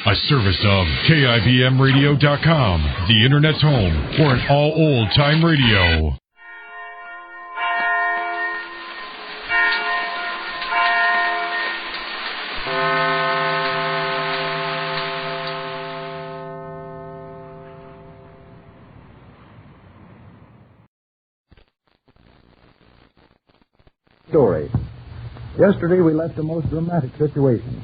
A service of KIBMradio.com, the Internet's home for an all old-time radio. Story. Yesterday we left a most dramatic situation.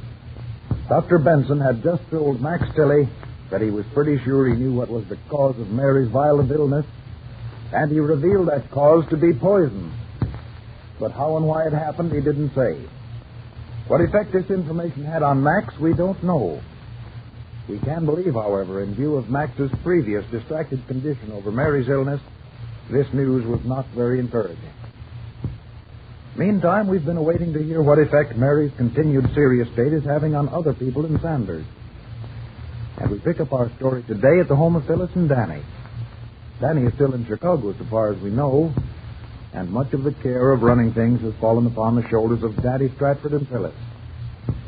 Dr. Benson had just told Max Tilley that he was pretty sure he knew what was the cause of Mary's violent illness, and he revealed that cause to be poison. But how and why it happened, he didn't say. What effect this information had on Max, we don't know. We can believe, however, in view of Max's previous distracted condition over Mary's illness, this news was not very encouraging. Meantime, we've been awaiting to hear what effect Mary's continued serious state is having on other people in Sanders. And we pick up our story today at the home of Phyllis and Danny. Danny is still in Chicago, so far as we know, and much of the care of running things has fallen upon the shoulders of Daddy Stratford and Phyllis.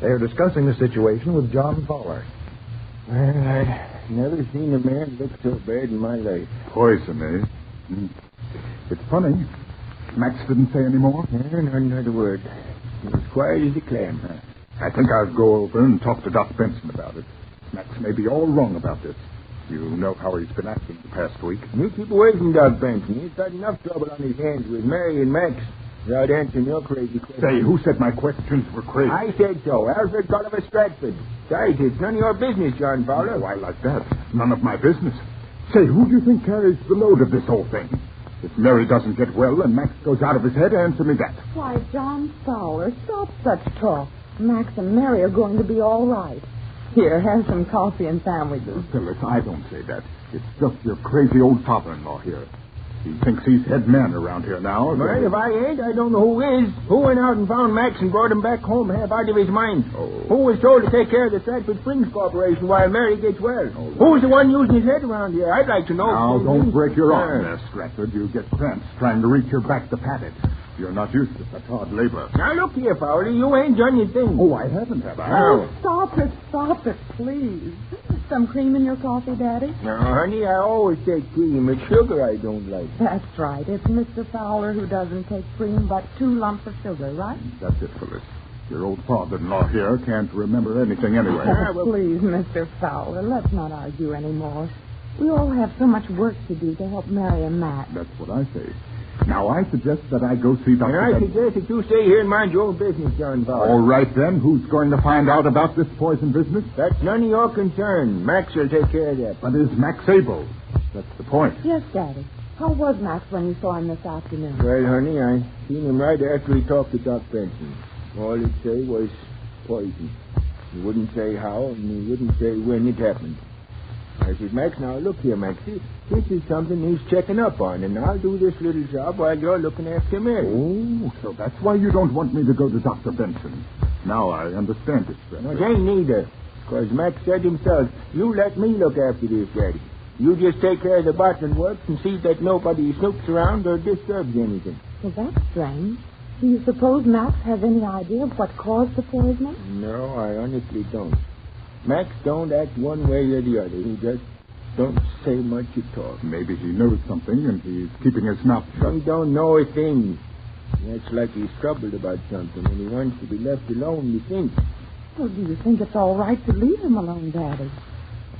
They are discussing the situation with John Fowler. Well, I've never seen a man look so bad in my life. Poison, eh? It's funny. Max didn't say any more? Not another word. He was quiet as a clam. I think I'll go over and talk to Doc Benson about it. Max may be all wrong about this. You know how he's been acting the past week. You keep away from Doc Benson. He's got enough trouble on his hands with Mary and Max without answering your crazy questions. Say, who said my questions were crazy? I said so. Alfred Gulliver Stratford. Besides, it's none of your business, John Fowler. Why like that? None of my business. Say, who do you think carries the load of this whole thing? If Mary doesn't get well and Max goes out of his head, answer me that. Why, John Fowler, stop such talk. Max and Mary are going to be all right. Here, have some coffee and sandwiches. Phyllis, I don't say that. It's just your crazy old father-in-law here. He thinks he's head man around here now. Well, if I ain't, I don't know who is. Who went out and found Max and brought him back home half out of his mind? Oh. Who was told to take care of the Stratford Springs Corporation while Mary gets well? Oh. Who's the one using his head around here? I'd like to know. Now, don't break your arm there, Stratford. You get cramps trying to reach your back to pat it. You're not used to such hard labor. Now, look here, Fowler. You ain't done your thing. Oh, I haven't, have I? Oh, stop it, please. Some cream in your coffee, Daddy? No, honey, I always take cream. It's sugar I don't like. That's right. It's Mr. Fowler who doesn't take cream, but 2 lumps of sugar, right? That's it, Phyllis. Your old father-in-law here can't remember anything anyway. Oh, please, Mr. Fowler, let's not argue anymore. We all have so much work to do to help Mary and Matt. That's what I say. Now, I suggest that I go see Dr. And I suggest that you stay here and mind your own business, John Fowler. All right, then. Who's going to find out about this poison business? That's none of your concern. Max will take care of that. But is Max able? That's the point. Yes, Daddy. How was Max when you saw him this afternoon? Well, honey, I seen him right after he talked to Doc Benson. All he'd say was poison. He wouldn't say how, and he wouldn't say when it happened. I said, Max, now look here, Max. This is something he's checking up on, and I'll do this little job while you're looking after Mary. Oh, so that's why you don't want me to go to Dr. Benson. Now I understand it, Stratford. No, it ain't neither. Because Max said himself, you let me look after this, Daddy. You just take care of the bottling works and see that nobody snoops around or disturbs anything. Well, that's strange. Do you suppose Max has any idea of what caused the poisoning? No, I honestly don't. Max don't act one way or the other. He just don't say much at all. Maybe he knows something and he's keeping his mouth shut. He don't know a thing. That's like he's troubled about something and he wants to be left alone, you think. Well, do you think it's all right to leave him alone, Daddy?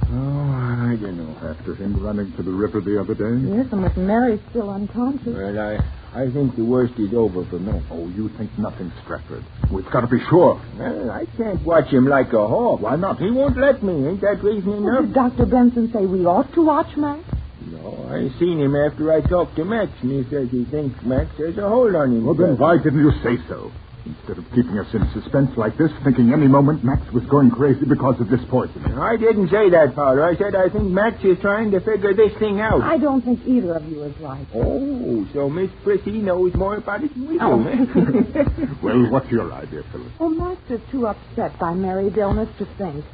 Oh, I don't know. After him running to the river the other day? Yes, and with Mary still unconscious. Well, I think the worst is over for Max. Oh, you think nothing, Stratford. We've got to be sure. Well, I can't watch him like a hawk. Why not? He won't let me. Ain't that reason enough? Well, did Dr. Benson say we ought to watch Max? No, I seen him after I talked to Max, and he says he thinks Max has a hold on him. Well, then why didn't you say so? Instead of keeping us in suspense like this, thinking any moment Max was going crazy because of this poisoning. I didn't say that, Father. I said I think Max is trying to figure this thing out. I don't think either of you is right. Oh, so Miss Prissy knows more about it than we do. Well, what's your idea, Phyllis? Well, Max is too upset by Mary's illness to think.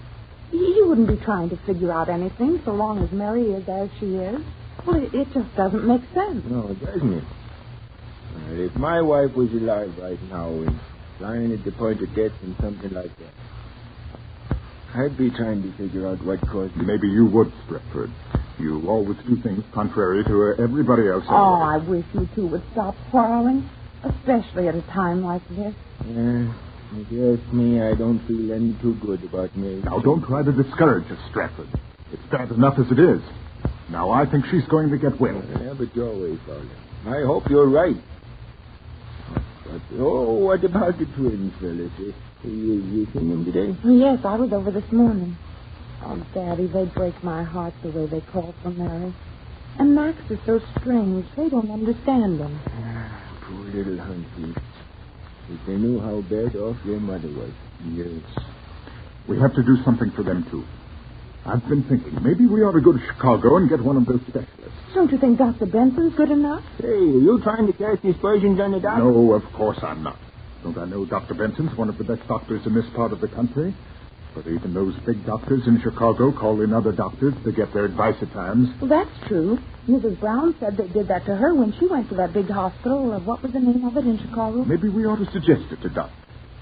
He wouldn't be trying to figure out anything so long as Mary is as she is. Well, it just doesn't make sense. No, doesn't it? Well, if my wife was alive right now and lying at the point of death and something like that, I'd be trying to figure out what caused it. Maybe you would, Stretford. You always do things contrary to everybody else. Oh, I wish you two would stop quarreling, especially at a time like this. Yeah, if you ask me, I don't feel any too good about Mary. Now, don't try to discourage us, Stratford. It's bad enough as it is. Now, I think she's going to get well. Yeah, but your way, Fowler. I hope you're right. But, what about the twins, fellas? You seen them today? Yes, I was over this morning. Oh, Daddy, they break my heart the way they call for Mary. And Max is so strange. They don't understand him. Poor little Humphrey. If they knew how bad off their mother was. Yes. We have to do something for them, too. I've been thinking, maybe we ought to go to Chicago and get one of those specialists. Don't you think Dr. Benson's good enough? Hey, are you trying to cast aspersions on the doctor? No, of course I'm not. Don't I know Dr. Benson's one of the best doctors in this part of the country? But even those big doctors in Chicago call in other doctors to get their advice at times. Well, that's true. Mrs. Brown said they did that to her when she went to that big hospital. What was the name of it in Chicago? Maybe we ought to suggest it to Doc.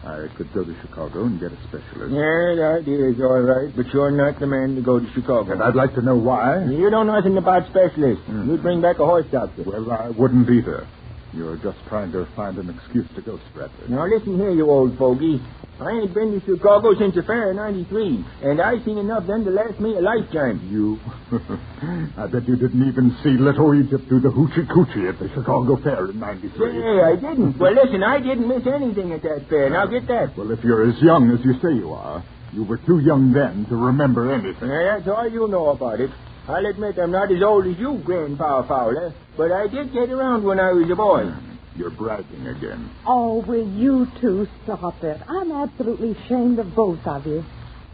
I could go to Chicago and get a specialist. Yeah, the idea is all right, but you're not the man to go to Chicago. And I'd like to know why. You don't know nothing about specialists. You'd bring back a horse doctor. Well, I wouldn't either. You're just trying to find an excuse to go, Stratford. Now, listen here, you old fogey. I ain't been to Chicago since the fair in 93, and I seen enough then to last me a lifetime. You? I bet you didn't even see Little Egypt do the hoochie coochie at the Chicago Fair in 93. Hey, I didn't. Well, listen, I didn't miss anything at that fair. Now, get that. Well, if you're as young as you say you are, you were too young then to remember anything. Yeah, that's all you know about it. I'll admit I'm not as old as you, Grandpa Fowler, but I did get around when I was a boy. You're bragging again. Oh, will you two stop it? I'm absolutely ashamed of both of you.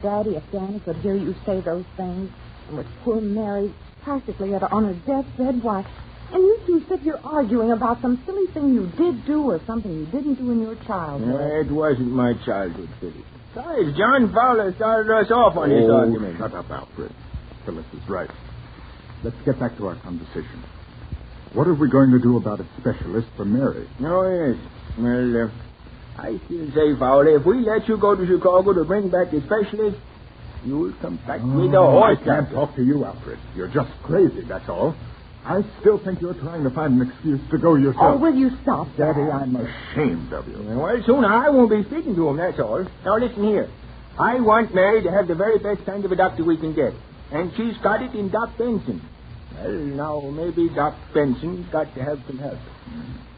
Daddy, if Danny could hear you say those things, and with poor Mary practically on her deathbed, why, and you two sit here arguing about some silly thing you did do or something you didn't do in your childhood. It wasn't my childhood, Phyllis. Besides, John Fowler started us off on this argument. Shut up, Alfred. Phyllis is right. Let's get back to our conversation. What are we going to do about a specialist for Mary? Oh, yes. Well, I still say, Fowler, if we let you go to Chicago to bring back the specialist, you'll come back with the horse. I can't talk to you, Alfred. You're just crazy, that's all. I still think you're trying to find an excuse to go yourself. Oh, will you stop, Daddy, I'm ashamed of you. Well, soon I won't be speaking to him, that's all. Now, listen here. I want Mary to have the very best kind of a doctor we can get. And she's got it in Doc Benson. Well, now, maybe Doc Benson's got to have some help.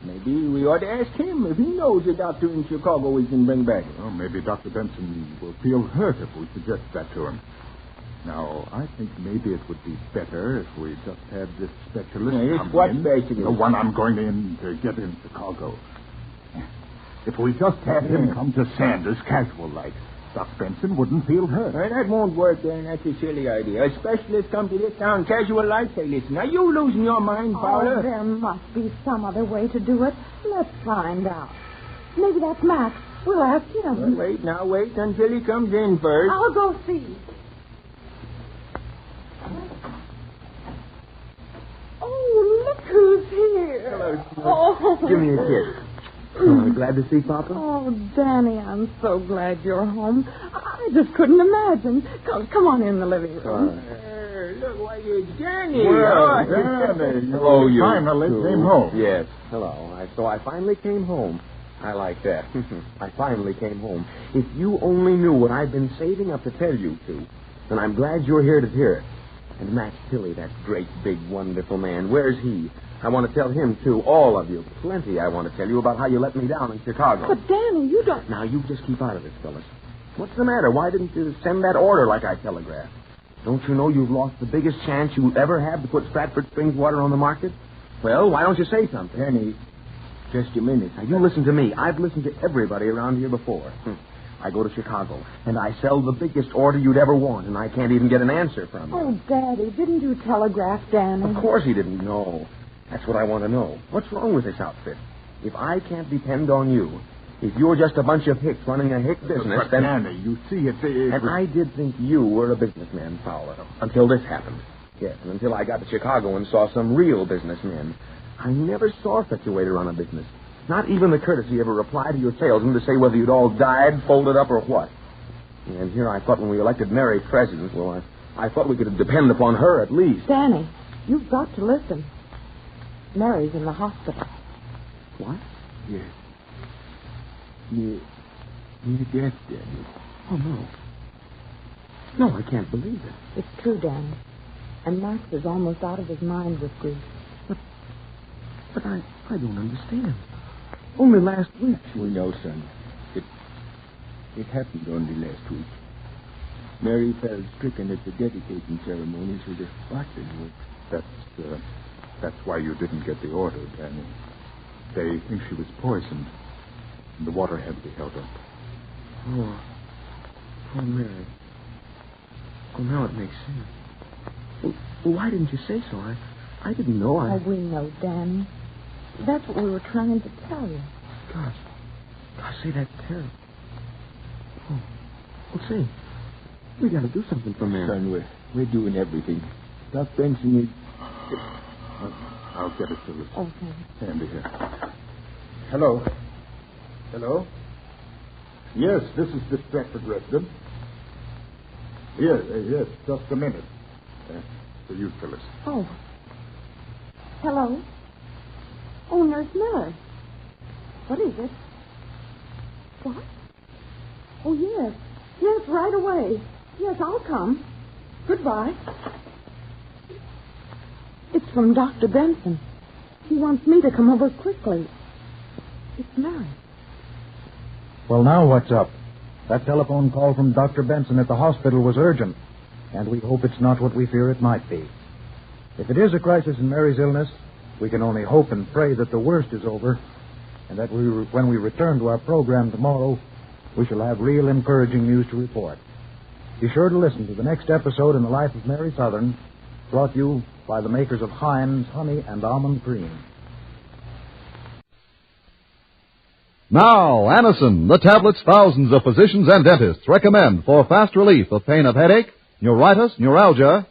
Maybe we ought to ask him if he knows a doctor in Chicago we can bring back. Well, maybe Dr. Benson will feel hurt if we suggest that to him. Now, I think maybe it would be better if we just had this specialist come what in. specialist? The one I'm going in to get in Chicago. If we just had him come to Sanders casual-like, Doc Benson wouldn't feel hurt. Well, that won't work, then. That's a silly idea. A specialist come to this town casual-like. Say, listen, are you losing your mind, Fowler? Oh, there must be some other way to do it. Let's find out. Maybe that's Max. We'll ask him. Well, wait until he comes in first. I'll go see. Oh, look who's here. Hello. Oh. Give me a kiss. Glad to see Papa? Oh, Danny, I'm so glad you're home. I just couldn't imagine. Come on in the living room. Look, why, it's Danny. Well, Danny, Hello, you finally two. came home. Yes, hello. So I finally came home. I like that. I finally came home. If you only knew what I've been saving up to tell you two, then I'm glad you're here to hear it. And Max Tilly, that great, big, wonderful man, where's he? I want to tell him, too, all of you. Plenty I want to tell you about how you let me down in Chicago. But, Danny, you don't... Now, you just keep out of this, fellas. What's the matter? Why didn't you send that order like I telegraphed? Don't you know you've lost the biggest chance you'll ever have to put Stratford Springs water on the market? Well, why don't you say something? Danny, just a minute. Now, you listen to me. I've listened to everybody around here before. I go to Chicago, and I sell the biggest order you'd ever want, and I can't even get an answer from you. Oh, Daddy, didn't you telegraph Danny? Of course he didn't know. That's what I want to know. What's wrong with this outfit? If I can't depend on you, if you're just a bunch of hicks running a hick business, But then... Danny, you see, And I did think you were a businessman, Fowler, until this happened. Yes, and until I got to Chicago and saw some real businessmen. I never saw such a way to run a business. Not even the courtesy of a reply to your salesman to say whether you'd all died, folded up, or what. And here I thought when we elected Mary president, well, I thought we could depend upon her at least. Danny, you've got to listen. Mary's in the hospital. What? Yes. Near death, Danny. Oh, no. No, I can't believe it. It's true, Danny. And Max is almost out of his mind with grief. But I don't understand. Only last week. Well, no, son. It happened only last week. Mary fell stricken at the dedicating ceremonies for the bottling work. That's why you didn't get the order, Danny. They think she was poisoned, and the water had to be held up. Oh, poor Mary. Oh, now it makes sense. Well, why didn't you say so? I didn't know. Oh, we know, Danny. That's what we were trying to tell you. Gosh, say that's terrible. Oh, well, say, we got to do something for Mary. Son, we're doing everything. Doc Benson is... I'll get it to you. Okay. Handy here. Hello. Yes, this is the Stratford resident. Yes, just a minute. For you, Phyllis. Oh. Hello? Oh, Nurse Miller. What is it? What? Oh, yes. Yes, right away. Yes, I'll come. Goodbye. It's from Dr. Benson. He wants me to come over quickly. It's Mary. Well, now what's up? That telephone call from Dr. Benson at the hospital was urgent, and we hope it's not what we fear it might be. If it is a crisis in Mary's illness, we can only hope and pray that the worst is over, and that when we return to our program tomorrow, we shall have real encouraging news to report. Be sure to listen to the next episode in the life of Mary Southern, brought to you by the makers of Heinz Honey and Almond Cream. Now, Anacin, the tablets thousands of physicians and dentists recommend for fast relief of pain of headache, neuritis, neuralgia,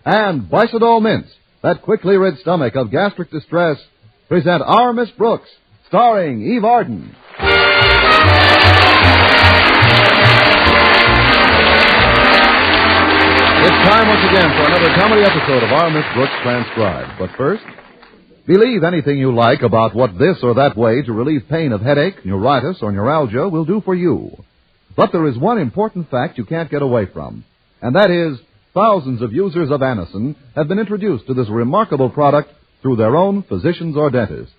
and Bicidol Mints, that quickly rid stomach of gastric distress, present Our Miss Brooks, starring Eve Arden. It's time once again for another comedy episode of Our Miss Brooks Transcribed. But first, believe anything you like about what this or that way to relieve pain of headache, neuritis, or neuralgia will do for you. But there is one important fact you can't get away from, and that is thousands of users of Anacin have been introduced to this remarkable product through their own physicians or dentists.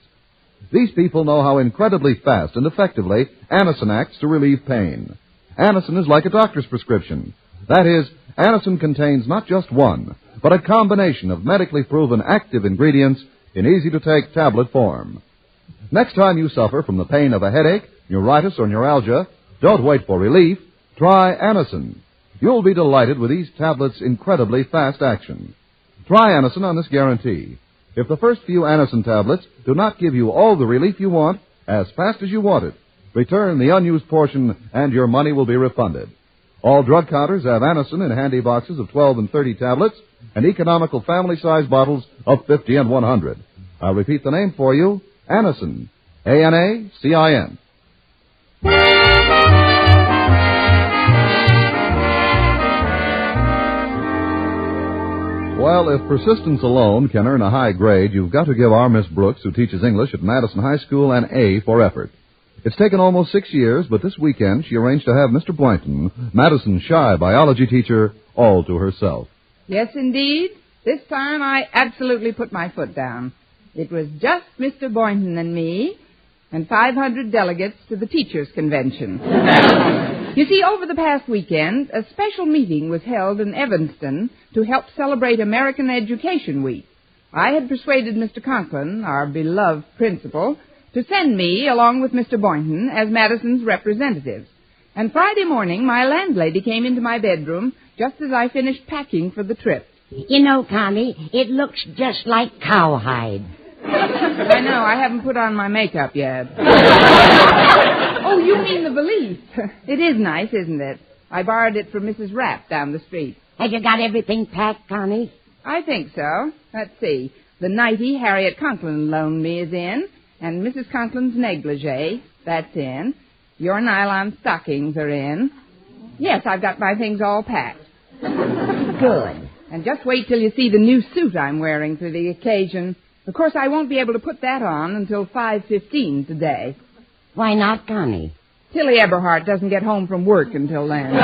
These people know how incredibly fast and effectively Anacin acts to relieve pain. Anacin is like a doctor's prescription. That is, Anacin contains not just one, but a combination of medically proven active ingredients in easy-to-take tablet form. Next time you suffer from the pain of a headache, neuritis, or neuralgia, don't wait for relief. Try Anacin. You'll be delighted with these tablets' incredibly fast action. Try Anacin on this guarantee. If the first few Anacin tablets do not give you all the relief you want as fast as you want it, return the unused portion and your money will be refunded. All drug counters have Anacin in handy boxes of 12 and 30 tablets and economical family-size bottles of 50 and 100. I'll repeat the name for you, Anacin. A-N-A-C-I-N. Well, if persistence alone can earn a high grade, you've got to give our Miss Brooks, who teaches English at Madison High School, an A for effort. It's taken almost 6 years, but this weekend she arranged to have Mr. Boynton, Madison's shy biology teacher, all to herself. Yes, indeed. This time I absolutely put my foot down. It was just Mr. Boynton and me and 500 delegates to the Teachers' Convention. You see, over the past weekend, a special meeting was held in Evanston to help celebrate American Education Week. I had persuaded Mr. Conklin, our beloved principal, to send me, along with Mr. Boynton, as Madison's representatives. And Friday morning, my landlady came into my bedroom just as I finished packing for the trip. You know, Connie, it looks just like cowhide. I know, I haven't put on my makeup yet. Oh, you mean the valise. It is nice, isn't it? I borrowed it from Mrs. Rapp down the street. Have you got everything packed, Connie? I think so. Let's see. The nightie Harriet Conklin loaned me is in, and Mrs. Conklin's negligee, that's in. Your nylon stockings are in. Yes, I've got my things all packed. Good. And just wait till you see the new suit I'm wearing for the occasion. Of course, I won't be able to put that on until 5:15 today. Why not, Connie? Tilly Eberhardt doesn't get home from work until then.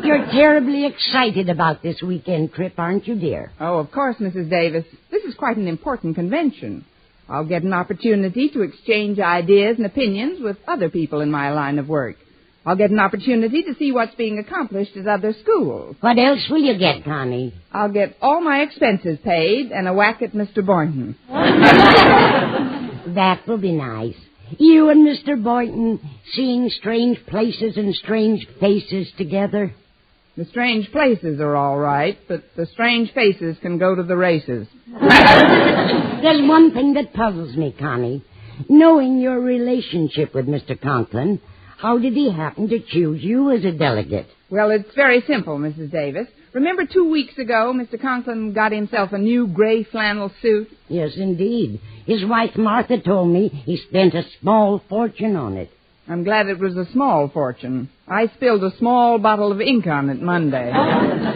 You're terribly excited about this weekend trip, aren't you, dear? Oh, of course, Mrs. Davis. This is quite an important convention. I'll get an opportunity to exchange ideas and opinions with other people in my line of work. I'll get an opportunity to see what's being accomplished at other schools. What else will you get, Connie? I'll get all my expenses paid and a whack at Mr. Boynton. That will be nice. You and Mr. Boynton seeing strange places and strange faces together. The strange places are all right, but the strange faces can go to the races. There's one thing that puzzles me, Connie. Knowing your relationship with Mr. Conklin, how did he happen to choose you as a delegate? Well, it's very simple, Mrs. Davis. Remember 2 weeks ago, Mr. Conklin got himself a new gray flannel suit? Yes, indeed. His wife Martha told me he spent a small fortune on it. I'm glad it was a small fortune. I spilled a small bottle of ink on it Monday.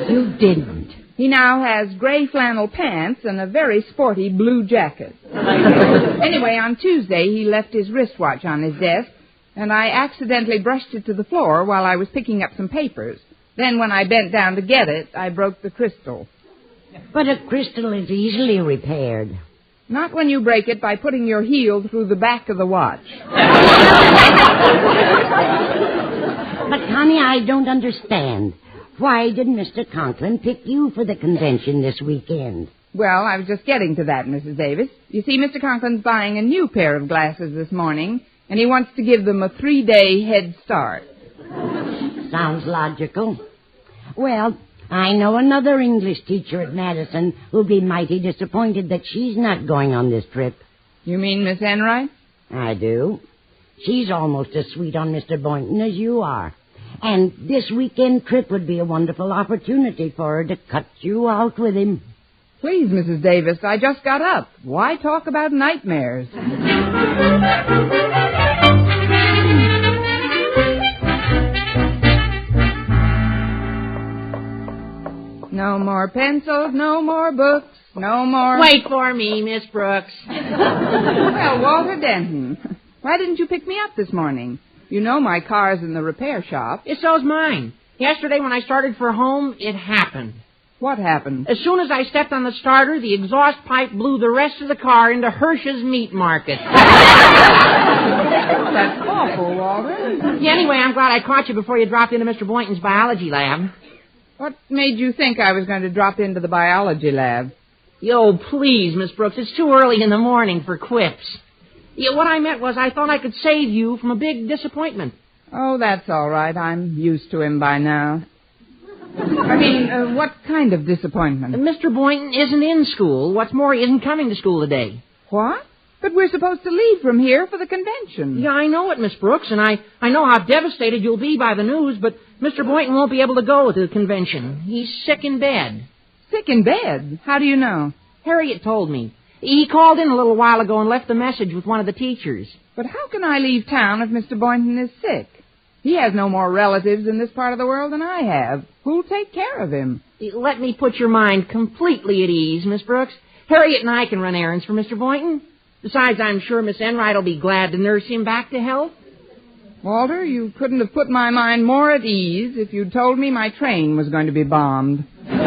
You didn't. He now has gray flannel pants and a very sporty blue jacket. Anyway, on Tuesday, he left his wristwatch on his desk, and I accidentally brushed it to the floor while I was picking up some papers. Then when I bent down to get it, I broke the crystal. But a crystal is easily repaired. Not when you break it by putting your heel through the back of the watch. But, Connie, I don't understand. Why did Mr. Conklin pick you for the convention this weekend? Well, I was just getting to that, Mrs. Davis. You see, Mr. Conklin's buying a new pair of glasses this morning, and he wants to give them a 3-day head start. Sounds logical. Well, I know another English teacher at Madison who'll be mighty disappointed that she's not going on this trip. You mean Miss Enright? I do. She's almost as sweet on Mr. Boynton as you are. And this weekend trip would be a wonderful opportunity for her to cut you out with him. Please, Mrs. Davis, I just got up. Why talk about nightmares? No more pencils, no more books, no more... Wait for me, Miss Brooks. Well, Walter Denton, why didn't you pick me up this morning? You know my car's in the repair shop. So's mine. Yesterday when I started for home, it happened. What happened? As soon as I stepped on the starter, the exhaust pipe blew the rest of the car into Hirsch's Meat Market. That's awful, Walter. Yeah, anyway, I'm glad I caught you before you dropped into Mr. Boynton's biology lab. What made you think I was going to drop into the biology lab? Yo, please, Miss Brooks, it's too early in the morning for quips. Yeah, what I meant was I thought I could save you from a big disappointment. Oh, that's all right. I'm used to him by now. I mean, what kind of disappointment? Mr. Boynton isn't in school. What's more, he isn't coming to school today. What? But we're supposed to leave from here for the convention. Yeah, I know it, Miss Brooks, and I know how devastated you'll be by the news, but Mr. Boynton won't be able to go to the convention. He's sick in bed. Sick in bed? How do you know? Harriet told me. He called in a little while ago and left a message with one of the teachers. But how can I leave town if Mr. Boynton is sick? He has no more relatives in this part of the world than I have. Who'll take care of him? Let me put your mind completely at ease, Miss Brooks. Harriet and I can run errands for Mr. Boynton. Besides, I'm sure Miss Enright will be glad to nurse him back to health. Walter, you couldn't have put my mind more at ease if you'd told me my train was going to be bombed. You're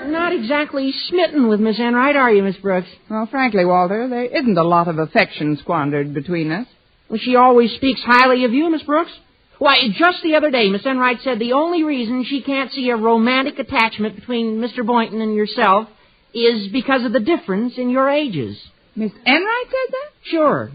not exactly smitten with Miss Enright, are you, Miss Brooks? Well, frankly, Walter, there isn't a lot of affection squandered between us. Well, she always speaks highly of you, Miss Brooks. Why, just the other day, Miss Enright said the only reason she can't see a romantic attachment between Mr. Boynton and yourself is because of the difference in your ages. Miss Enright said that? Sure.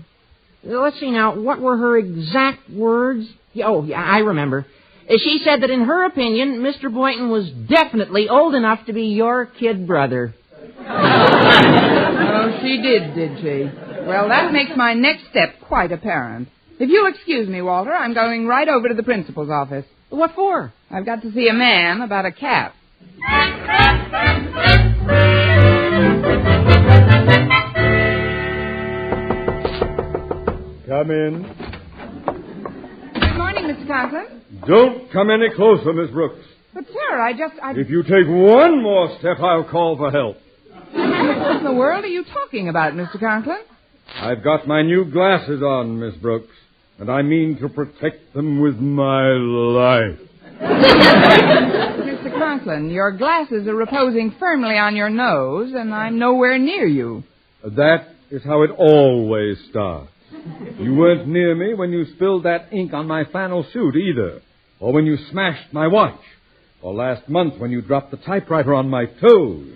Let's see now, what were her exact words? Oh, yeah, I remember. She said that in her opinion, Mr. Boynton was definitely old enough to be your kid brother. Oh, she did she? Well, that makes my next step quite apparent. If you'll excuse me, Walter, I'm going right over to the principal's office. What for? I've got to see a man about a cap. Come in. Good morning, Mr. Conklin. Don't come any closer, Miss Brooks. But, sir, If you take one more step, I'll call for help. What in the world are you talking about, Mr. Conklin? I've got my new glasses on, Miss Brooks, and I mean to protect them with my life. Mr. Conklin, your glasses are reposing firmly on your nose, and I'm nowhere near you. That is how it always starts. You weren't near me when you spilled that ink on my flannel suit either, or when you smashed my watch, or last month when you dropped the typewriter on my toes,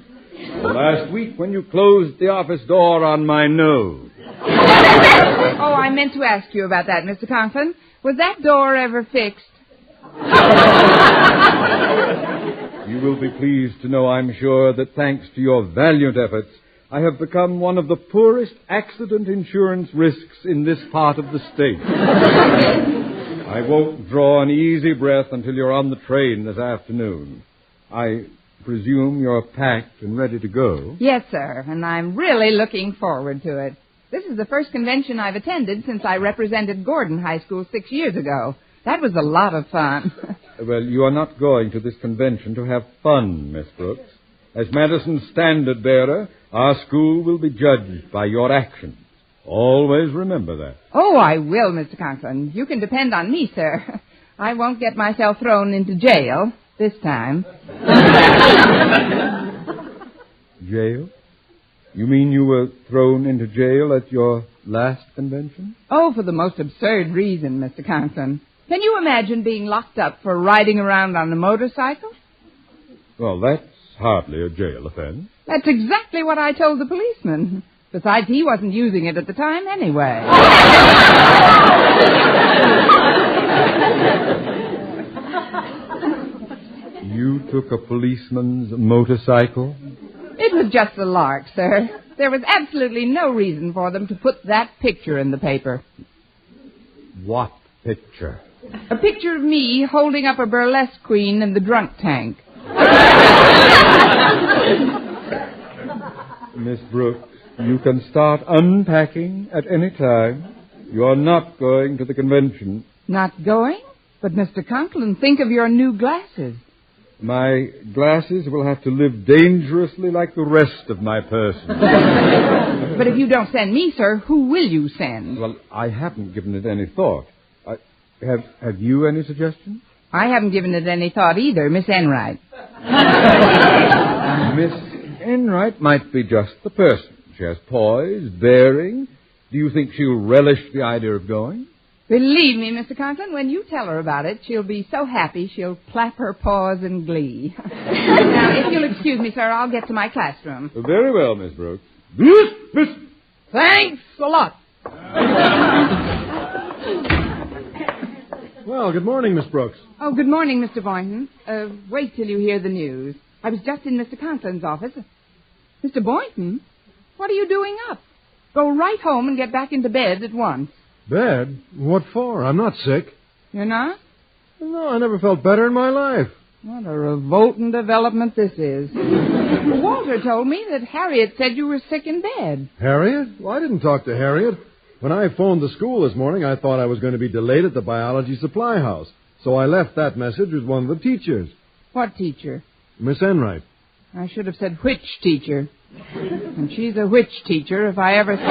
or last week when you closed the office door on my nose. Oh, I meant to ask you about that, Mr. Conklin. Was that door ever fixed? You will be pleased to know, I'm sure, that thanks to your valiant efforts, I have become one of the poorest accident insurance risks in this part of the state. I won't draw an easy breath until you're on the train this afternoon. I presume you're packed and ready to go? Yes, sir, and I'm really looking forward to it. This is the first convention I've attended since I represented Gordon High School 6 years ago. That was a lot of fun. Well, you are not going to this convention to have fun, Miss Brooks. As Madison's standard bearer, our school will be judged by your actions. Always remember that. Oh, I will, Mr. Conklin. You can depend on me, sir. I won't get myself thrown into jail this time. Jail? You mean you were thrown into jail at your last convention? Oh, for the most absurd reason, Mr. Conklin. Can you imagine being locked up for riding around on a motorcycle? Well, that's hardly a jail offense. That's exactly what I told the policeman. Besides, he wasn't using it at the time anyway. You took a policeman's motorcycle? It was just a lark, sir. There was absolutely no reason for them to put that picture in the paper. What picture? A picture of me holding up a burlesque queen in the drunk tank. Miss Brooks, you can start unpacking at any time. You're not going to the convention. Not going? But, Mr. Conklin, think of your new glasses. My glasses will have to live dangerously like the rest of my person. But if you don't send me, sir, who will you send? Well, I haven't given it any thought. Have you any suggestions? I haven't given it any thought either, Miss Enright. Miss Enright might be just the person. She has poise, bearing. Do you think she'll relish the idea of going? Believe me, Mr. Conklin, when you tell her about it, she'll be so happy she'll clap her paws in glee. Now, if you'll excuse me, sir, I'll get to my classroom. Very well, Miss Brooks. Thanks a lot. Well, good morning, Miss Brooks. Oh, good morning, Mr. Boynton. Wait till you hear the news. I was just in Mr. Conklin's office. Mr. Boynton, what are you doing up? Go right home and get back into bed at once. Bed? What for? I'm not sick. You're not? No, I never felt better in my life. What a revolting development this is. Walter told me that Harriet said you were sick in bed. Harriet? Well, I didn't talk to Harriet. When I phoned the school this morning, I thought I was going to be delayed at the biology supply house. So I left that message with one of the teachers. What teacher? Miss Enright. I should have said which teacher. And she's a witch teacher if I ever saw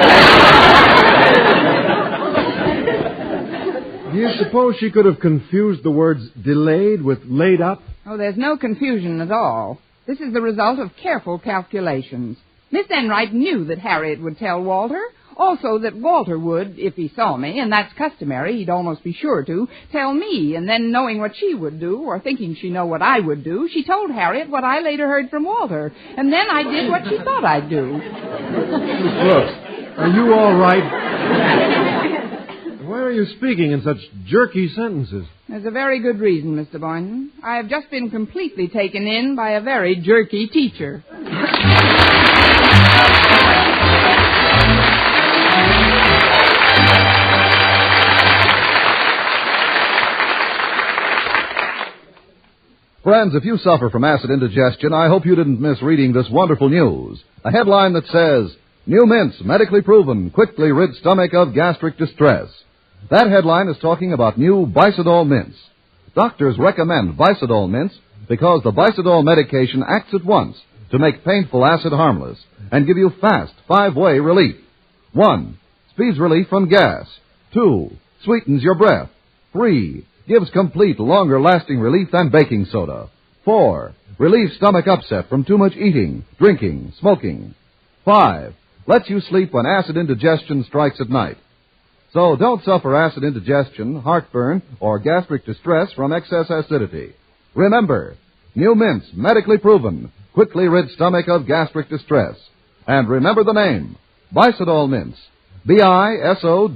Do you suppose she could have confused the words delayed with laid up? Oh, there's no confusion at all. This is the result of careful calculations. Miss Enright knew that Harriet would tell Walter. Also that Walter would, if he saw me, and that's customary, he'd almost be sure to, tell me, and then knowing what she would do, or thinking she know what I would do, she told Harriet what I later heard from Walter, and then I did what she thought I'd do. Miss Brooks, are you all right? Why are you speaking in such jerky sentences? There's a very good reason, Mr. Boynton. I have just been completely taken in by a very jerky teacher. Friends, if you suffer from acid indigestion, I hope you didn't miss reading this wonderful news. A headline that says, New mints, medically proven, quickly rid stomach of gastric distress. That headline is talking about new Bicidol mints. Doctors recommend Bicidol mints because the Bicidol medication acts at once to make painful acid harmless and give you fast 5-way relief. 1. Speeds relief from gas. 2. Sweetens your breath. 3. Gives complete, longer-lasting relief than baking soda. 4. Relieves stomach upset from too much eating, drinking, smoking. 5. Lets you sleep when acid indigestion strikes at night. So don't suffer acid indigestion, heartburn, or gastric distress from excess acidity. Remember, new mints, medically proven, quickly rid stomach of gastric distress. And remember the name, Bicidol mints. Bisodol.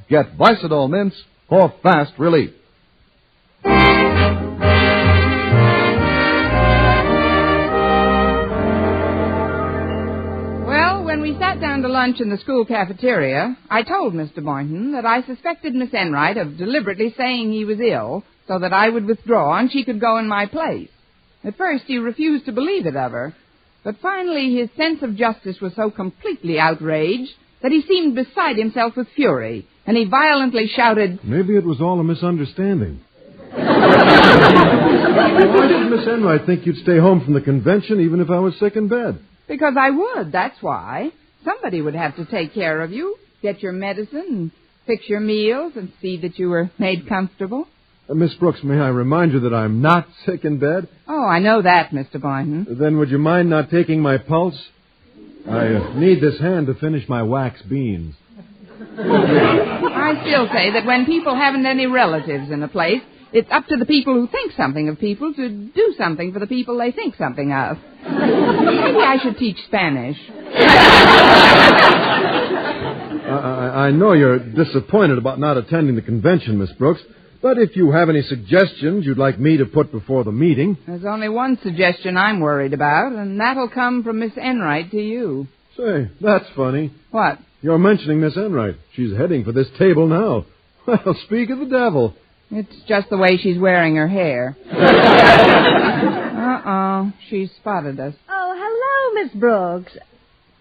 Get Bicidol mints for fast relief. Well, when we sat down to lunch in the school cafeteria, I told Mr. Boynton that I suspected Miss Enright of deliberately saying he was ill so that I would withdraw and she could go in my place. At first, he refused to believe it of her, but finally his sense of justice was so completely outraged that he seemed beside himself with fury, and he violently shouted, "Maybe it was all a misunderstanding." Why did Miss Enright think you'd stay home from the convention even if I was sick in bed? "Because I would, that's why. Somebody would have to take care of you, get your medicine, and fix your meals, and see that you were made comfortable." Miss Brooks, may I remind you that I'm not sick in bed? "Oh, I know that, Mr. Boynton." Then would you mind not taking my pulse? I need this hand to finish my wax beans. I still say that when people haven't any relatives in a place, it's up to the people who think something of people to do something for the people they think something of. Maybe I should teach Spanish. I know you're disappointed about not attending the convention, Miss Brooks, but if you have any suggestions you'd like me to put before the meeting... There's only one suggestion I'm worried about, and that'll come from Miss Enright to you. Say, that's funny. What? You're mentioning Miss Enright. She's heading for this table now. Well, speak of the devil. It's just the way she's wearing her hair. She's spotted us. Oh, hello, Miss Brooks.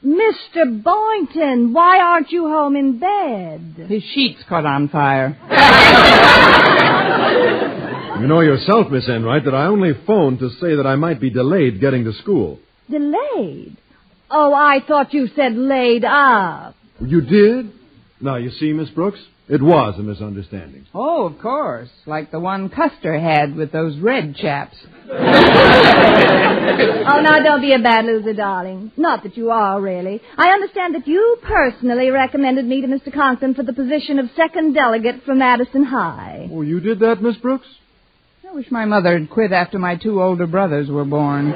Mr. Boynton, why aren't you home in bed? His sheets caught on fire. You know yourself, Miss Enright, that I only phoned to say that I might be delayed getting to school. Delayed? Oh, I thought you said laid up. You did? Now, you see, Miss Brooks, it was a misunderstanding. Oh, of course. Like the one Custer had with those red chaps. Oh, now, don't be a bad loser, darling. Not that you are, really. I understand that you personally recommended me to Mr. Conklin for the position of second delegate from Madison High. Oh, you did that, Miss Brooks? I wish my mother had quit after my 2 older brothers were born.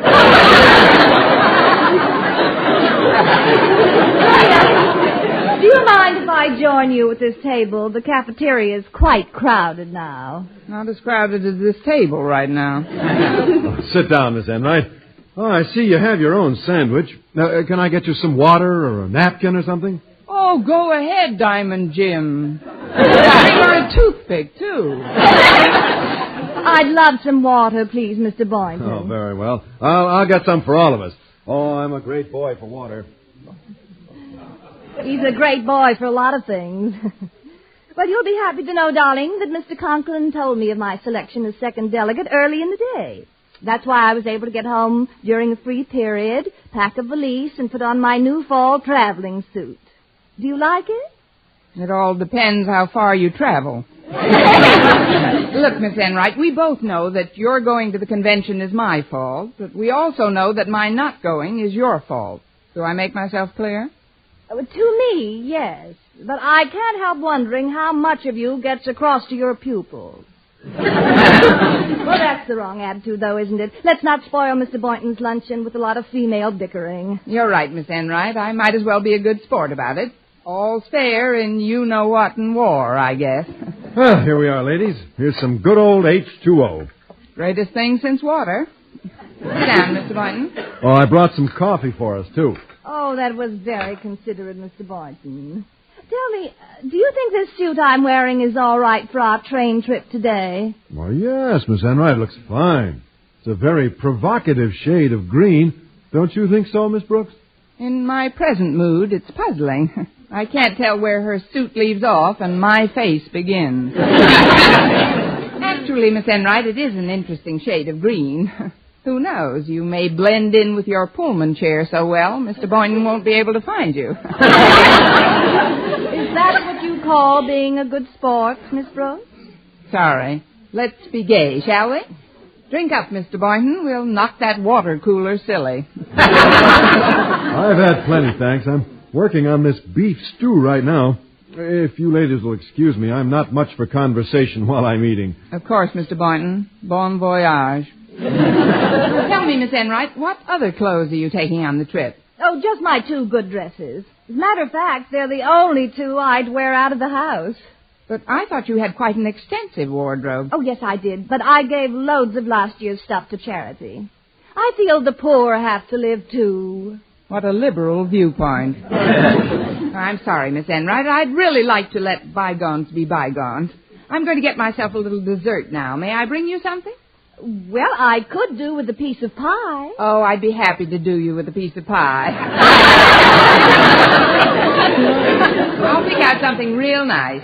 Do you mind if I join you at this table? The cafeteria is quite crowded now. Not as crowded as this table right now. Sit down, Miss Enright. Oh, I see you have your own sandwich. Now, can I get you some water or a napkin or something? Oh, go ahead, Diamond Jim. Or a toothpick, too. I'd love some water, please, Mr. Boynton. Oh, very well. I'll get some for all of us. Oh, I'm a great boy for water. He's a great boy for a lot of things. Well, you'll be happy to know, darling, that Mr. Conklin told me of my selection as second delegate early in the day. That's why I was able to get home during the free period, pack a valise, and put on my new fall traveling suit. Do you like it? It all depends how far you travel. Look, Miss Enright, we both know that your going to the convention is my fault, but we also know that my not going is your fault. Do I make myself clear? To me, yes. But I can't help wondering how much of you gets across to your pupils. Well, that's the wrong attitude, though, isn't it? Let's not spoil Mr. Boynton's luncheon with a lot of female bickering. You're right, Miss Enright. I might as well be a good sport about it. All's fair in you-know-what in war, I guess. Well, here we are, ladies. Here's some good old H2O. Greatest thing since water. Sit down, Mr. Boynton. Oh, I brought some coffee for us, too. Oh, that was very considerate, Mr. Boynton. Tell me, do you think this suit I'm wearing is all right for our train trip today? Well, yes, Miss Enright, it looks fine. It's a very provocative shade of green. Don't you think so, Miss Brooks? In my present mood, it's puzzling. I can't tell where her suit leaves off and my face begins. Actually, Miss Enright, it is an interesting shade of green. Who knows? You may blend in with your Pullman chair so well, Mr. Boynton won't be able to find you. Is that what you call being a good sport, Miss Brooks? Sorry. Let's be gay, shall we? Drink up, Mr. Boynton. We'll knock that water cooler silly. I've had plenty, thanks. I'm working on this beef stew right now. If you ladies will excuse me, I'm not much for conversation while I'm eating. Of course, Mr. Boynton. Bon voyage. Tell me, Miss Enright, what other clothes are you taking on the trip? Oh, just my 2 good dresses. As a matter of fact, they're the only 2 I'd wear out of the house. But I thought you had quite an extensive wardrobe. Oh, yes, I did. But I gave loads of last year's stuff to charity. I feel the poor have to live, too. What a liberal viewpoint. I'm sorry, Miss Enright. I'd really like to let bygones be bygones. I'm going to get myself a little dessert now. May I bring you something? Well, I could do with a piece of pie. Oh, I'd be happy to do you with a piece of pie. I'll pick out something real nice.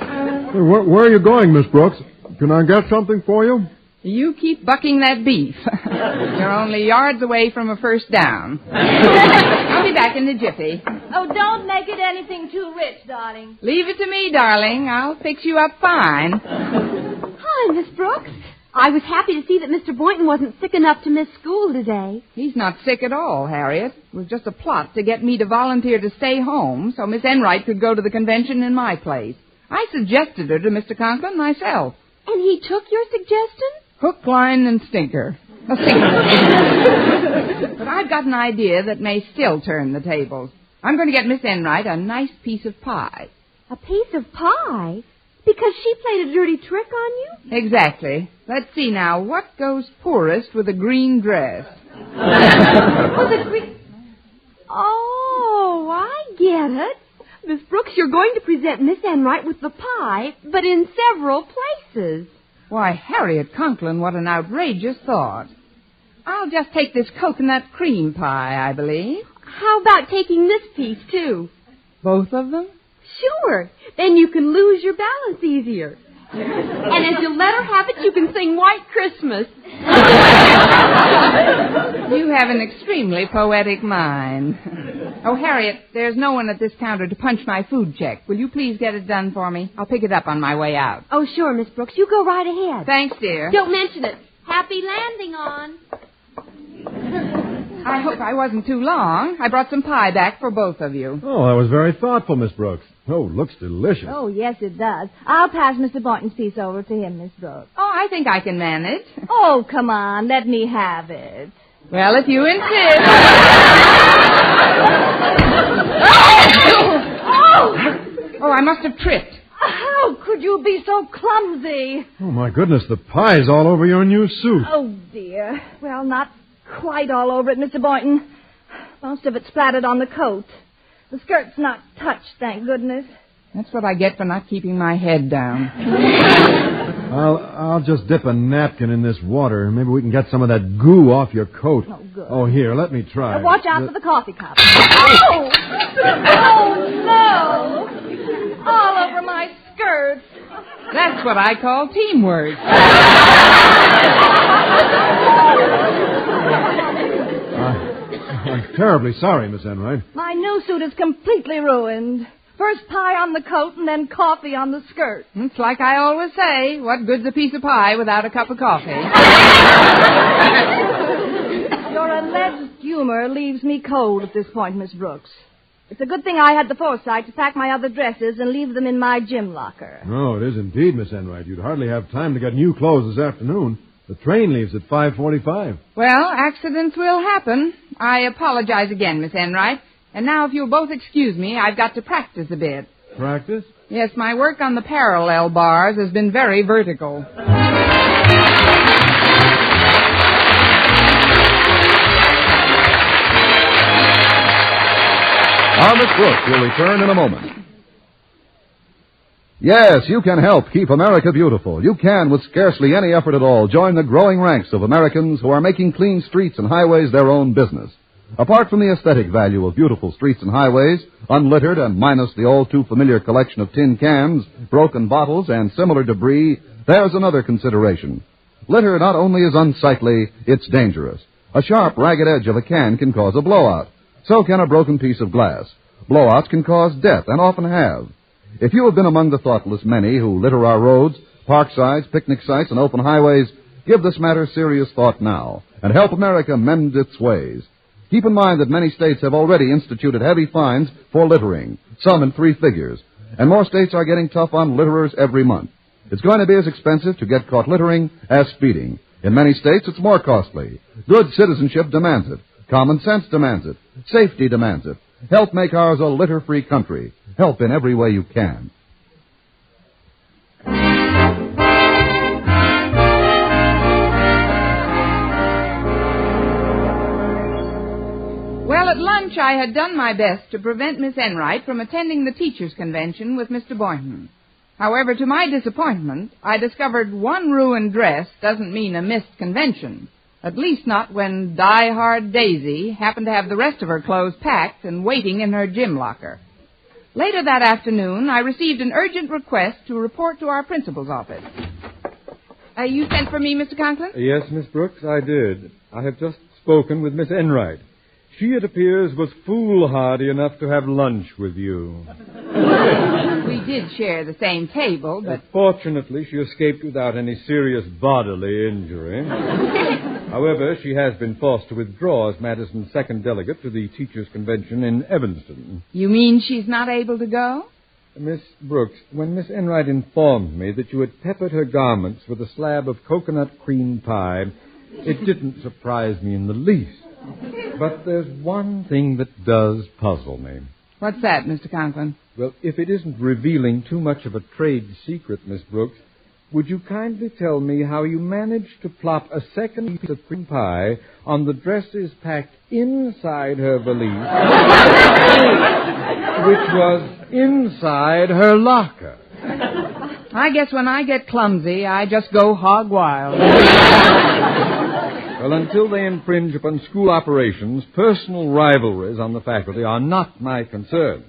Where are you going, Miss Brooks? Can I get something for you? You keep bucking that beef. You're only yards away from a first down. I'll be back in a jiffy. Oh, don't make it anything too rich, darling. Leave it to me, darling. I'll fix you up fine. Hi, Miss Brooks. I was happy to see that Mr. Boynton wasn't sick enough to miss school today. He's not sick at all, Harriet. It was just a plot to get me to volunteer to stay home so Miss Enright could go to the convention in my place. I suggested her to Mr. Conklin myself. And he took your suggestion? Hook, line, and stinker. A sinker. But I've got an idea that may still turn the tables. I'm going to get Miss Enright a nice piece of pie. A piece of pie? Because she played a dirty trick on you? Exactly. Let's see now. What goes poorest with a green dress? With a green... Oh, I get it. Miss Brooks, you're going to present Miss Enright with the pie, but in several places. Why, Harriet Conklin, what an outrageous thought. I'll just take this coconut cream pie, I believe. How about taking this piece, too? Both of them? Sure. Then you can lose your balance easier. And as you let her have it, you can sing White Christmas. You have an extremely poetic mind. Oh, Harriet, there's no one at this counter to punch my food check. Will you please get it done for me? I'll pick it up on my way out. Oh, sure, Miss Brooks. You go right ahead. Thanks, dear. Don't mention it. Happy landing on. I hope I wasn't too long. I brought some pie back for both of you. Oh, that was very thoughtful, Miss Brooks. Oh, looks delicious. Oh, yes, it does. I'll pass Mr. Boynton's piece over to him, Miss Brooks. Oh, I think I can manage. Oh, come on. Let me have it. Well, if you insist. Oh, I must have tripped. How could you be so clumsy? Oh, my goodness, the pie's all over your new suit. Oh, dear. Well, not quite all over it, Mr. Boynton. Most of it splattered on the coat. The skirt's not touched, thank goodness. That's what I get for not keeping my head down. I'll just dip a napkin in this water. Maybe we can get some of that goo off your coat. Oh, good. Oh, here, let me try. Now watch out for the coffee cup. Oh! Oh, no! All over my skirts. That's what I call teamwork. I'm terribly sorry, Miss Enright. My new suit is completely ruined. First pie on the coat and then coffee on the skirt. It's like I always say, what good's a piece of pie without a cup of coffee? Your alleged humor leaves me cold at this point, Miss Brooks. It's a good thing I had the foresight to pack my other dresses and leave them in my gym locker. Oh, it is indeed, Miss Enright. You'd hardly have time to get new clothes this afternoon. The train leaves at 5:45. Well, accidents will happen. I apologize again, Miss Enright. And now, if you'll both excuse me, I've got to practice a bit. Practice? Yes, my work on the parallel bars has been very vertical. Our Miss Brooks will return in a moment. Yes, you can help keep America beautiful. You can, with scarcely any effort at all, join the growing ranks of Americans who are making clean streets and highways their own business. Apart from the aesthetic value of beautiful streets and highways, unlittered and minus the all-too-familiar collection of tin cans, broken bottles, and similar debris, there's another consideration. Litter not only is unsightly, it's dangerous. A sharp, ragged edge of a can can cause a blowout. So can a broken piece of glass. Blowouts can cause death, and often have. If you have been among the thoughtless many who litter our roads, parksides, picnic sites, and open highways, give this matter serious thought now, and help America mend its ways. Keep in mind that many states have already instituted heavy fines for littering, some in 3 figures, and more states are getting tough on litterers every month. It's going to be as expensive to get caught littering as speeding. In many states, it's more costly. Good citizenship demands it. Common sense demands it. Safety demands it. Help make ours a litter-free country. Help in every way you can. Well, at lunch I had done my best to prevent Miss Enright from attending the teachers' convention with Mr. Boynton. However, to my disappointment, I discovered one ruined dress doesn't mean a missed convention. At least not when die-hard Daisy happened to have the rest of her clothes packed and waiting in her gym locker. Later that afternoon, I received an urgent request to report to our principal's office. You sent for me, Mr. Conklin? Yes, Miss Brooks, I did. I have just spoken with Miss Enright. She, it appears, was foolhardy enough to have lunch with you. We did share the same table, but... Fortunately, she escaped without any serious bodily injury. However, she has been forced to withdraw as Madison's second delegate to the Teachers' Convention in Evanston. You mean she's not able to go? Miss Brooks, when Miss Enright informed me that you had peppered her garments with a slab of coconut cream pie, it didn't surprise me in the least. But there's one thing that does puzzle me. What's that, Mr. Conklin? Well, if it isn't revealing too much of a trade secret, Miss Brooks, would you kindly tell me how you managed to plop a second piece of cream pie on the dresses packed inside her valise, which was inside her locker? I guess when I get clumsy, I just go hog wild. Well, until they infringe upon school operations, personal rivalries on the faculty are not my concern.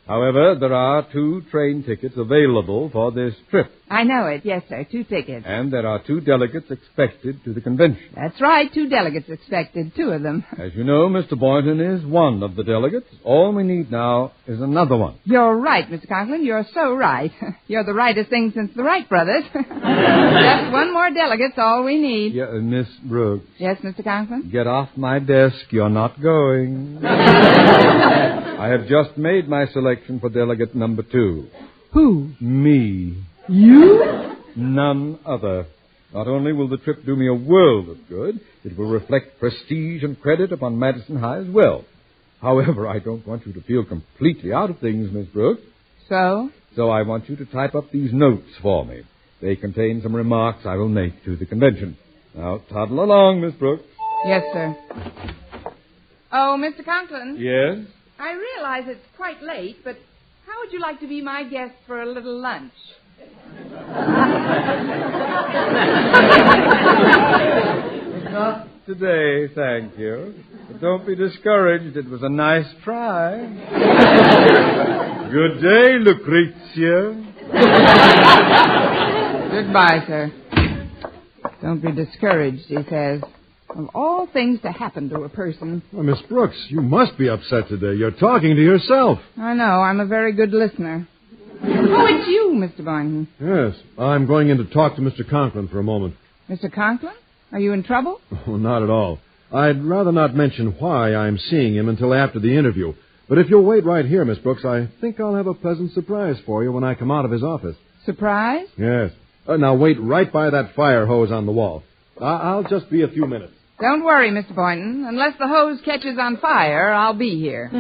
However, there are 2 train tickets available for this trip. I know it. Yes, sir. 2 tickets. And there are 2 delegates expected to the convention. That's right. 2 delegates expected. 2 of them. As you know, Mr. Boynton is one of the delegates. All we need now is another one. You're right, Mr. Conklin. You're so right. You're the rightest thing since the Wright brothers. Just 1 more delegate's all we need. Yeah, Miss Brooks. Yes, Mr. Conklin? Get off my desk. You're not going. I have just made my selection for delegate number 2. Who? Me. You? None other. Not only will the trip do me a world of good, it will reflect prestige and credit upon Madison High as well. However, I don't want you to feel completely out of things, Miss Brooks. So? So I want you to type up these notes for me. They contain some remarks I will make to the convention. Now, toddle along, Miss Brooks. Yes, sir. Oh, Mr. Conklin? Yes? I realize it's quite late, but how would you like to be my guest for a little lunch? Not today, thank you. But don't be discouraged. It was a nice try. Good day, Lucrezia. Goodbye, sir. Don't be discouraged, he says. Of all things to happen to a person. Well, Miss Brooks, you must be upset today. You're talking to yourself. I know. I'm a very good listener. Oh, it's you, Mr. Boynton. Yes. I'm going in to talk to Mr. Conklin for a moment. Mr. Conklin? Are you in trouble? Oh, not at all. I'd rather not mention why I'm seeing him until after the interview. But if you'll wait right here, Miss Brooks, I think I'll have a pleasant surprise for you when I come out of his office. Surprise? Yes. Now wait right by that fire hose on the wall. I'll just be a few minutes. Don't worry, Mr. Boynton. Unless the hose catches on fire, I'll be here.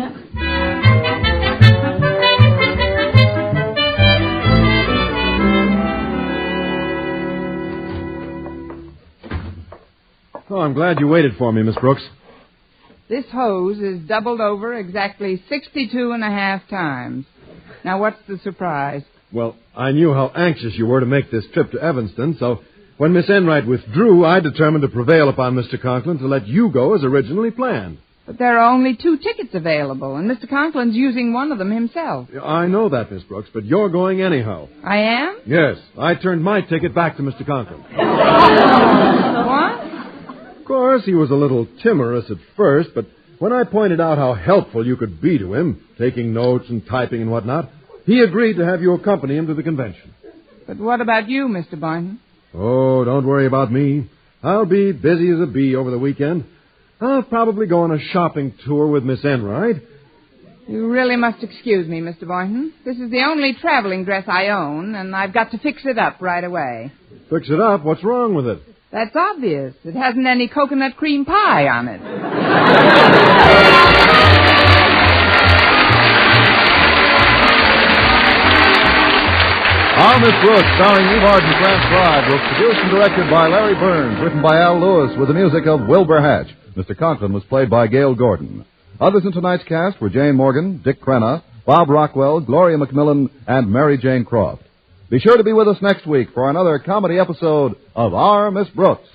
Oh, I'm glad you waited for me, Miss Brooks. This hose is doubled over exactly 62.5 times. Now, what's the surprise? Well, I knew how anxious you were to make this trip to Evanston, so when Miss Enright withdrew, I determined to prevail upon Mr. Conklin to let you go as originally planned. But there are only 2 tickets available, and Mr. Conklin's using one of them himself. I know that, Miss Brooks, but you're going anyhow. I am? Yes, I turned my ticket back to Mr. Conklin. What? Of course, he was a little timorous at first, but when I pointed out how helpful you could be to him, taking notes and typing and whatnot, he agreed to have you accompany him to the convention. But what about you, Mr. Boynton? Oh, don't worry about me. I'll be busy as a bee over the weekend. I'll probably go on a shopping tour with Miss Enright. You really must excuse me, Mr. Boynton. This is the only traveling dress I own, and I've got to fix it up right away. Fix it up? What's wrong with it? That's obvious. It hasn't any coconut cream pie on it. Our Miss Brooks, starring Eve Arden, transcribed, was produced and directed by Larry Burns, written by Al Lewis, with the music of Wilbur Hatch. Mr. Conklin was played by Gail Gordon. Others in tonight's cast were Jane Morgan, Dick Crenna, Bob Rockwell, Gloria McMillan, and Mary Jane Croft. Be sure to be with us next week for another comedy episode of Our Miss Brooks.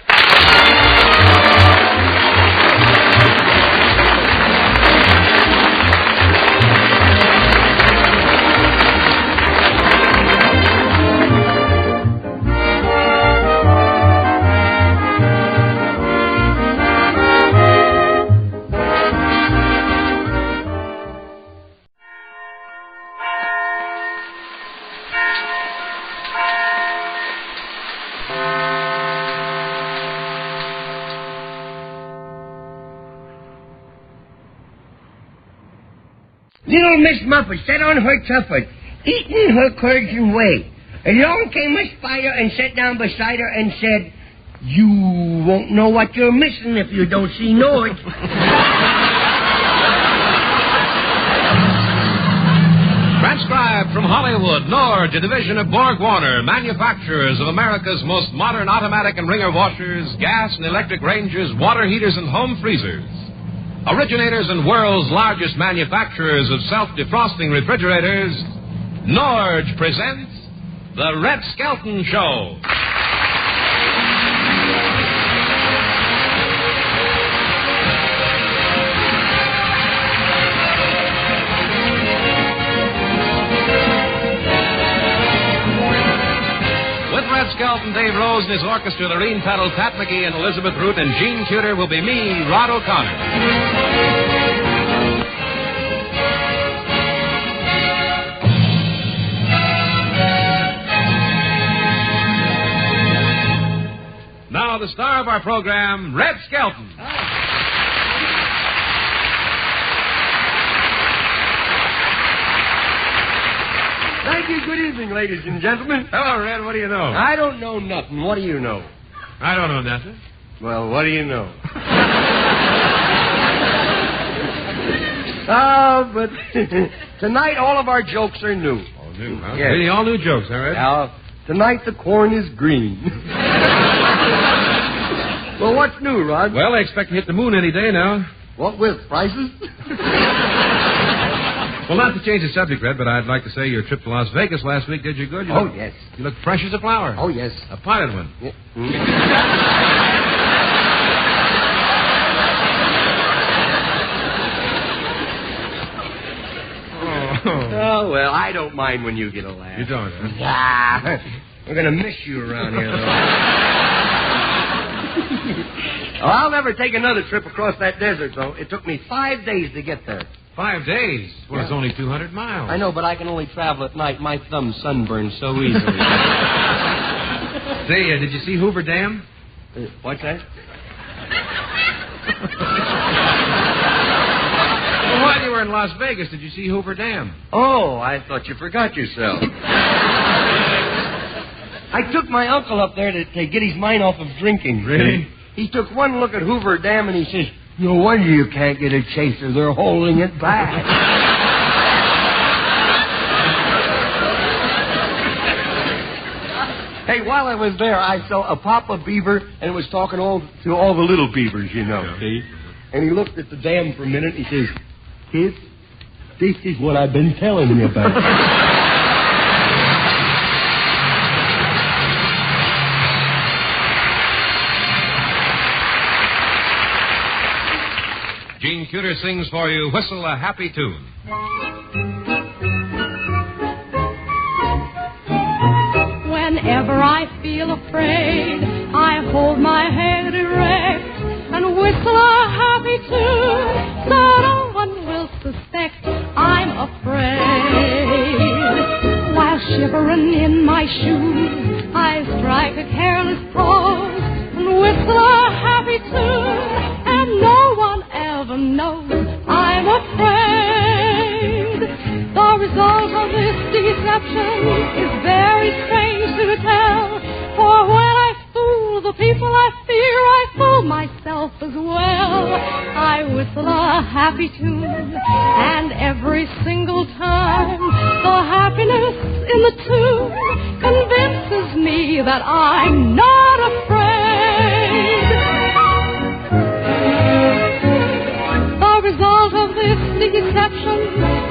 Little Miss Muffet sat on her tuffet, eating her curds and whey. Along came a spider and sat down beside her and said, "You won't know what you're missing if you don't see Norge." Transcribed from Hollywood, Norge, a division of Borg Warner, manufacturers of America's most modern automatic and wringer washers, gas and electric ranges, water heaters, and home freezers. Originators and world's largest manufacturers of self-defrosting refrigerators, Norge presents The Red Skelton Show. With Red Skelton, Dave Rose and his orchestra, Lorene Peddle, Pat McGee, and Elizabeth Root, and Gene Tudor will be me, Rod O'Connor. Now, the star of our program, Red Skelton. Thank you. Good evening, ladies and gentlemen. Hello, Red. What do you know? I don't know nothing. What do you know? I don't know nothing. Well, what do you know? But tonight all of our jokes are new. All new, huh? Yes. Really all new jokes, huh, Red? Now, tonight the corn is green. Well, what's new, Rod? Well, I expect to hit the moon any day now. What with? Prices? Well, not to change the subject, Red, but I'd like to say your trip to Las Vegas last week did you good. Yes. You look fresh as a flower. Oh, yes. A potted one. Yeah. Oh, well, I don't mind when you get a laugh. You don't, huh? Yeah. We're going to miss you around here, though. Oh, I'll never take another trip across that desert, though. It took me 5 days to get there. 5 days? Well, it's only 200 miles. I know, but I can only travel at night. My thumb sunburns so easily. Say, did you see Hoover Dam? What's that? Well, while you were in Las Vegas, did you see Hoover Dam? Oh, I thought you forgot yourself. I took my uncle up there to get his mind off of drinking. Really? He took one look at Hoover Dam and he says, "No wonder you can't get a chaser. They're holding it back." Hey, while I was there, I saw a papa beaver and was talking to all the little beavers, you know, see? And he looked at the dam for a minute and he says, "Kid, this is what I've been telling you about." Gene Cuter sings for you Whistle a Happy Tune. Whenever I feel afraid, I hold my head erect and whistle a happy tune so no one will suspect I'm afraid. While shivering in my shoes, I strike a careless pose and whistle a happy tune, and no one ever knows I'm afraid. The result of this deception is very strange to tell, for when I fool the people I fear, I fool myself as well. I whistle a happy tune, and every single time the happiness in the tune convinces me that I'm not afraid. The result of this deception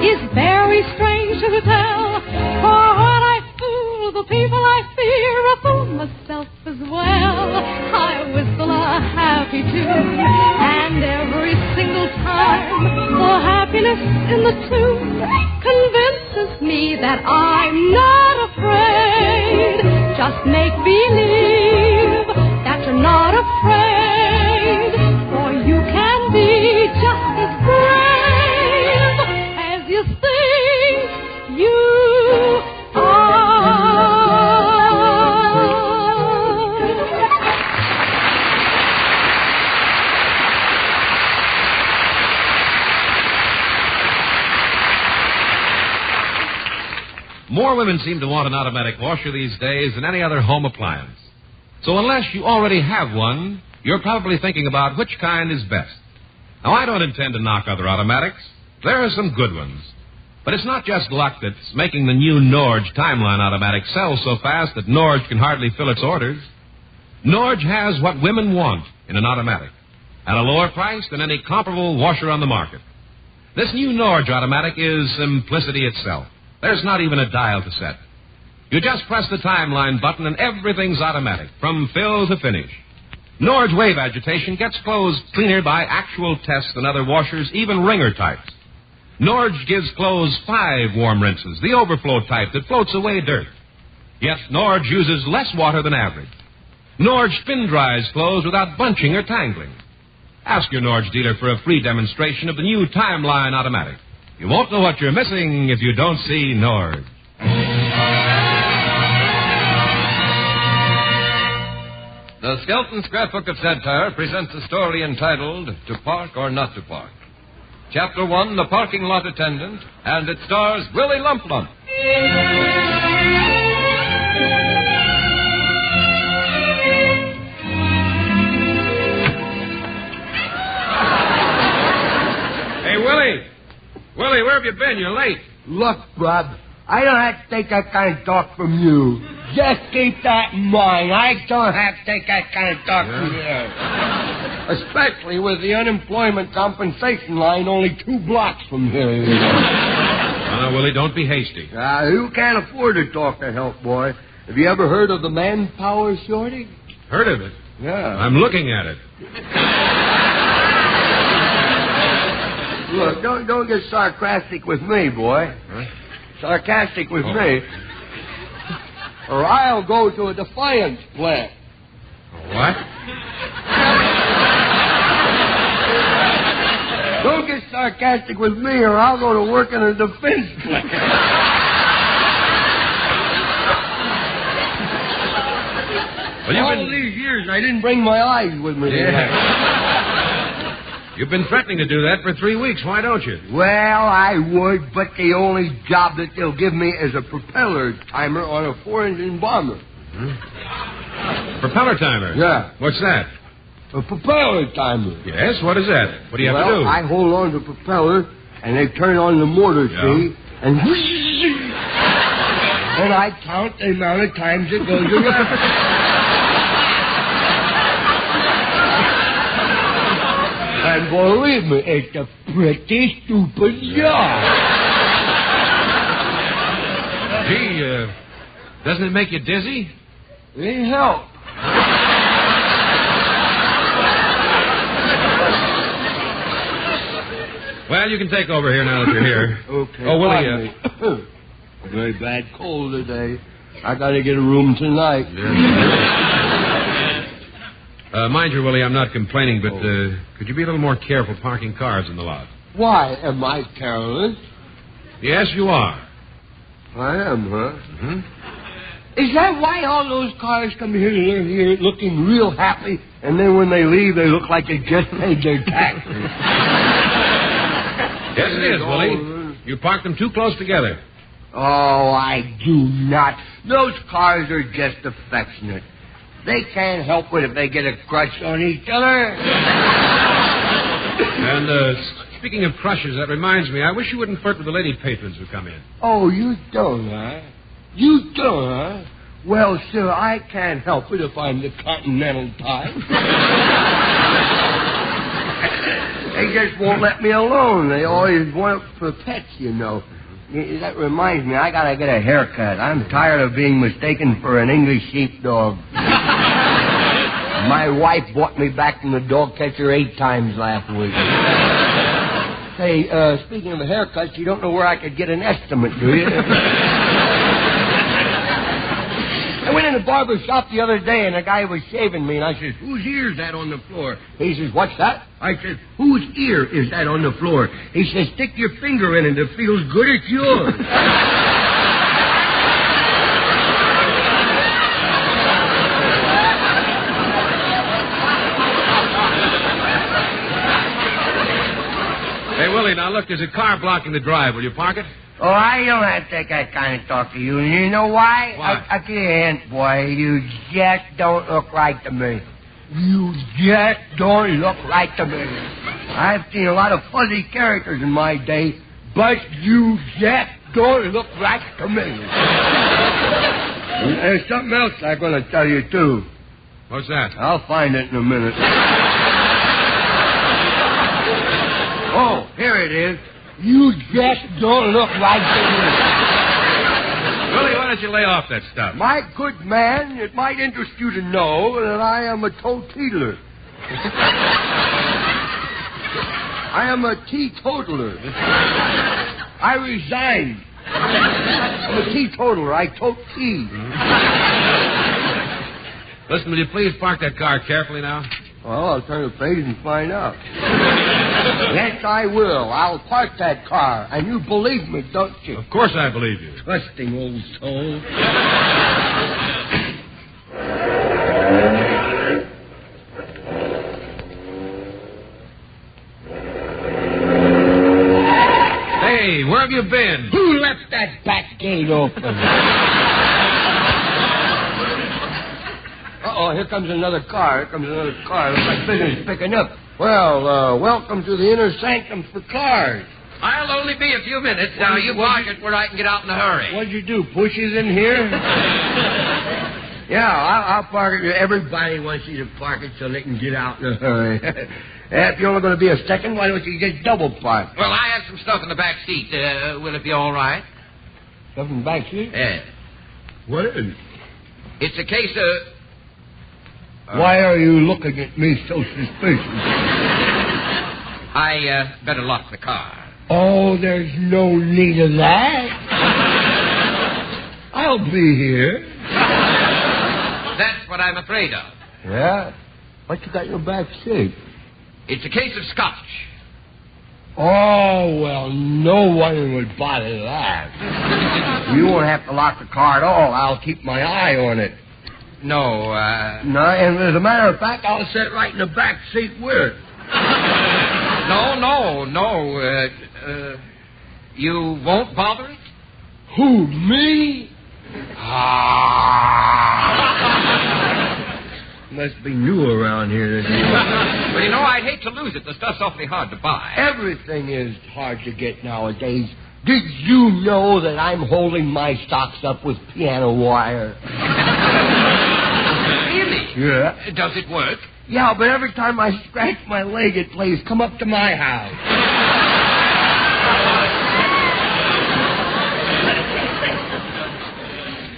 is very strange to tell, for when I fool the people I fear, I fool myself as well. I whistle a happy tune, and every single time the happiness in the tune convinces me that I'm not afraid. Just make believe that you're not afraid, for you can be just as brave as you think you are. More women seem to want an automatic washer these days than any other home appliance. So unless you already have one, you're probably thinking about which kind is best. Now, I don't intend to knock other automatics. There are some good ones. But it's not just luck that's making the new Norge Timeline automatic sell so fast that Norge can hardly fill its orders. Norge has what women want in an automatic, at a lower price than any comparable washer on the market. This new Norge automatic is simplicity itself. There's not even a dial to set. You just press the timeline button and everything's automatic, from fill to finish. Norge wave agitation gets clothes cleaner by actual tests than other washers, even wringer types. Norge gives clothes 5 warm rinses, the overflow type that floats away dirt. Yet Norge uses less water than average. Norge spin dries clothes without bunching or tangling. Ask your Norge dealer for a free demonstration of the new Timeline automatic. You won't know what you're missing if you don't see Norge. The Skelton Scrapbook of Satire presents a story entitled To Park or Not to Park. Chapter 1, The Parking Lot Attendant, and it stars Willie Lump Lump. Hey, Willie! Willie, where have you been? You're late. Look, Bub, I don't have to take that kind of talk from you. Just keep that in mind. I don't have to take that kind of talk from you. Especially with the unemployment compensation line only 2 blocks from here. Now, Willie, don't be hasty. You can't afford to talk to help, boy. Have you ever heard of the manpower shortage? Heard of it? Yeah. I'm looking at it. Look, don't get sarcastic with me, boy. Huh? Sarcastic with me. Or I'll go to a Defiance plant. What? Don't get sarcastic with me or I'll go to work in a defense plant. Well, all these years I didn't bring my eyes with me. Yeah. You've been threatening to do that for 3 weeks. Why don't you? Well, I would, but the only job that they'll give me is a propeller timer on a 4-engine bomber. Propeller timer? Yeah. What's that? A propeller timer. Yes, what is that? What do you have to do? I hold on to the propeller, and they turn on the motor, see? And and I count the amount of times it goes around. And believe me, it's a pretty stupid job. Gee, doesn't it make you dizzy? It helps. Well, you can take over here now that you're here. Okay. Oh, Willie. Very bad cold today. I gotta get a room tonight. Mind you, Willie, I'm not complaining, but could you be a little more careful parking cars in the lot? Why am I careless? Yes, you are. I am, huh? Mm-hmm. Is that why all those cars come here and they're here looking real happy, and then when they leave, they look like they just paid their taxes? Yes, it is, Willie. You parked them too close together. Oh, I do not. Those cars are just affectionate. They can't help it if they get a crush on each other. And, speaking of crushes, that reminds me, I wish you wouldn't flirt with the lady patrons who come in. Oh, you don't, huh? You don't, huh? Well, sir, I can't help it if I'm the continental type. They just won't let me alone. They always want it for pets, you know. That reminds me, I gotta get a haircut. I'm tired of being mistaken for an English sheepdog. My wife bought me back from the dog catcher 8 times last week. Say, speaking of haircuts, you don't know where I could get an estimate, do you? I went in the barber shop the other day, and a guy was shaving me, and I said, whose ear is that on the floor? He says, what's that? I said, whose ear is that on the floor? He says, stick your finger in it. If it feels good, it's yours. Hey, Willie, now look, there's a car blocking the drive. Will you park it? Oh, I don't have to take that kind of talk to you. And you know why? Why? I'll give you a hint, boy. You just don't look right to me. You just don't look right to me. I've seen a lot of fuzzy characters in my day, but you just don't look right to me. And there's something else I'm going to tell you, too. What's that? I'll find it in a minute. Oh, here it is. You just don't look right to me. Willie, why don't you lay off that stuff? My good man, it might interest you to know that I am a teetotaler. I am a teetotaler. I resigned. I'm a teetotaler. I tote tea. Listen, will you please park that car carefully now? Well, I'll turn the page and find out. Yes, I will. I'll park that car. And you believe me, don't you? Of course I believe you. Trusting old soul. Hey, where have you been? Who left that back gate open? Uh-oh, here comes another car. Looks like business picking up. Well, welcome to the inner sanctum for cars. I'll only be a few minutes. Now, you park it where I can get out in a hurry. What'd you do, pushes in here? Yeah, I'll park it. Everybody wants you to park it so they can get out in a hurry. If you're only going to be a second, why don't you just double park? Well, I have some stuff in the back seat. Will it be all right? Stuff in the back seat? Yeah. What is it? It's a case of... Why are you looking at me so suspicious? I better lock the car. Oh, there's no need of that. I'll be here. That's what I'm afraid of. Yeah? What you got in your back seat? It's a case of scotch. Oh, well, no one would bother that. You won't have to lock the car at all. I'll keep my eye on it. No, No, and as a matter of fact, I'll sit right in the back seat with it. No. You won't bother it? Who, me? Must be new around here. Well, you know, I'd hate to lose it. The stuff's awfully hard to buy. Everything is hard to get nowadays. Did you know that I'm holding my stocks up with piano wire? Really? Yeah. Does it work? Yeah, but every time I scratch my leg, it plays Come Up to My House.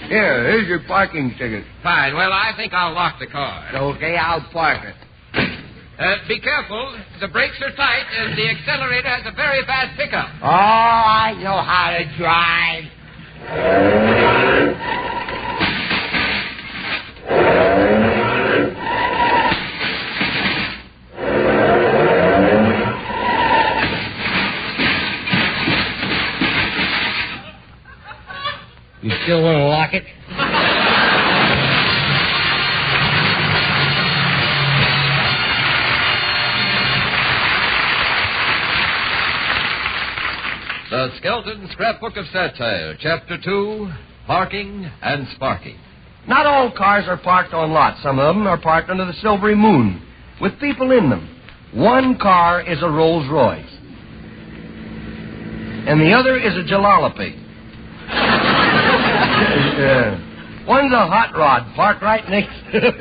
Here's your parking ticket. Fine. Well, I think I'll lock the car. Okay, I'll park it. Be careful. The brakes are tight, and the accelerator has a very fast pickup. Oh, I know how to drive. You still want to lock it? The Skelton Scrapbook of Satire, Chapter 2, Parking and Sparking. Not all cars are parked on lots. Some of them are parked under the silvery moon, with people in them. One car is a Rolls Royce, and the other is a jalopy. One's a hot rod parked right next to it.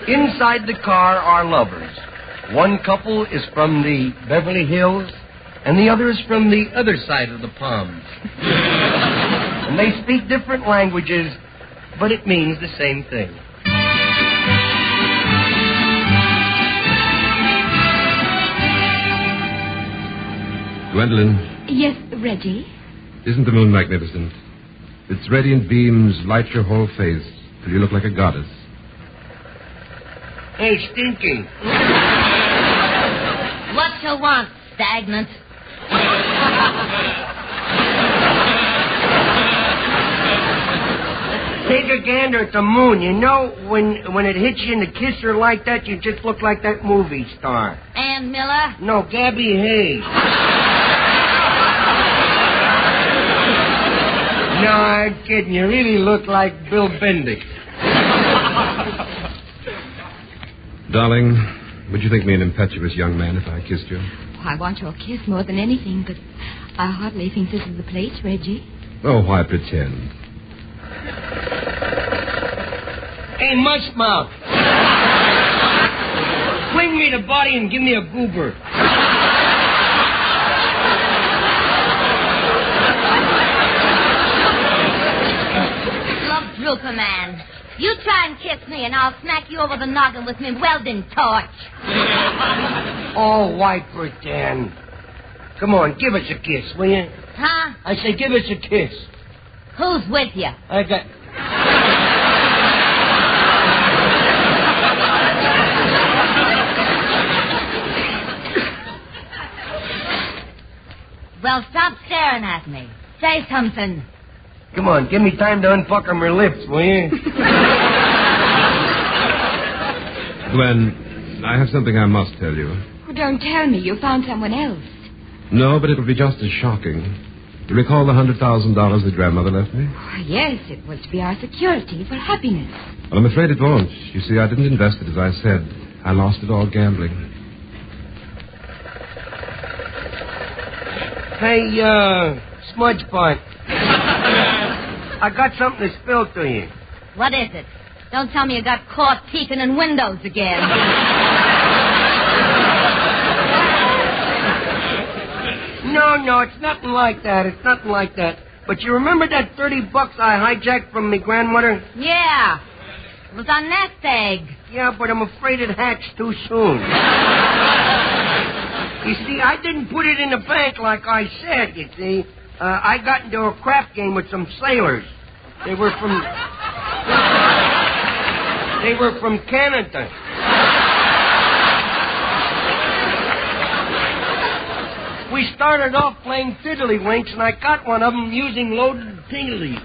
Inside the car are lovers. One couple is from the Beverly Hills, and the other is from the other side of the Palms. And they speak different languages, but it means the same thing. Gwendolyn, Yes, Reggie? isn't the moon magnificent? Its radiant beams light your whole face till you look like a goddess. Hey, Stinky. What you want, stagnant? Take a gander at the moon. You know, when it hits you and the kiss her like that, you just look like that movie star. Ann Miller? No, Gabby Hayes. No, I'm kidding. You really look like Bill Bendix. Darling, would you think me an impetuous young man if I kissed you? I want your kiss more than anything, but I hardly think this is the place, Reggie. Oh, why pretend? Hey, Mushmouth. Fling me the body and give me a goober. Love Drooper, man. You try and kiss me, and I'll smack you over the noggin with me welding torch. Oh, why pretend? Come on, give us a kiss, will you? Huh? I say give us a kiss. Who's with you? I got... Well, stop staring at me. Say something. Come on, give me time to unfuck her lips, will you? Gwen, I have something I must tell you. Oh, don't tell me you found someone else. No, but it'll be just as shocking. You recall the $100,000 that grandmother left me? Oh, yes, it was to be our security for happiness. Well, I'm afraid it won't. You see, I didn't invest it as I said. I lost it all gambling. Hey, Smudge Butt. I got something to spill to you. What is it? Don't tell me you got caught peeking in windows again. No, it's nothing like that. It's nothing like that. But you remember that $30 I hijacked from me grandmother? Yeah. It was a nest egg. Yeah, but I'm afraid it hatched too soon. You see, I didn't put it in the bank like I said, you see. I got into a crap game with some sailors. They were from Canada. We started off playing tiddlywinks, and I caught one of them using loaded tingly.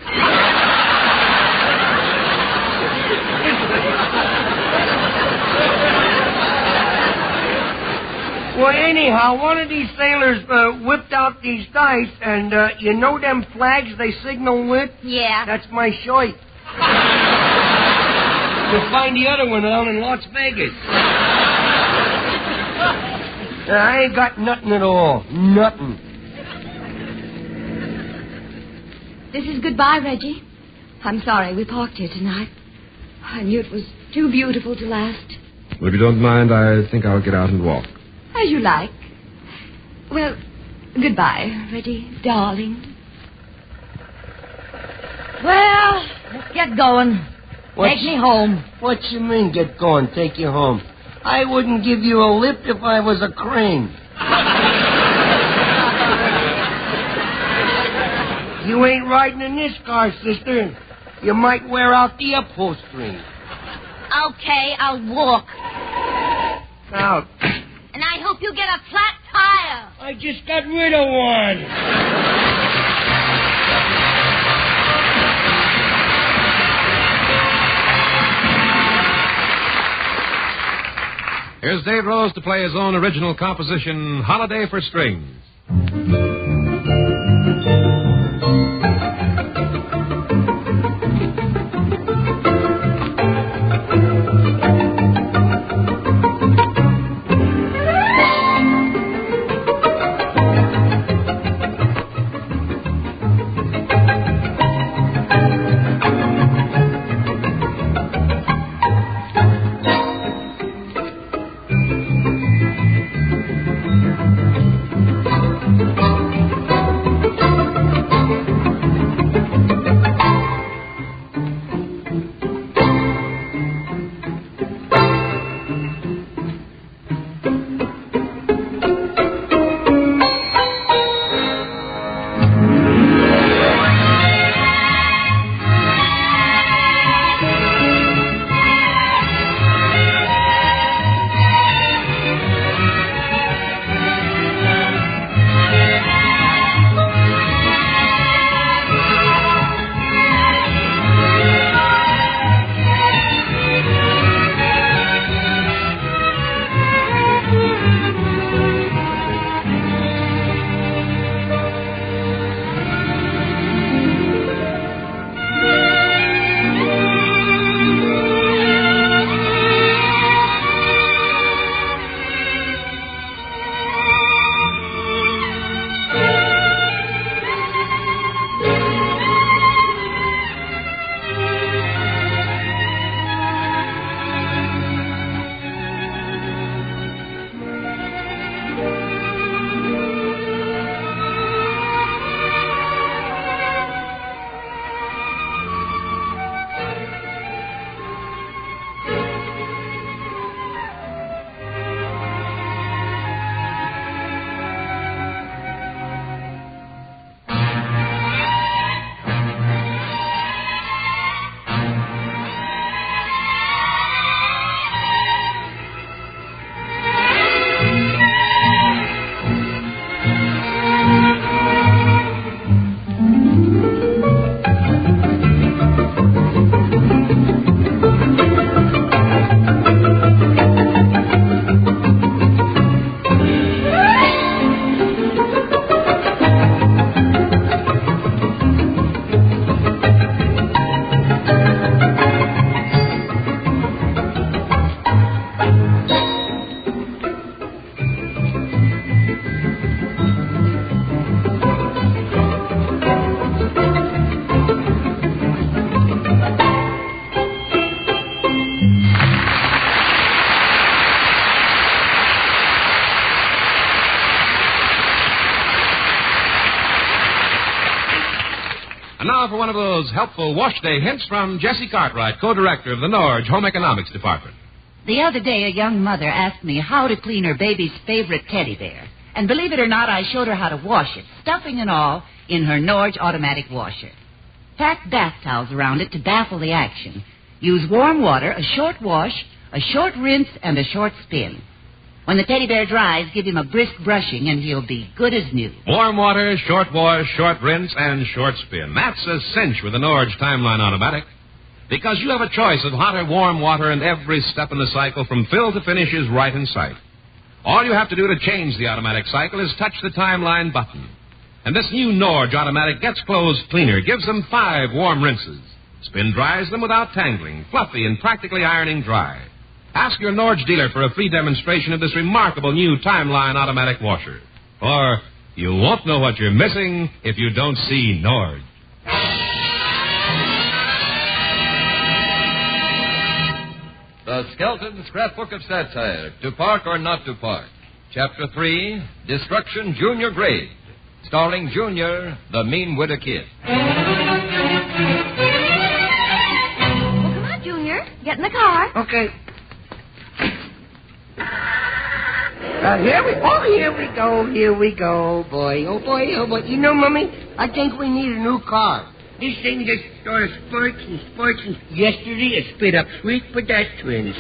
Well, anyhow, one of these sailors whipped out these dice, and you know them flags they signal with? Yeah. That's my shirt. You'll find the other one down in Las Vegas. I ain't got nothing at all. Nothing. This is goodbye, Reggie. I'm sorry we parked here tonight. I knew it was too beautiful to last. Well, if you don't mind, I think I'll get out and walk. As you like. Well, goodbye, Reggie, darling. Well, let's get going. Take me home. What you mean, get going, take you home? I wouldn't give you a lift if I was a crane. You ain't riding in this car, sister. You might wear out the upholstery. Okay, I'll walk. Now, And I hope you get a flat tire. I just got rid of one. Here's Dave Rose to play his own original composition, Holiday for Strings. And now for one of those helpful wash day hints from Jessie Cartwright, co-director of the Norge Home Economics Department. The other day, a young mother asked me how to clean her baby's favorite teddy bear. And believe it or not, I showed her how to wash it, stuffing and all, in her Norge automatic washer. Pack bath towels around it to baffle the action. Use warm water, a short wash, a short rinse, and a short spin. When the teddy bear dries, give him a brisk brushing, and he'll be good as new. Warm water, short wash, short rinse, and short spin. That's a cinch with the Norge Timeline Automatic. Because you have a choice of hot or warm water, and every step in the cycle from fill to finish is right in sight. All you have to do to change the automatic cycle is touch the Timeline button. And this new Norge Automatic gets clothes cleaner, gives them 5 warm rinses. Spin dries them without tangling, fluffy and practically ironing dry. Ask your Norge dealer for a free demonstration of this remarkable new Timeline automatic washer. For you won't know what you're missing if you don't see Norge. The Skelton Scrapbook of Satire, To Park or Not to Park. Chapter 3, Destruction Junior Grade. Starring Junior, the mean-witted kid. Well, come on, Junior. Get in the car. Okay. Here we go, boy. Oh, boy. You know, Mummy, I think we need a new car. This thing just sort of spurts and spurts, and yesterday it spit up 3 pedestrians.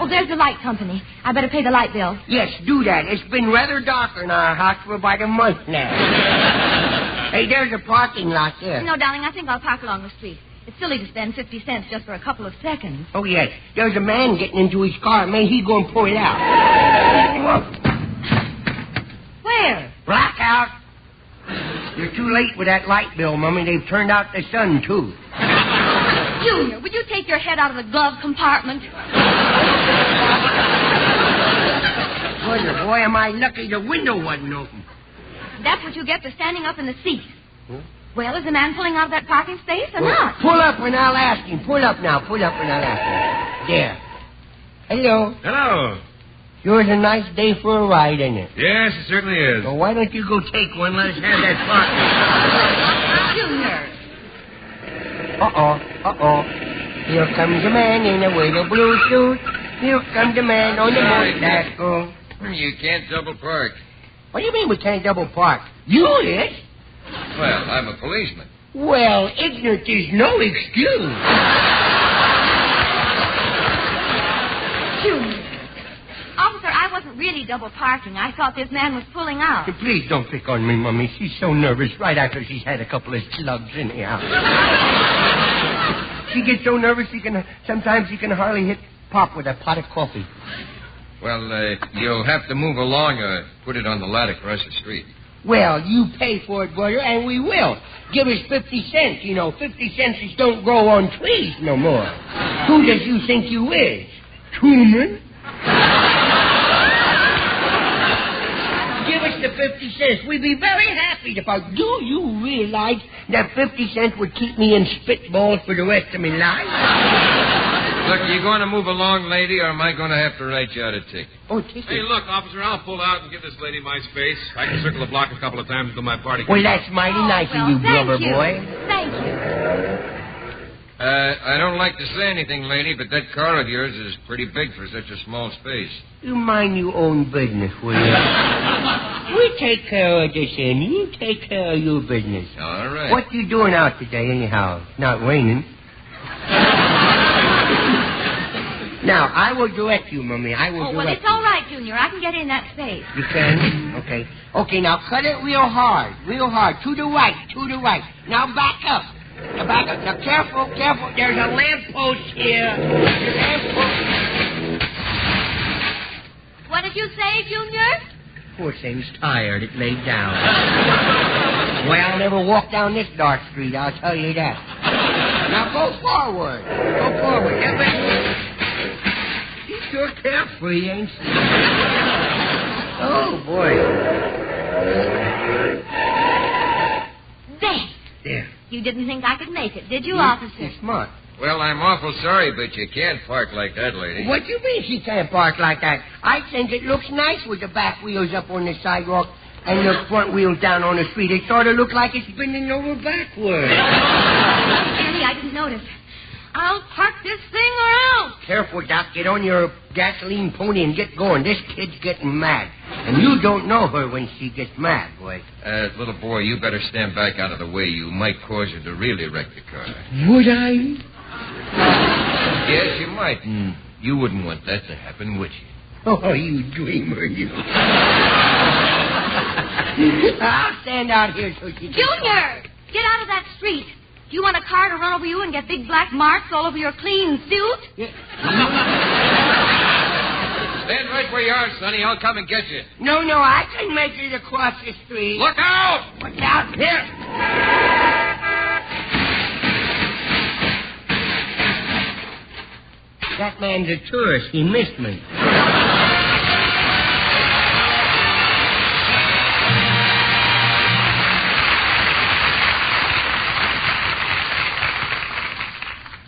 Oh, there's the light company. I better pay the light bill. Yes, do that. It's been rather darker in our house for about a month now. Hey, there's a parking lot there. No, darling, I think I'll park along the street. It's silly to spend 50 cents just for a couple of seconds. Oh, yes. There's a man getting into his car. May he go and pull it out. Where? Blackout. You're too late with that light bill, Mummy. They've turned out the sun, too. Junior, would you take your head out of the glove compartment? Boy, am I lucky the window wasn't open. That's what you get for standing up in the seat. Huh? Well, is the man pulling out of that parking space or not? Pull up and I'll ask him. Pull up and I'll ask him. There. Hello. Hello. Sure is a nice day for a ride, isn't it? Yes, it certainly is. Well, why don't you go take one? Let us have that parking. Junior. Here comes a man in a little blue suit. Here comes a man on the motorcycle. You can't double park. What do you mean we can't double park? You is? Well, I'm a policeman. Well, ignorance is no excuse. Junior. Officer, I wasn't really double parking. I thought this man was pulling out. Please don't pick on me, Mummy. She's so nervous right after she's had a couple of slugs in the house. She gets so nervous sometimes she can hardly hit Pop with a pot of coffee. Well, you'll have to move along or put it on the ladder across the street. Well, you pay for it, brother, and we will. Give us 50 cents. 50 cents don't grow on trees no more. Who does you think you is? Truman? Give us the 50 cents. We'd be very happy to part. Do you realize that 50 cents would keep me in spitballs for the rest of my life? Look, are you going to move along, lady, or am I going to have to write you out a ticket? Oh, ticket. Hey, look, officer, I'll pull out and give this lady my space. I can circle the block a couple of times until my party comes. Well, that's mighty nice of you, blubber boy. Thank you. I don't like to say anything, lady, but that car of yours is pretty big for such a small space. You mind your own business, will you? We take care of this end. You take care of your business. All right. What you doing out today, anyhow? It's not raining. Now, I will direct you, Mummy. I will direct you. Well, it's all right, Junior. I can get in that space. You can? Okay. Okay, now cut it real hard. To the right. Now back up. Now, careful. There's a lamppost here. What did you say, Junior? Poor thing's tired. It laid down. Well, I'll never walk down this dark street, I'll tell you that. Now go forward. She's sure carefree, ain't she? Oh, boy. There. You didn't think I could make it, did you, officer? You're smart. Well, I'm awful sorry, but you can't park like that, lady. What do you mean she can't park like that? I think it looks nice with the back wheels up on the sidewalk and the front wheels down on the street. It sort of looks like it's bending over backwards. Annie, I didn't notice. I'll park this thing or else. Careful, Doc. Get on your gasoline pony and get going. This kid's getting mad. And you don't know her when she gets mad, boy. Little boy, you better stand back out of the way. You might cause her to really wreck the car. Would I? Yes, you might. And you wouldn't want that to happen, would you? Oh, you dreamer, you. I'll stand out here so she can... Junior! Get out of that street. Do you want a car to run over you and get big black marks all over your clean suit? Yeah. Stand right where you are, Sonny. I'll come and get you. No, I can make it across the street. Look out! Watch out, here. That man's a tourist. He missed me.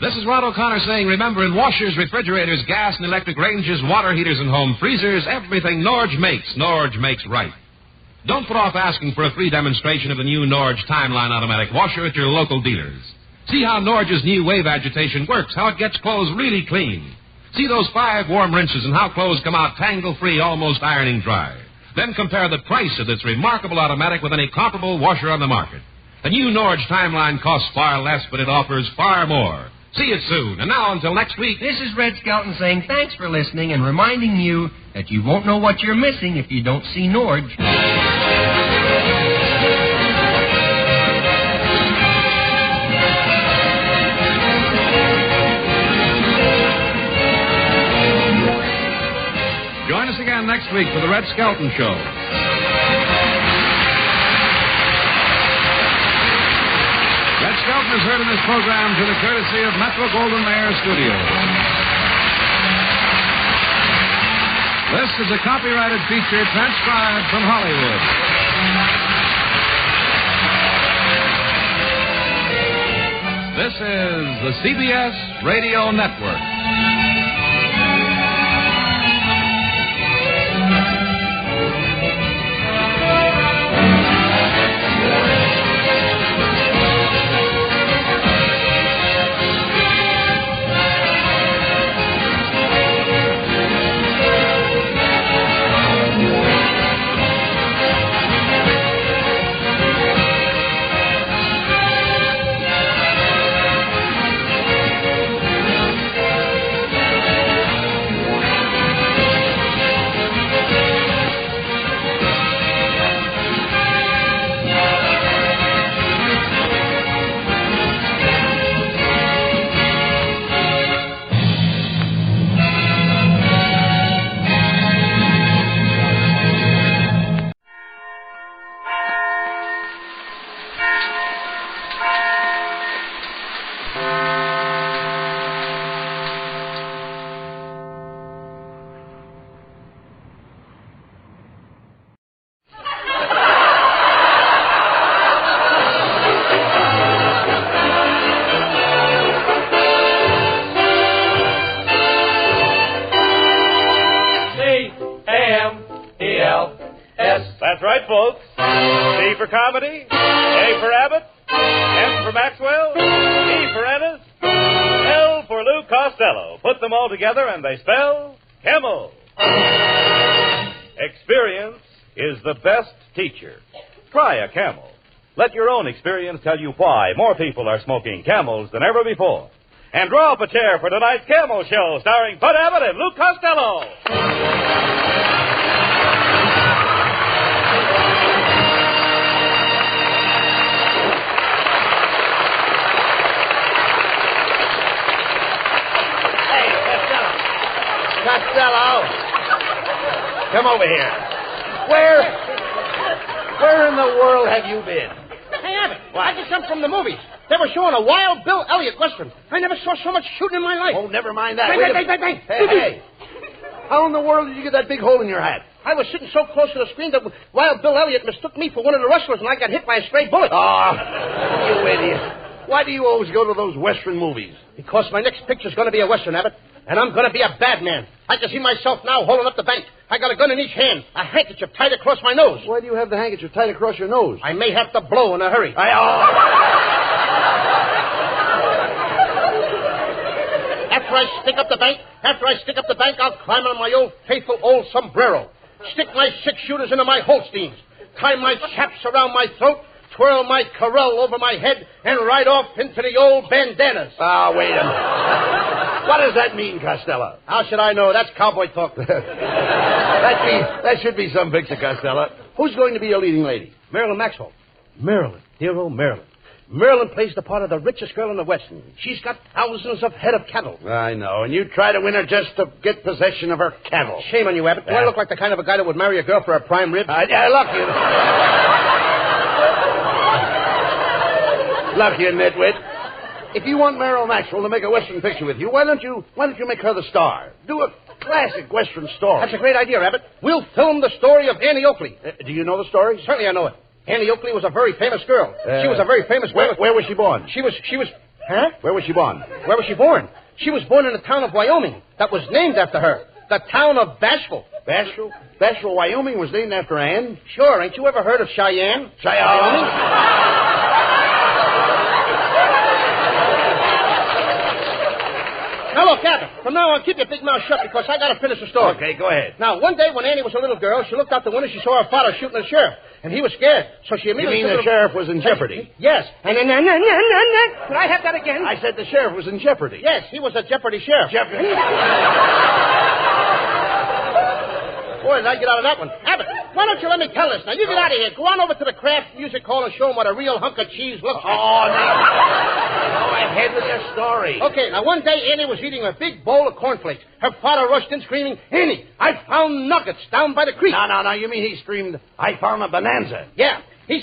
This is Rod O'Connor saying, remember, in washers, refrigerators, gas and electric ranges, water heaters, and home freezers, everything Norge makes right. Don't put off asking for a free demonstration of the new Norge Timeline automatic washer at your local dealers. See how Norge's new wave agitation works, how it gets clothes really clean. See those 5 warm rinses and how clothes come out tangle-free, almost ironing dry. Then compare the price of this remarkable automatic with any comparable washer on the market. The new Norge Timeline costs far less, but it offers far more. See it soon. And now, until next week, this is Red Skelton saying thanks for listening and reminding you that you won't know what you're missing if you don't see Norge. Join us again next week for the Red Skelton Show. Red Skelton is heard in this program through the courtesy of Metro Golden Mayer Studios. This is a copyrighted feature transcribed from Hollywood. This is the CBS Radio Network. That's right, folks. C for comedy, A for Abbott, M for Maxwell, E for Ennis, L for Lou Costello. Put them all together and they spell Camel. Experience is the best teacher. Try a Camel. Let your own experience tell you why more people are smoking Camels than ever before. And draw up a chair for tonight's Camel Show, starring Bud Abbott and Lou Costello. Costello, come over here. Where in the world have you been? Hey, Abbott, I just come from the movies. They were showing a Wild Bill Elliott Western. I never saw so much shooting in my life. Oh, never mind that. Bang. Hey. How in the world did you get that big hole in your hat? I was sitting so close to the screen that Wild Bill Elliott mistook me for one of the wrestlers, and I got hit by a stray bullet. Oh, you idiot. Why do you always go to those Western movies? Because my next picture's going to be a Western, Abbott. And I'm going to be a bad man. I can see myself now holding up the bank. I got a gun in each hand, a handkerchief tied across my nose. Why do you have the handkerchief tied across your nose? I may have to blow in a hurry. After I stick up the bank, I'll climb on my old faithful old sombrero, stick my 6-shooters into my Holsteins, tie my chaps around my throat, twirl my corral over my head, and ride off into the old bandanas. Wait a minute. What does that mean, Costello? How should I know? That's cowboy talk. That should be some picture, Costello. Who's going to be your leading lady? Marilyn Maxwell. Marilyn. Dear old Marilyn. Marilyn plays the part of the richest girl in the West. She's got thousands of head of cattle. I know, and you try to win her just to get possession of her cattle. Shame on you, Abbott. Do I look like the kind of a guy that would marry a girl for her prime rib? Look, you nitwit. If you want Marilyn Maxwell to make a Western picture with you, why don't you make her the star? Do a classic Western story. That's a great idea, Abbott. We'll film the story of Annie Oakley. Do you know the story? Certainly I know it. Annie Oakley was a very famous girl. She was a very famous woman. Where was she born? She was... Huh? Where was she born? Where was she born? She was born in the town of Wyoming. That was named after her. The town of Bashful. Bashful? Bashful, Wyoming was named after Anne? Sure. Ain't you ever heard of Cheyenne? Wyoming? Now, look, Look, Abbott, from now on, keep your big mouth shut because I got to finish the story. Okay, go ahead. Now, one day when Annie was a little girl, she looked out the window, she saw her father shooting the sheriff, and he was scared. So she immediately... You mean the sheriff was in jeopardy? Yes. And then... Can I have that again? I said the sheriff was in jeopardy. Yes, he was a Jeopardy sheriff. Jeopardy. Boy, did I get out of that one. Abbott, why don't you let me tell this? Now, you get out of here. Go on over to the craft music hall and show them what a real hunk of cheese looks like. Oh, now. Go ahead with your story. Okay, now, one day, Annie was eating a big bowl of cornflakes. Her father rushed in screaming, Annie, I found nuggets down by the creek. No. You mean he screamed, I found a bonanza? Yeah. He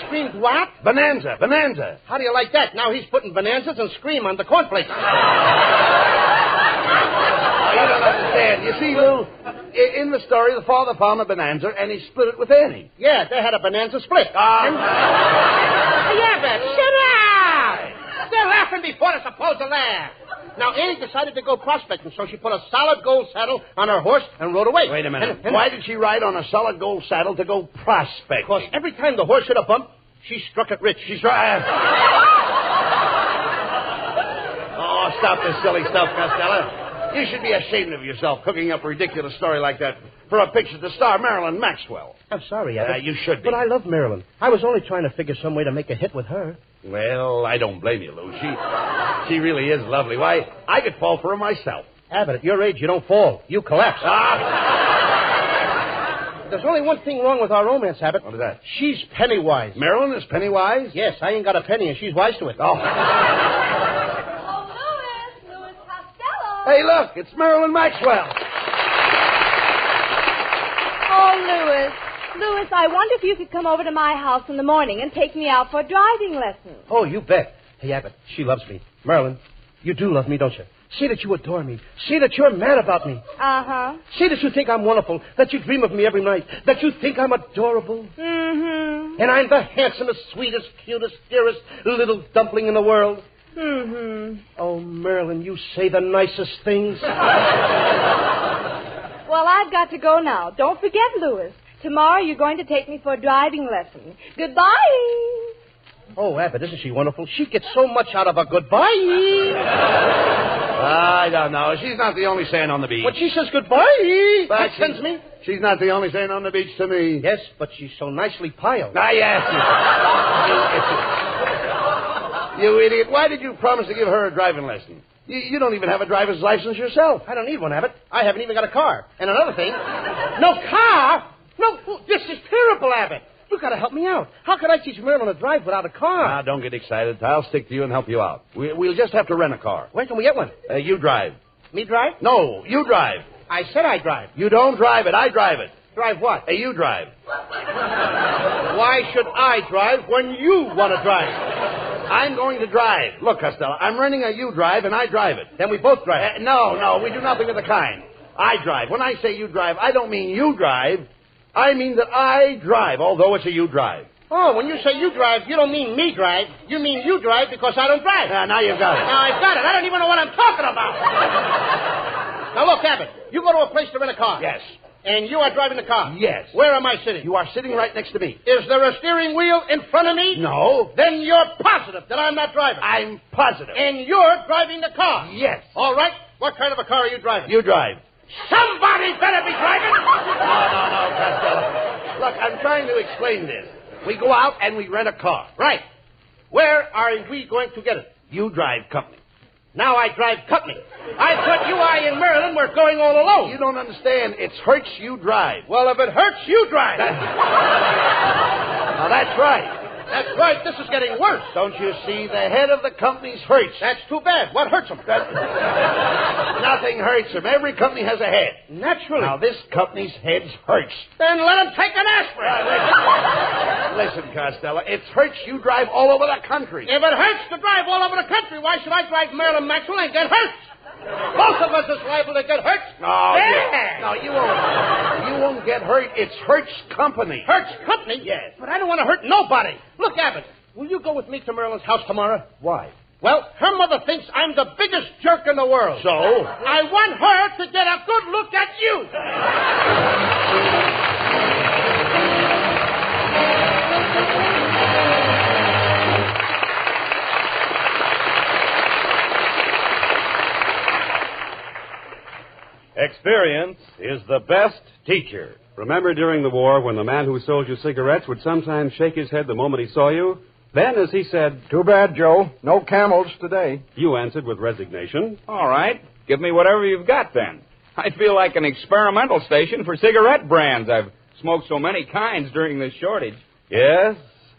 screamed what? Bonanza. How do you like that? Now he's putting bonanzas and scream on the cornflakes. You don't understand. You see, Lou, in the story, the father found a bonanza and he split it with Annie. Yeah, they had a bonanza split. Yeah, but shut up! They're laughing before they're supposed to laugh. Now, Annie decided to go prospecting, so she put a solid gold saddle on her horse and rode away. Wait a minute. Why did she ride on a solid gold saddle to go prospecting? Because every time the horse hit a bump, she struck it rich. Oh, stop this silly stuff, Costello. You should be ashamed of yourself cooking up a ridiculous story like that for a picture to star Marilyn Maxwell. I'm sorry, Abbott. You should be. But I love Marilyn. I was only trying to figure some way to make a hit with her. Well, I don't blame you, Lou. She really is lovely. Why, I could fall for her myself. Abbott, at your age, you don't fall. You collapse. There's only one thing wrong with our romance, Abbott. What is that? She's penny-wise. Marilyn is penny-wise? Yes, I ain't got a penny, and she's wise to it. Oh. Louis Costello. Hey, look, it's Marilyn Maxwell. Oh, Louis, I wonder if you could come over to my house in the morning and take me out for driving lessons. Oh, you bet. Hey, Abbott, she loves me. Marilyn, you do love me, don't you? Say that you adore me. Say that you're mad about me. Uh-huh. Say that you think I'm wonderful, that you dream of me every night, that you think I'm adorable. Mm-hmm. And I'm the handsomest, sweetest, cutest, dearest little dumpling in the world. Mm-hmm. Oh, Marilyn, you say the nicest things. Well, I've got to go now. Don't forget, Louis. Tomorrow you're going to take me for a driving lesson. Goodbye. Oh, Abbott, isn't she wonderful? She gets so much out of a goodbye. I don't know. She's not the only saint on the beach. But she says goodbye. But that sends me. She's not the only saint on the beach to me. Yes, but she's so nicely piled. Yes. You idiot. Why did you promise to give her a driving lesson? You don't even have a driver's license yourself. I don't need one, Abbott. I haven't even got a car. And another thing, no car? No, this is terrible, Abbott. You've got to help me out. How could I teach Marilyn to drive without a car? Now, don't get excited. I'll stick to you and help you out. We'll just have to rent a car. When can we get one? You drive. Me drive? No, you drive. I said I drive. You don't drive it. I drive it. Drive what? You drive. Why should I drive when you want to drive? I'm going to drive. Look, Costello, I'm renting a you drive, and I drive it. Then we both drive. No, we do nothing of the kind. I drive. When I say you drive, I don't mean you drive. I mean that I drive, although it's a you drive. Oh, when you say you drive, you don't mean me drive. You mean you drive because I don't drive. Now you've got it. Now I've got it. I don't even know what I'm talking about. Now look, Abbott, you go to a place to rent a car. Yes. And you are driving the car. Yes. Where am I sitting? You are sitting right next to me. Is there a steering wheel in front of me? No. Then you're positive that I'm not driving. I'm positive. And you're driving the car. Yes. All right. What kind of a car are you driving? You drive. Somebody better be driving. No, Costello. Look, I'm trying to explain this. We go out and we rent a car. Right. Where are we going to get it? You drive company. Now I drive company. I thought I and Marilyn were going all alone. You don't understand. It's hurts you drive. Well, if it hurts, you drive. Now, that's right. That's right. This is getting worse. Don't you see? The head of the company's hurts. That's too bad. What hurts him? Nothing hurts him. Every company has a head. Naturally. Now, this company's head hurts. Then let him take an aspirin. Listen, Costello, it hurts you drive all over the country. If it hurts to drive all over the country, why should I drive Marilyn Maxwell and get hurt? Both of us is liable to get hurt. No, you won't. You won't get hurt. It's Hurt's company. Hurt's company? Yes. But I don't want to hurt nobody. Look, Abbott, will you go with me to Marilyn's house tomorrow? Why? Well, her mother thinks I'm the biggest jerk in the world. So? I want her to get a good look at you. Experience is the best teacher. Remember during the war when the man who sold you cigarettes would sometimes shake his head the moment he saw you? Then, as he said, "Too bad, Joe. No camels today." You answered with resignation, "All right. Give me whatever you've got, then. I feel like an experimental station for cigarette brands. I've smoked so many kinds during this shortage." Yes,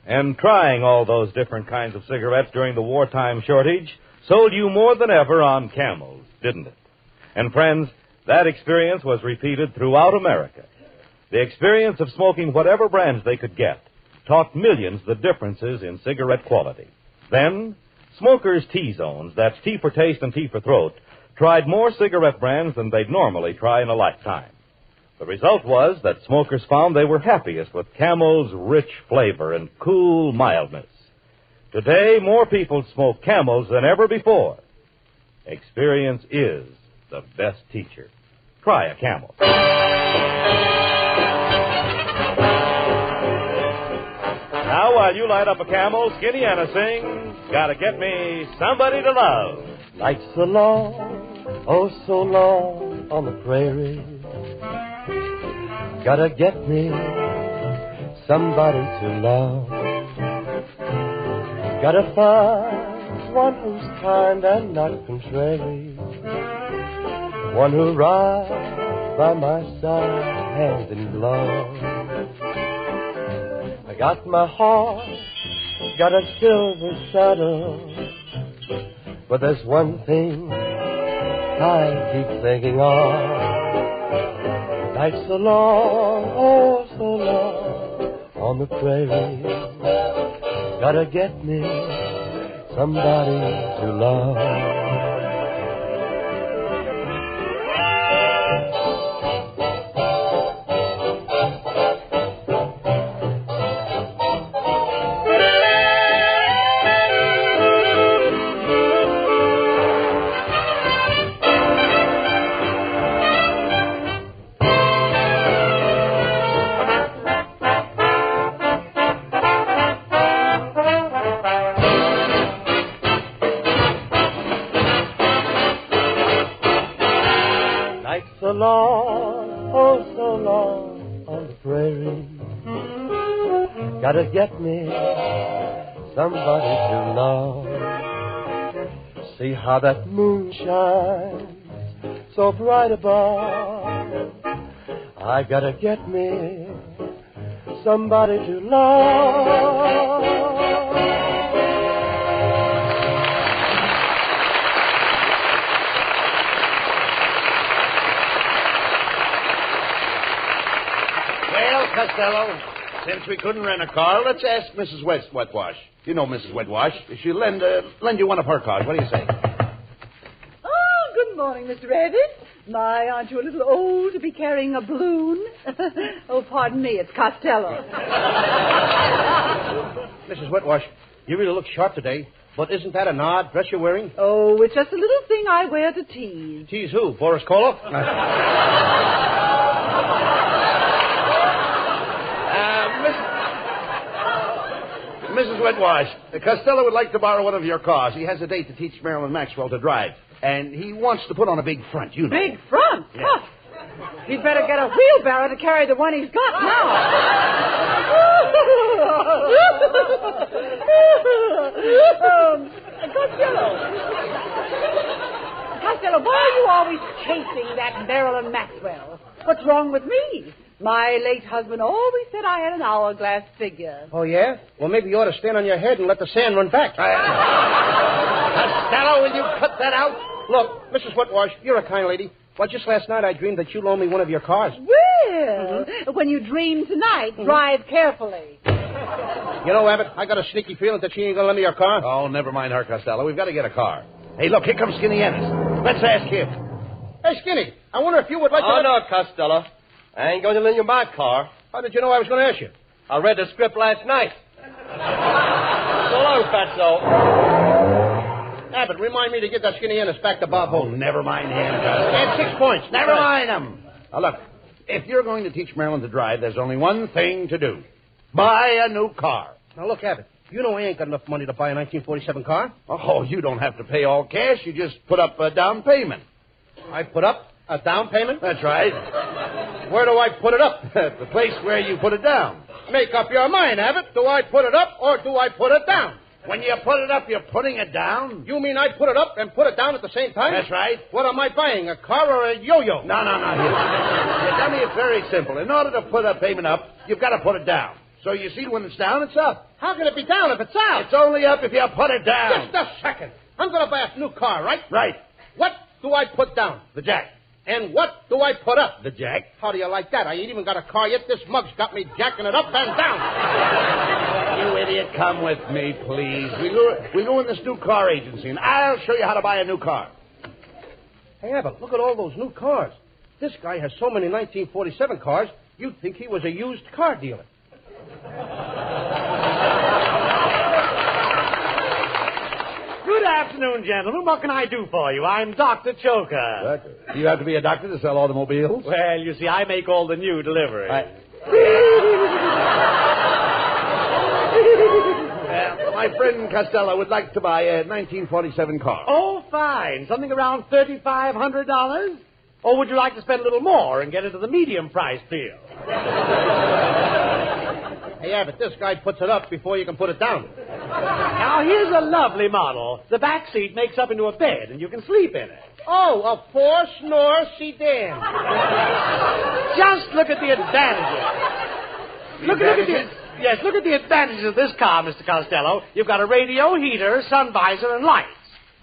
and trying all those different kinds of cigarettes during the wartime shortage sold you more than ever on Camels, didn't it? And, friends, that experience was repeated throughout America. The experience of smoking whatever brands they could get taught millions the differences in cigarette quality. Then, smokers' T-zones, that's T for taste and T for throat, tried more cigarette brands than they'd normally try in a lifetime. The result was that smokers found they were happiest with Camel's rich flavor and cool mildness. Today, more people smoke Camels than ever before. Experience is the best teacher. Try a Camel. Now, while you light up a Camel, Skinny Anna sings, "Gotta Get Me Somebody to Love." Nights so long, oh so long on the prairie. Gotta get me somebody to love. Gotta find one who's kind and not contrary. One who rides by my side, hand in glove. I got my horse, got a silver saddle, but there's one thing I keep thinking of. Nights so long, oh so long on the prairie. Gotta get me somebody to love. So long, oh so long on the prairie. Gotta get me somebody to love. See how that moon shines so bright above. I gotta get me somebody to love. Costello, since we couldn't rent a car, let's ask Mrs. Wetwash. You know Mrs. Wetwash. She'll lend you one of her cars. What do you say? Oh, good morning, Mr. Abbott. My, aren't you a little old to be carrying a balloon? Oh, pardon me, it's Costello. Mrs. Wetwash, you really look sharp today. But isn't that an odd dress you're wearing? Oh, it's just a little thing I wear to tease. Tease who? Boris Karloff? Mrs. Wetwash, Costello would like to borrow one of your cars. He has a date to teach Marilyn Maxwell to drive. And he wants to put on a big front, you know. Big front? Yeah. Huh. He'd better get a wheelbarrow to carry the one he's got now. Costello, why are you always chasing that Marilyn Maxwell? What's wrong with me? My late husband always said I had an hourglass figure. Oh, yeah? Well, maybe you ought to stand on your head and let the sand run back. Costello, will you cut that out? Look, Mrs. Wetwash, you're a kind lady. Well, just last night I dreamed that you loaned me one of your cars. Well, when you dream tonight, drive carefully. You know, Abbott, I got a sneaky feeling that she ain't going to lend me your car. Oh, never mind her, Costello. We've got to get a car. Hey, look, here comes Skinny Ennis. Let's ask him. Hey, Skinny, I wonder if you would like to... Oh, no, Costello. I ain't going to lend you my car. How did you know I was going to ask you? I read the script last night. So long, Fatso. Abbott, remind me to get that Skinny Ennis back to Bob Holt. Oh, never mind him. And 6 points. Never mind him. Now, look, if you're going to teach Marilyn to drive, there's only one thing to do. Buy a new car. Now, look, Abbott, you know I ain't got enough money to buy a 1947 car. Oh, you don't have to pay all cash. You just put up a down payment. I put up A down payment? That's right. Where do I put it up? The place where you put it down. Make up your mind, Abbott. Do I put it up or do I put it down? When you put it up, you're putting it down? You mean I put it up and put it down at the same time? That's right. What am I buying, a car or a yo-yo? No. You tell me it's very simple. In order to put a payment up, you've got to put it down. So you see, when it's down, it's up. How can it be down if it's out? It's only up if you put it down. Just a second. I'm going to buy a new car, right? Right. What do I put down? The jack. And what do I put up? The jack. How do you like that? I ain't even got a car yet. This mug's got me jacking it up and down. You idiot, come with me, please. We go in this new car agency, and I'll show you how to buy a new car. Hey, Abbott, look at all those new cars. This guy has so many 1947 cars, you'd think he was a used car dealer. Good afternoon, gentlemen. What can I do for you? I'm Dr. Choker. Doctor? Do you have to be a doctor to sell automobiles? Well, you see, I make all the new deliveries. My friend Costello would like to buy a 1947 car. Oh, fine. Something around $3,500? Or would you like to spend a little more and get into the medium price deal? Hey, Abbott, this guy puts it up before you can put it down. Now, here's a lovely model. The back seat makes up into a bed, and you can sleep in it. Oh, a four-snore sedan. Just look at the advantages. Look at the advantages of this car, Mr. Costello. You've got a radio, heater, sun visor, and lights.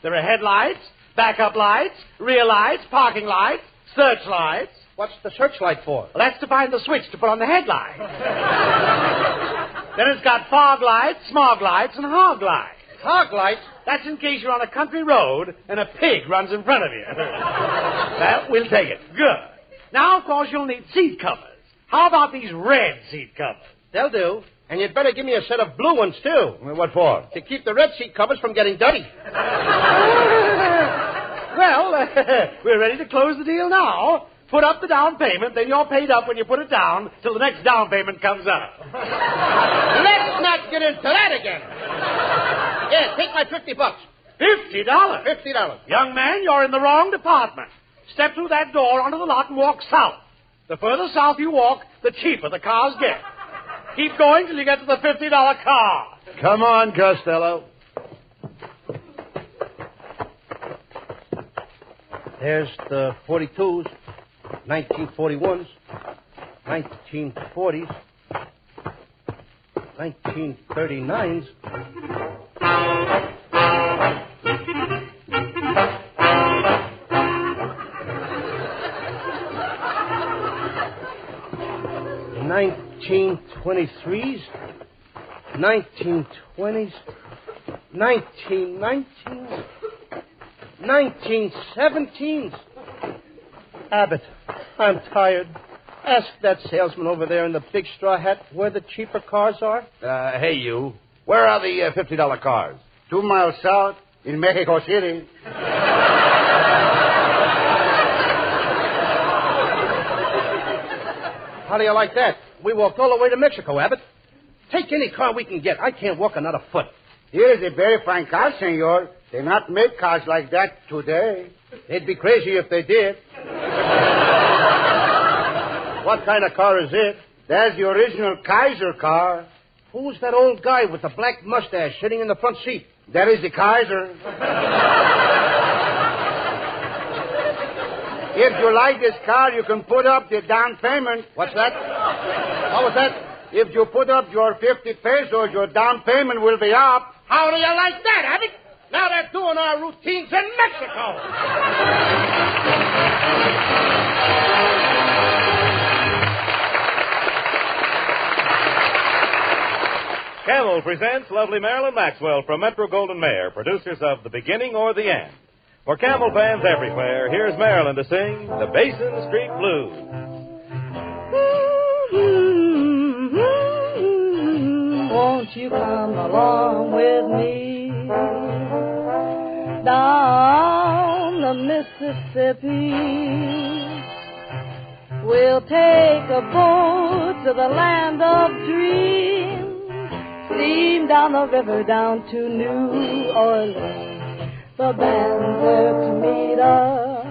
There are headlights, backup lights, rear lights, parking lights, searchlights. What's the searchlight for? Well, that's to find the switch to put on the headlight. Then it's got fog lights, smog lights, and hog lights. Hog lights? That's in case you're on a country road and a pig runs in front of you. Well, we'll take it. Good. Now, of course, you'll need seat covers. How about these red seat covers? They'll do. And you'd better give me a set of blue ones, too. What for? To keep the red seat covers from getting dirty. Well, we're ready to close the deal now. Put up the down payment, then you're paid up when you put it down till the next down payment comes up. Let's not get into that again. Yeah, take my $50. $50? $50. Young man, you're in the wrong department. Step through that door onto the lot and walk south. The further south you walk, the cheaper the cars get. Keep going till you get to the $50 car. Come on, Costello. There's the 42s, 1941s, 1940s, 1939s. $1923s, 1920s, 1919s, 1917s. Abbott, I'm tired. Ask that salesman over there in the big straw hat where the cheaper cars are. Hey, you. Where are the $50 cars? 2 miles south in Mexico City. How do you like that? We walked all the way to Mexico, Abbott. Take any car we can get. I can't walk another foot. Here is a very fine car, senor. They not make cars like that today. They'd be crazy if they did. What kind of car is it? That's the original Kaiser car. Who's that old guy with the black mustache sitting in the front seat? That is the Kaiser. If you like this car, you can put up the down payment. What's that? How was that? If you put up your 50 pesos, your down payment will be up. How do you like that, Abbott? Now they're doing our routines in Mexico. Camel presents lovely Marilyn Maxwell from Metro-Goldwyn-Mayer, producers of The Beginning or the End. For Camel fans everywhere, here's Marilyn to sing The Basin Street Blues. Won't you come along with me down the Mississippi? We'll take a boat to the land of dreams, steam down the river down to New Orleans. The band's there to meet us,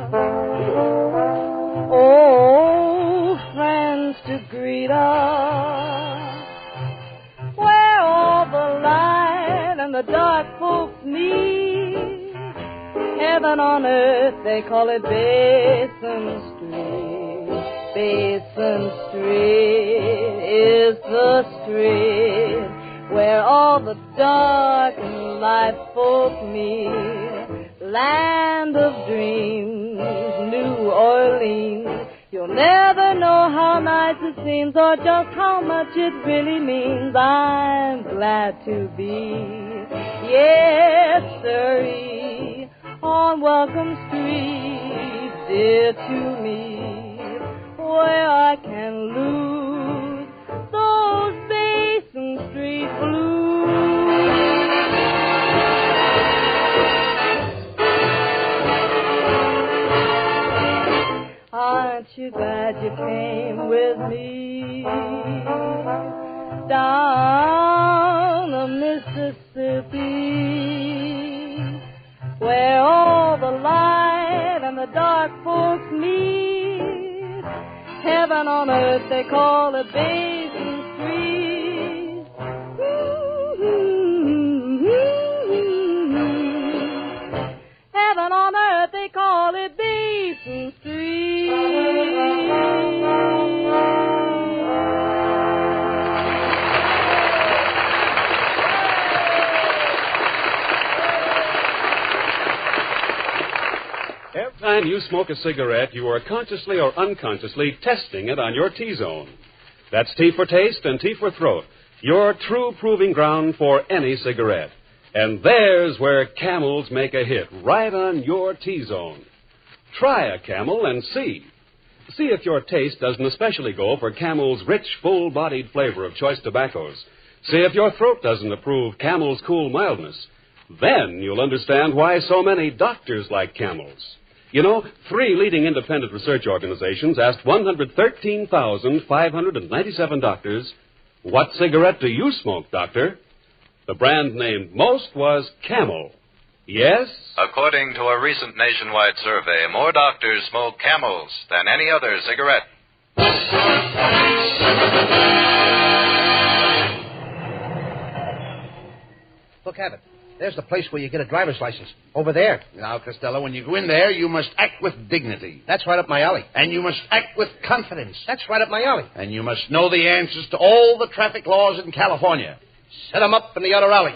Heaven on earth, they call it Basin Street. Basin Street is the street where all the dark and light folk meet. Land of dreams, New Orleans. You'll never know how nice it seems or just how much it really means. I'm glad to be, yes, sirree, on Welcome Street, dear to me, where I can lose those Basin Street blues. Aren't you glad you came with me down the Mississippi, where all the light and the dark folks meet? Heaven on earth, they call it Basin Street. Heaven on earth, they call it Basin Street. Every time you smoke a cigarette, you are consciously or unconsciously testing it on your T-zone. That's T for taste and T for throat, your true proving ground for any cigarette. And there's where Camels make a hit, right on your T-zone. Try a Camel and see. See if your taste doesn't especially go for Camel's rich, full-bodied flavor of choice tobaccos. See if your throat doesn't approve Camel's cool mildness. Then you'll understand why so many doctors like Camels. You know, 3 leading independent research organizations asked 113,597 doctors, "What cigarette do you smoke, doctor?" The brand named most was Camel. Yes? According to a recent nationwide survey, more doctors smoke Camels than any other cigarette. Look, Abbott. There's the place where you get a driver's license. Over there. Now, Costello, when you go in there, you must act with dignity. That's right up my alley. And you must act with confidence. That's right up my alley. And you must know the answers to all the traffic laws in California. Set 'em up in the other alley.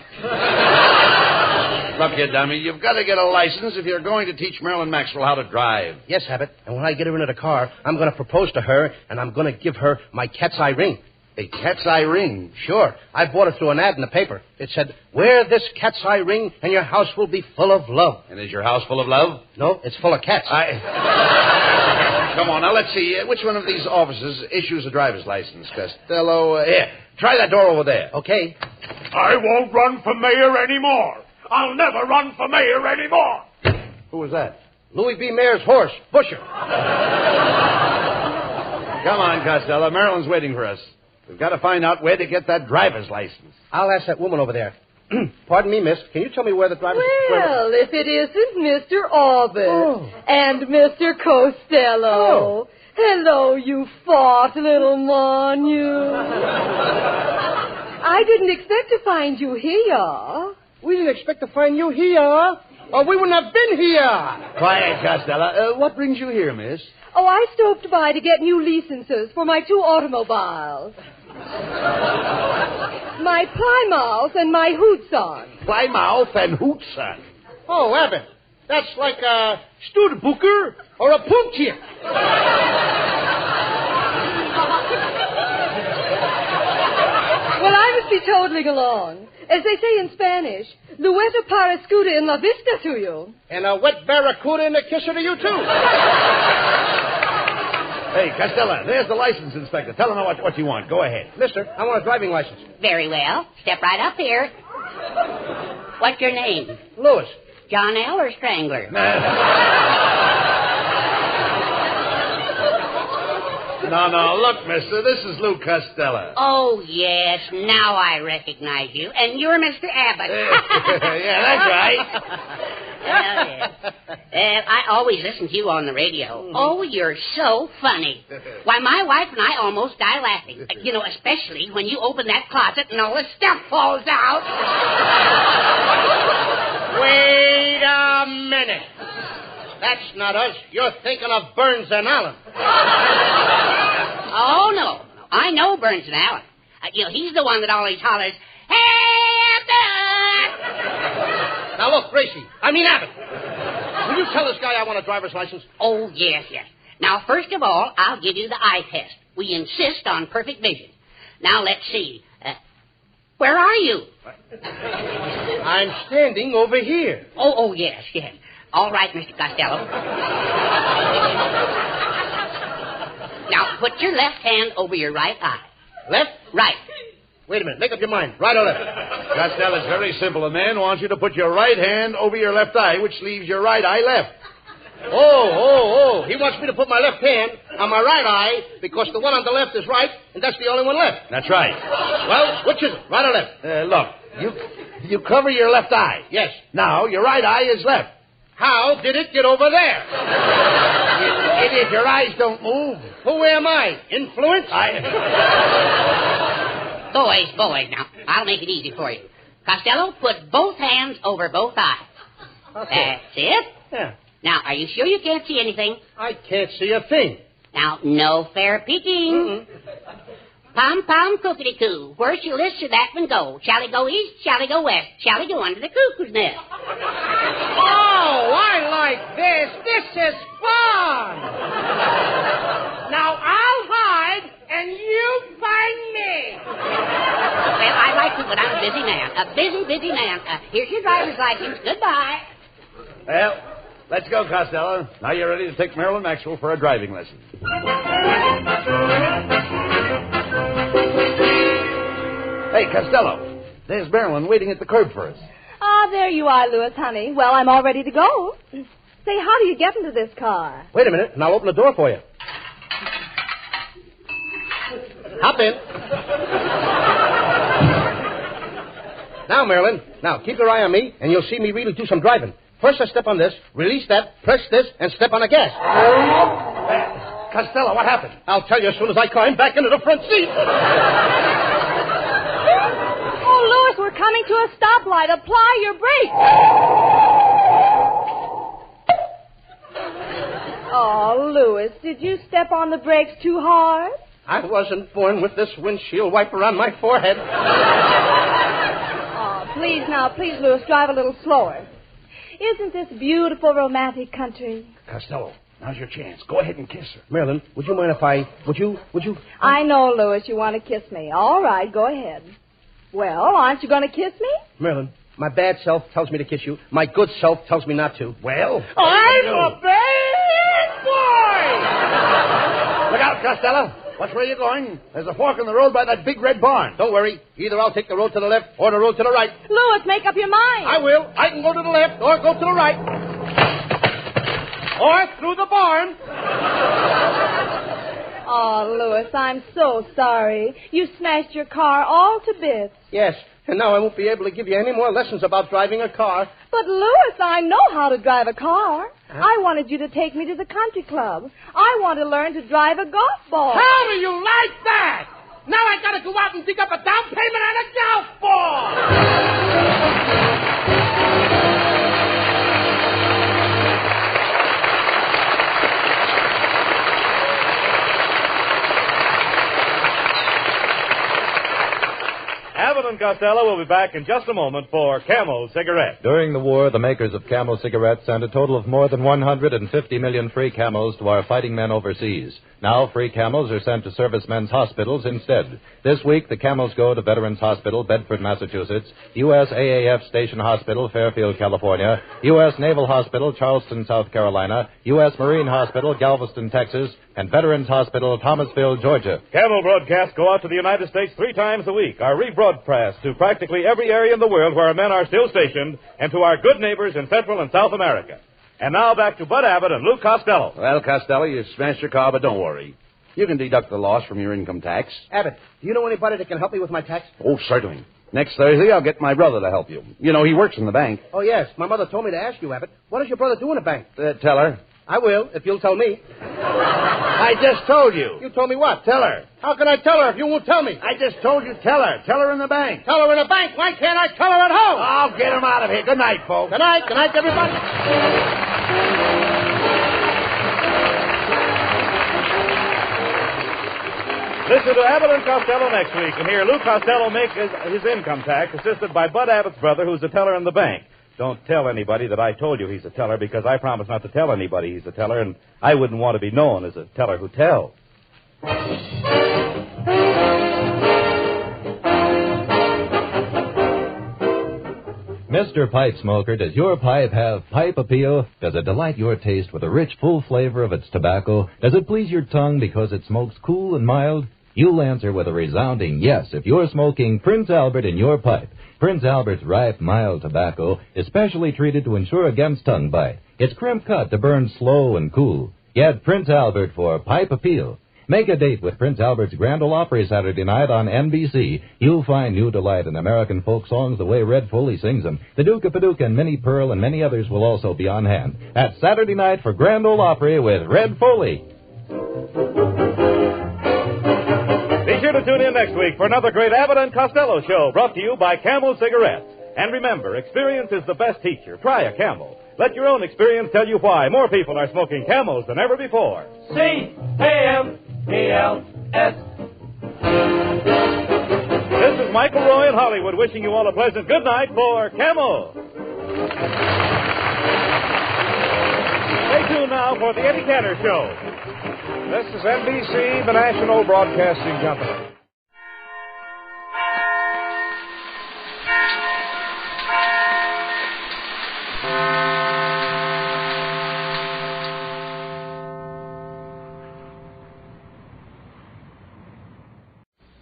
Look, you dummy, you've got to get a license if you're going to teach Marilyn Maxwell how to drive. Yes, Abbott. And when I get her into the car, I'm going to propose to her, and I'm going to give her my cat's eye ring. A cat's eye ring? Sure. I bought it through an ad in the paper. It said, "Wear this cat's eye ring, and your house will be full of love." And is your house full of love? No, it's full of cats. Come on, now, let's see. Which one of these offices issues a driver's license, Costello? Here, try that door over there. Okay. I won't run for mayor anymore. I'll never run for mayor anymore. Who was that? Louis B. Mayer's horse, Busher. Come on, Costello. Marilyn's waiting for us. We've got to find out where to get that driver's license. I'll ask that woman over there. Pardon me, miss. Can you tell me where the driver's... Well, if it isn't Mr. Abbott and Mr. Costello. Hello, you fat little mon, you. I didn't expect to find you here. We didn't expect to find you here, or we wouldn't have been here. Quiet, Costello. What brings you here, miss? Oh, I stopped by to get new licenses for my 2 automobiles. My Plymouth and my Hootson. Plymouth and Hootson? Oh, Abbott, that's like a Studebaker or a Puntier. Well, I must be toddling along. As they say in Spanish, Lueta Parascuda in la vista to you. And a wet barracuda in the kisser to you, too. Hey, Costello, there's the license inspector. Tell him what you want. Go ahead. Mister, I want a driving license. Very well. Step right up here. What's your name? Lewis. John L. or Strangler? No, look, mister, this is Lou Costello. Oh, yes, now I recognize you. And you're Mr. Abbott. Yeah, that's right. Well, yes. I always listen to you on the radio. Oh, you're so funny. Why, my wife and I almost die laughing. You know, especially when you open that closet and all the stuff falls out. Wait a minute. That's not us. You're thinking of Burns and Allen. Oh, no. I know Burns and Allen. He's the one that always hollers, "Hey, Abbott!" Now, look, Gracie. Abbott. Will you tell this guy I want a driver's license? Oh, yes. Now, first of all, I'll give you the eye test. We insist on perfect vision. Now, let's see. Where are you? I'm standing over here. Oh, yes. All right, Mr. Costello. Now, put your left hand over your right eye. Left? Right. Wait a minute. Make up your mind. Right or left? Costello, it's very simple. A man wants you to put your right hand over your left eye, which leaves your right eye left. Oh. He wants me to put my left hand on my right eye because the one on the left is right, and that's the only one left. That's right. Well, which is it? Right or left? Look, you cover your left eye. Yes. Now, your right eye is left. How did it get over there? You idiot, your eyes don't move. Who am I? Influence? Boys, now, I'll make it easy for you. Costello, put both hands over both eyes. Okay. That's it. Yeah. Now, are you sure you can't see anything? I can't see a thing. Now, no fair peeking. Pom-pom, cookity-coo. Where shall this or that one go? Shall he go east? Shall he go west? Shall he go under the cuckoo's nest? Oh, I like this. This is fun. Now, I'll hide, and you find me. Well, I'd like to, but I'm a busy man. A busy man. Here's your driver's license. Goodbye. Well, let's go, Costello. Now you're ready to take Marilyn Maxwell for a driving lesson. Hey, Costello, there's Marilyn waiting at the curb for us. Ah, there you are, Louis, honey. Well, I'm all ready to go. Say, how do you get into this car? Wait a minute, and I'll open the door for you. Hop in. Now, Marilyn, keep your eye on me, and you'll see me really do some driving. First, I step on this, release that, press this, and step on the gas. Costello, what happened? I'll tell you as soon as I climb back into the front seat. Oh, Louis, we're coming to a stoplight. Apply your brakes. Oh, Louis, did you step on the brakes too hard? I wasn't born with this windshield wiper on my forehead. Oh, please, Louis, drive a little slower. Isn't this beautiful, romantic country? Costello, now's your chance. Go ahead and kiss her. Marilyn, would you mind if would you? I know, Louis, you want to kiss me. All right, go ahead. Well, aren't you going to kiss me? Marilyn, my bad self tells me to kiss you. My good self tells me not to. Well? I'm a bad boy! Look out, Costello. Watch where you're going. There's a fork in the road by that big red barn. Don't worry. Either I'll take the road to the left or the road to the right. Louis, make up your mind. I will. I can go to the left or go to the right. Or through the barn. Oh, Louis, I'm so sorry. You smashed your car all to bits. Yes, and now I won't be able to give you any more lessons about driving a car. But, Louis, I know how to drive a car. Huh? I wanted you to take me to the country club. I want to learn to drive a golf ball. How do you like that? Now I got to go out and dig up a down payment on a golf ball. Abbott and Costello will be back in just a moment for Camel Cigarettes. During the war, the makers of Camel cigarettes sent a total of more than 150 million free Camels to our fighting men overseas. Now, free Camels are sent to servicemen's hospitals instead. This week, the Camels go to Veterans Hospital, Bedford, Massachusetts, USAAF Station Hospital, Fairfield, California, U.S. Naval Hospital, Charleston, South Carolina, U.S. Marine Hospital, Galveston, Texas, and Veterans Hospital, Thomasville, Georgia. Camel broadcasts go out to the United States 3 times a week, are rebroadcast to practically every area in the world where our men are still stationed, and to our good neighbors in Central and South America. And now back to Bud Abbott and Lou Costello. Well, Costello, you smashed your car, but don't worry. You can deduct the loss from your income tax. Abbott, do you know anybody that can help me with my tax? Oh, certainly. Next Thursday, I'll get my brother to help you. You know, he works in the bank. Oh, yes. My mother told me to ask you, Abbott. What does your brother do in the bank? Tell her. I will, if you'll tell me. I just told you. You told me what? Tell her. How can I tell her if you won't tell me? I just told you tell her. Tell her in the bank. Tell her in the bank. Why can't I tell her at home? I'll get him out of here. Good night, folks. Good night. Good night, everybody. Listen to Abbott and Costello next week, and hear Lou Costello make his income tax, assisted by Bud Abbott's brother, who's a teller in the bank. Don't tell anybody that I told you he's a teller, because I promise not to tell anybody he's a teller, and I wouldn't want to be known as a teller who tells. Mr. Pipe Smoker, does your pipe have pipe appeal? Does it delight your taste with the rich, full flavor of its tobacco? Does it please your tongue because it smokes cool and mild? You'll answer with a resounding yes if you're smoking Prince Albert in your pipe. Prince Albert's ripe, mild tobacco is specially treated to ensure against tongue bite. It's crimp cut to burn slow and cool. Get Prince Albert for pipe appeal. Make a date with Prince Albert's Grand Ole Opry Saturday night on NBC. You'll find new delight in American folk songs the way Red Foley sings them. The Duke of Paducah and Minnie Pearl and many others will also be on hand. That's Saturday night for Grand Ole Opry with Red Foley. Be sure to tune in next week for another great Abbott and Costello show brought to you by Camel Cigarettes. And remember, experience is the best teacher. Try a Camel. Let your own experience tell you why more people are smoking Camels than ever before. C-A-M-E-L-S. This is Michael Roy in Hollywood wishing you all a pleasant good night for Camel. Stay tuned now for the Eddie Cantor Show. This is NBC, the National Broadcasting Company.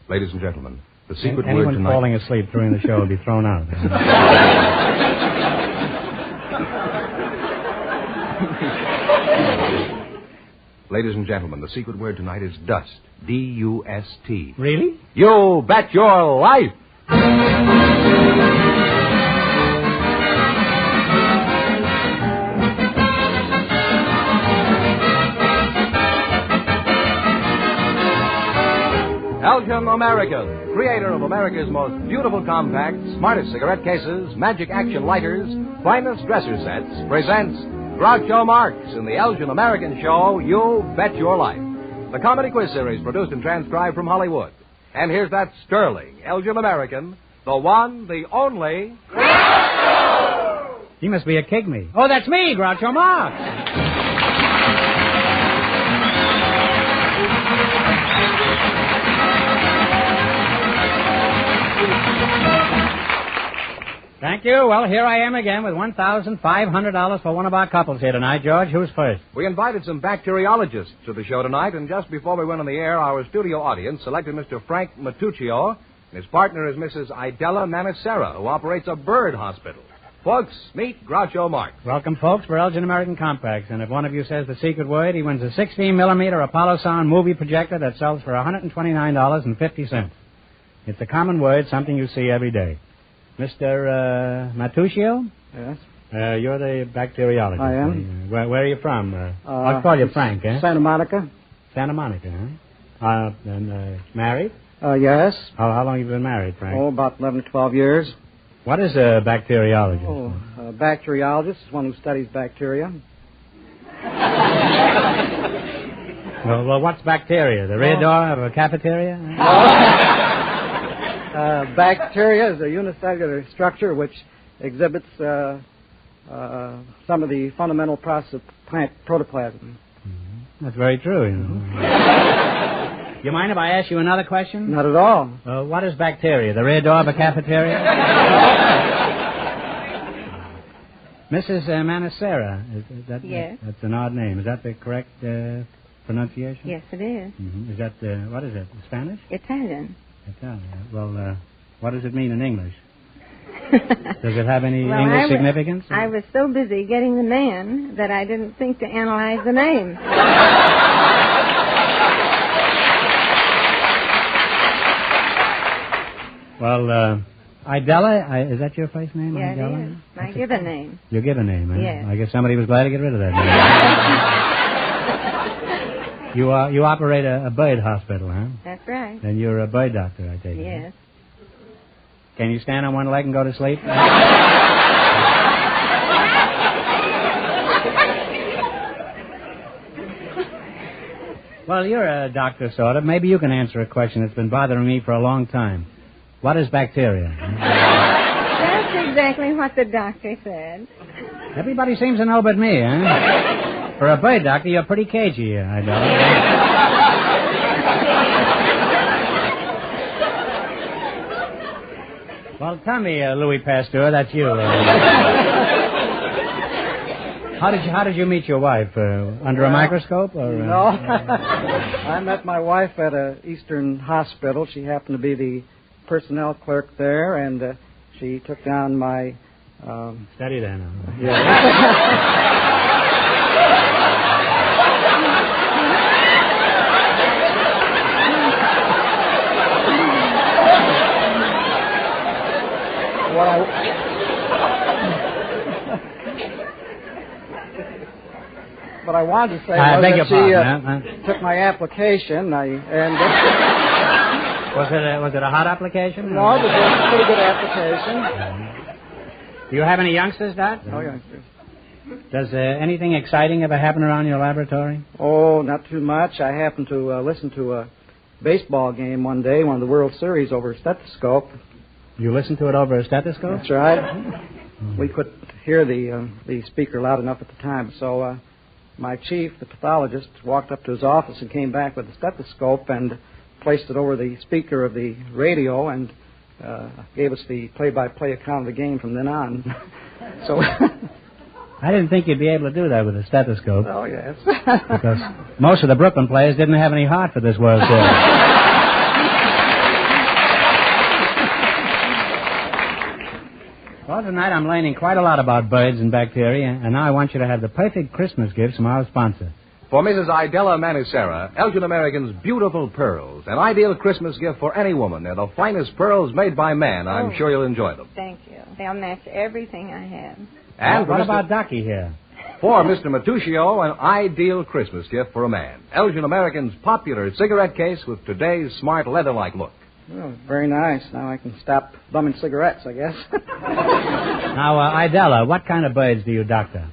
Ladies and gentlemen, the secret word Anyone tonight... falling asleep during the show will be thrown out. Ladies and gentlemen, the secret word tonight is dust. D-U-S-T. Really? You bet your life! Elgin American, creator of America's most beautiful compacts, smartest cigarette cases, magic action lighters, finest dresser sets, presents Groucho Marx in the Elgin American show, You Bet Your Life. The comedy quiz series produced and transcribed from Hollywood. And here's that sterling Elgin American, the one, the only... Groucho! He must be a kigme. Oh, that's me, Groucho Marx. Thank you. Well, here I am again with $1,500 for one of our couples here tonight. George, who's first? We invited some bacteriologists to the show tonight, and just before we went on the air, our studio audience selected Mr. Frank Matuccio, and his partner is Mrs. Idella Manicera, who operates a bird hospital. Folks, meet Groucho Marx. Welcome, folks. We're Elgin American Compacts, and if one of you says the secret word, he wins a 16-millimeter Apollo Sound movie projector that sells for $129.50. It's a common word, something you see every day. Mr. Matuccio? Yes? You're the bacteriologist. I am. Where are you from? I'll call you Frank, eh? Santa Monica. Santa Monica, huh? Married? Yes. How long have you been married, Frank? Oh, about 11 or 12 years. What is a bacteriologist? Oh, a bacteriologist is one who studies bacteria. Well, what's bacteria? The rear door of a cafeteria? Bacteria is a unicellular structure which exhibits some of the fundamental process of plant protoplasm. That's very true, you know. You mind if I ask you another question? Not at all. What is bacteria? The rear door of a cafeteria? Mrs. Manicera. Yes. That's an odd name. Is that the correct pronunciation? Yes, it is. Mm-hmm. Is that, what is it, Spanish? Italian. Italian. Well, what does it mean in English? Does it have any English significance? I was so busy getting the man that I didn't think to analyze the name. Well, Idella, is that your first name? Yeah, Idella? it is. My given name. Your given name, eh? Yes. I guess somebody was glad to get rid of that name. You operate a bird hospital, huh? That's right. And you're a bird doctor, I take it. Yes. Can you stand on one leg and go to sleep? Well, you're a doctor, sort of. Maybe you can answer a question that's been bothering me for a long time. What is bacteria? That's exactly what the doctor said. Everybody seems to know but me, huh? For a bird doctor, you're pretty cagey, I know. Well, tell me, Louis Pasteur, that's you. How did you meet your wife? Under a microscope? Or, No. I met my wife at an Eastern hospital. She happened to be the personnel clerk there, and she took down my... Steady then. Yeah. What I wanted to say was that she took my application, Was it a hot application? No, it was a pretty good application. Do you have any youngsters, Doc? No youngsters. Does anything exciting ever happen around your laboratory? Oh, not too much. I happened to listen to a baseball game one day, one of the World Series, over a stethoscope. You listened to it over a stethoscope? That's right. We could hear the speaker loud enough at the time, so my chief, the pathologist, walked up to his office and came back with a stethoscope and placed it over the speaker of the radio and gave us the play-by-play account of the game from then on. So I didn't think you'd be able to do that with a stethoscope. Oh, yes. Because most of the Brooklyn players didn't have any heart for this World Series. Well, tonight I'm learning quite a lot about birds and bacteria, and now I want you to have the perfect Christmas gift from our sponsor. For Mrs. Idella Manicera, Elgin American's Beautiful Pearls, an ideal Christmas gift for any woman. They're the finest pearls made by man. I'm sure you'll enjoy them. Thank you. They'll match everything I have. And what about Ducky here? For Mr. Matuccio, an ideal Christmas gift for a man. Elgin American's popular cigarette case with today's smart leather-like look. Oh, very nice. Now I can stop bumming cigarettes, I guess. Now, Idella, what kind of birds do you doctor?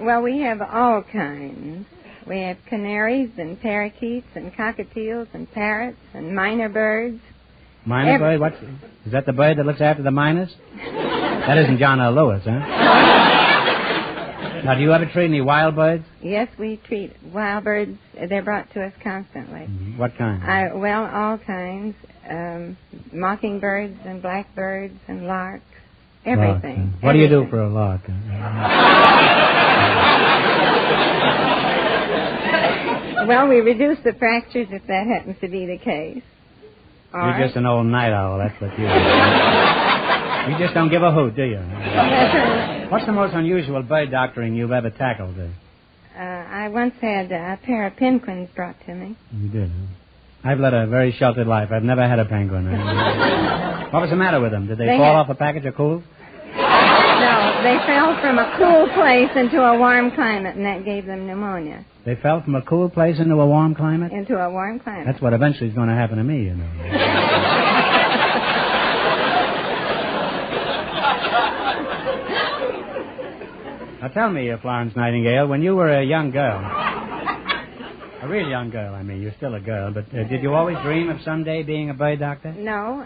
Well, we have all kinds. We have canaries and parakeets and cockatiels and parrots and minor birds. Minor bird? Is that the bird that looks after the miners? That isn't John L. Lewis, huh? Now, do you ever treat any wild birds? Yes, we treat wild birds. They're brought to us constantly. Mm-hmm. What kind? Well, all kinds. Mockingbirds and blackbirds and larks. Everything. What do you do for a lark? Well, we reduce the fractures if that happens to be the case. You're just an old night owl, that's what you do. You just don't give a hoot, do you? What's the most unusual bird doctoring you've ever tackled? I once had a pair of penguins brought to me. You did, huh? I've led a very sheltered life. I've never had a penguin. What was the matter with them? Did they fall off a package of cool? No, they fell from a cool place into a warm climate, and that gave them pneumonia. They fell from a cool place into a warm climate? Into a warm climate. That's what eventually is going to happen to me, you know. Now tell me, Florence Nightingale, when you were a young girl, a real young girl, I mean, you're still a girl, but did you always dream of someday being a bird doctor? No.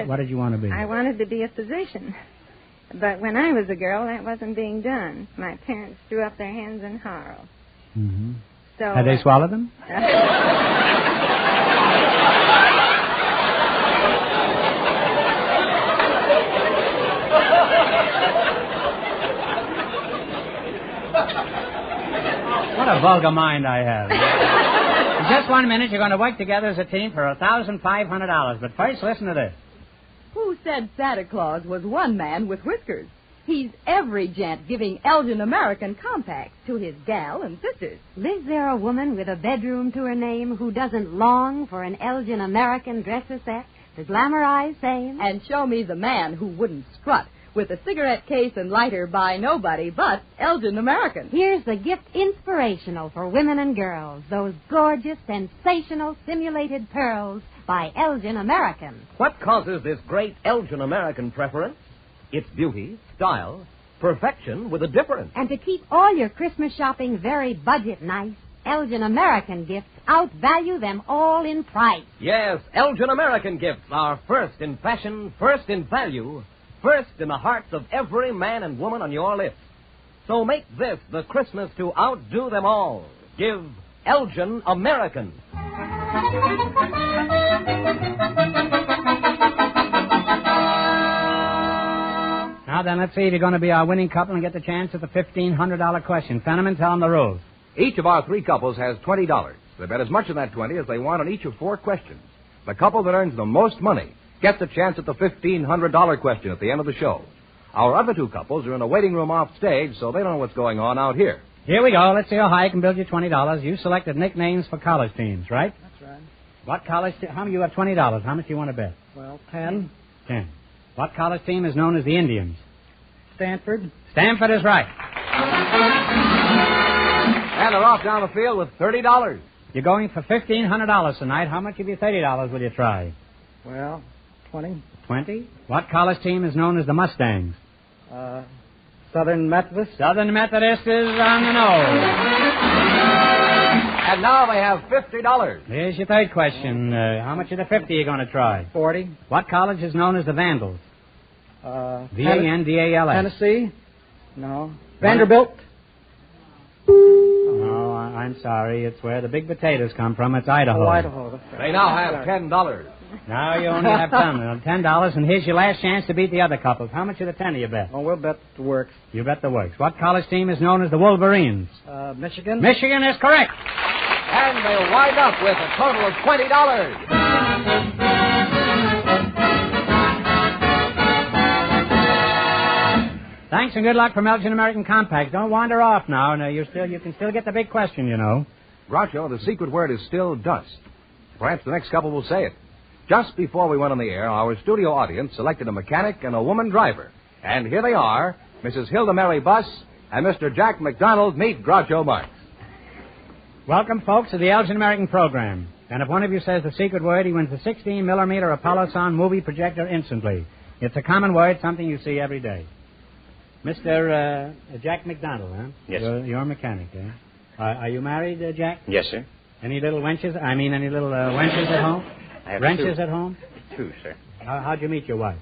What did you want to be? I wanted to be a physician. But when I was a girl, that wasn't being done. My parents threw up their hands in horror. Mm-hmm. So, had they swallowed them? What a vulgar mind I have. In just 1 minute, you're going to work together as a team for $1,500. But first, listen to this. Who said Santa Claus was one man with whiskers? He's every gent giving Elgin American compacts to his gal and sisters. Lives there a woman with a bedroom to her name who doesn't long for an Elgin American dresser set to glamorize same? And show me the man who wouldn't strut with a cigarette case and lighter by nobody but Elgin American. Here's the gift inspirational for women and girls. Those gorgeous, sensational, simulated pearls by Elgin American. What causes this great Elgin American preference? It's beauty, style, perfection with a difference. And to keep all your Christmas shopping very budget nice, Elgin American gifts outvalue them all in price. Yes, Elgin American gifts are first in fashion, first in value, first in the hearts of every man and woman on your list. So make this the Christmas to outdo them all. Give Elgin American. Now then, let's see if you're going to be our winning couple and get the chance at the $1,500 question. Fenneman, tell them the rules. Each of our three couples has $20. They bet as much of that 20 as they want on each of 4 questions. The couple that earns the most money gets a chance at the $1,500 question at the end of the show. Our other 2 couples are in a waiting room off stage, so they don't know what's going on out here. Here we go. Let's see how high I can build you $20. You selected nicknames for college teams, right? That's right. What college team? How many? You have $20. How much do you want to bet? Well, 10. 10. What college team is known as the Indians? Stanford. Stanford is right. And they're off down the field with $30. You're going for $1,500 tonight. How much of your $30 will you try? Well, 20. 20. What college team is known as the Mustangs? Southern Methodist. Southern Methodist is on the nose. And now they have $50. Here's your third question. How much of the 50 are you going to try? 40. What college is known as the Vandals? Vandals. Tennessee? No. Vanderbilt? Oh, I'm sorry. It's where the big potatoes come from. It's Idaho. Oh, Idaho. They now have $10. Now you only have $10, and here's your last chance to beat the other couples. How much of the 10 do you bet? Oh, we'll bet the works. You bet the works. What college team is known as the Wolverines? Michigan. Michigan is correct. And they'll wind up with a total of $20. Thanks and good luck from Elgin American Compact. Don't wander off now. No, you can still get the big question, you know. Groucho, the secret word is still dust. Perhaps the next couple will say it. Just before we went on the air, our studio audience selected a mechanic and a woman driver. And here they are, Mrs. Hilda Mary Buss and Mr. Jack McDonald. Meet Groucho Marx. Welcome, folks, to the Elgin American program. And if one of you says the secret word, he wins a 16-millimeter Apollo sound movie projector instantly. It's a common word, something you see every day. Mr. Jack McDonald, huh? Yes, sir. You're a mechanic, eh? Are you married, Jack? Yes, sir. Any little wenches? Any little wenches at home? I have Wrenches 2. at home? 2, sir. How'd you meet your wife?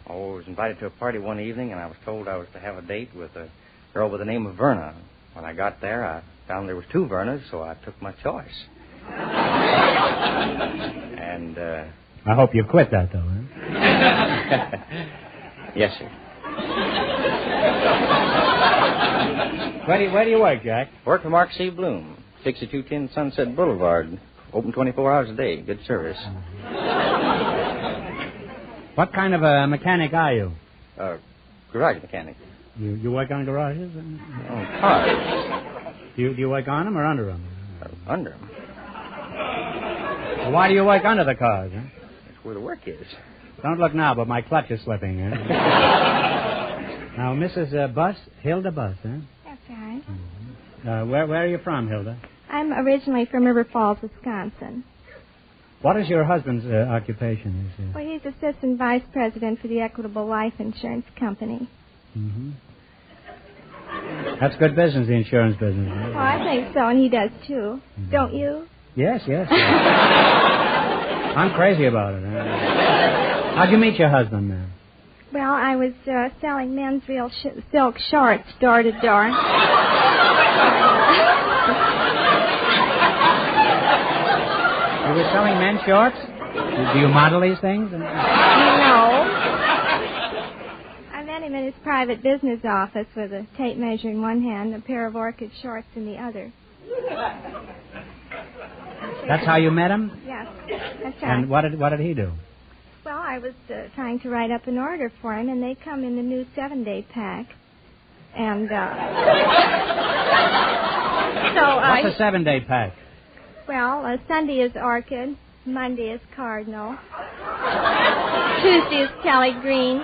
Oh, I was invited to a party one evening, and I was told I was to have a date with a girl by the name of Verna. When I got there, I found there was 2 Vernas, so I took my choice. And, I hope you quit that, though, huh? Yes, sir. Where do you work, Jack? Work for Mark C. Bloom, 6210 Sunset Boulevard. Open 24 hours a day. Good service. What kind of a mechanic are you? Garage mechanic. You work on garages? On cars. Do you work on them or under them? Under them. Well, why do you work under the cars, huh? That's where the work is. Don't look now, but my clutch is slipping, eh? Now, Mrs. Buss, Hilda Buss, huh? That's right. Mm-hmm. Where are you from, Hilda? I'm originally from River Falls, Wisconsin. What is your husband's occupation? Well, he's assistant vice president for the Equitable Life Insurance Company. Mm-hmm. That's good business, the insurance business. Well, I think so, and he does, too. Mm-hmm. Don't you? Yes. I'm crazy about it. How'd you meet your husband, man? Well, I was selling men's real silk shorts door to door. You were selling men's shorts? Do you model these things? No. I met him in his private business office with a tape measure in one hand and a pair of orchid shorts in the other. That's how you met him? Yes, that's right. And what did he do? Well, I was trying to write up an order for him, and they come in the new 7-day pack. And, What's a 7-day pack? Well, Sunday is orchid, Monday is cardinal, Tuesday is Kelly green,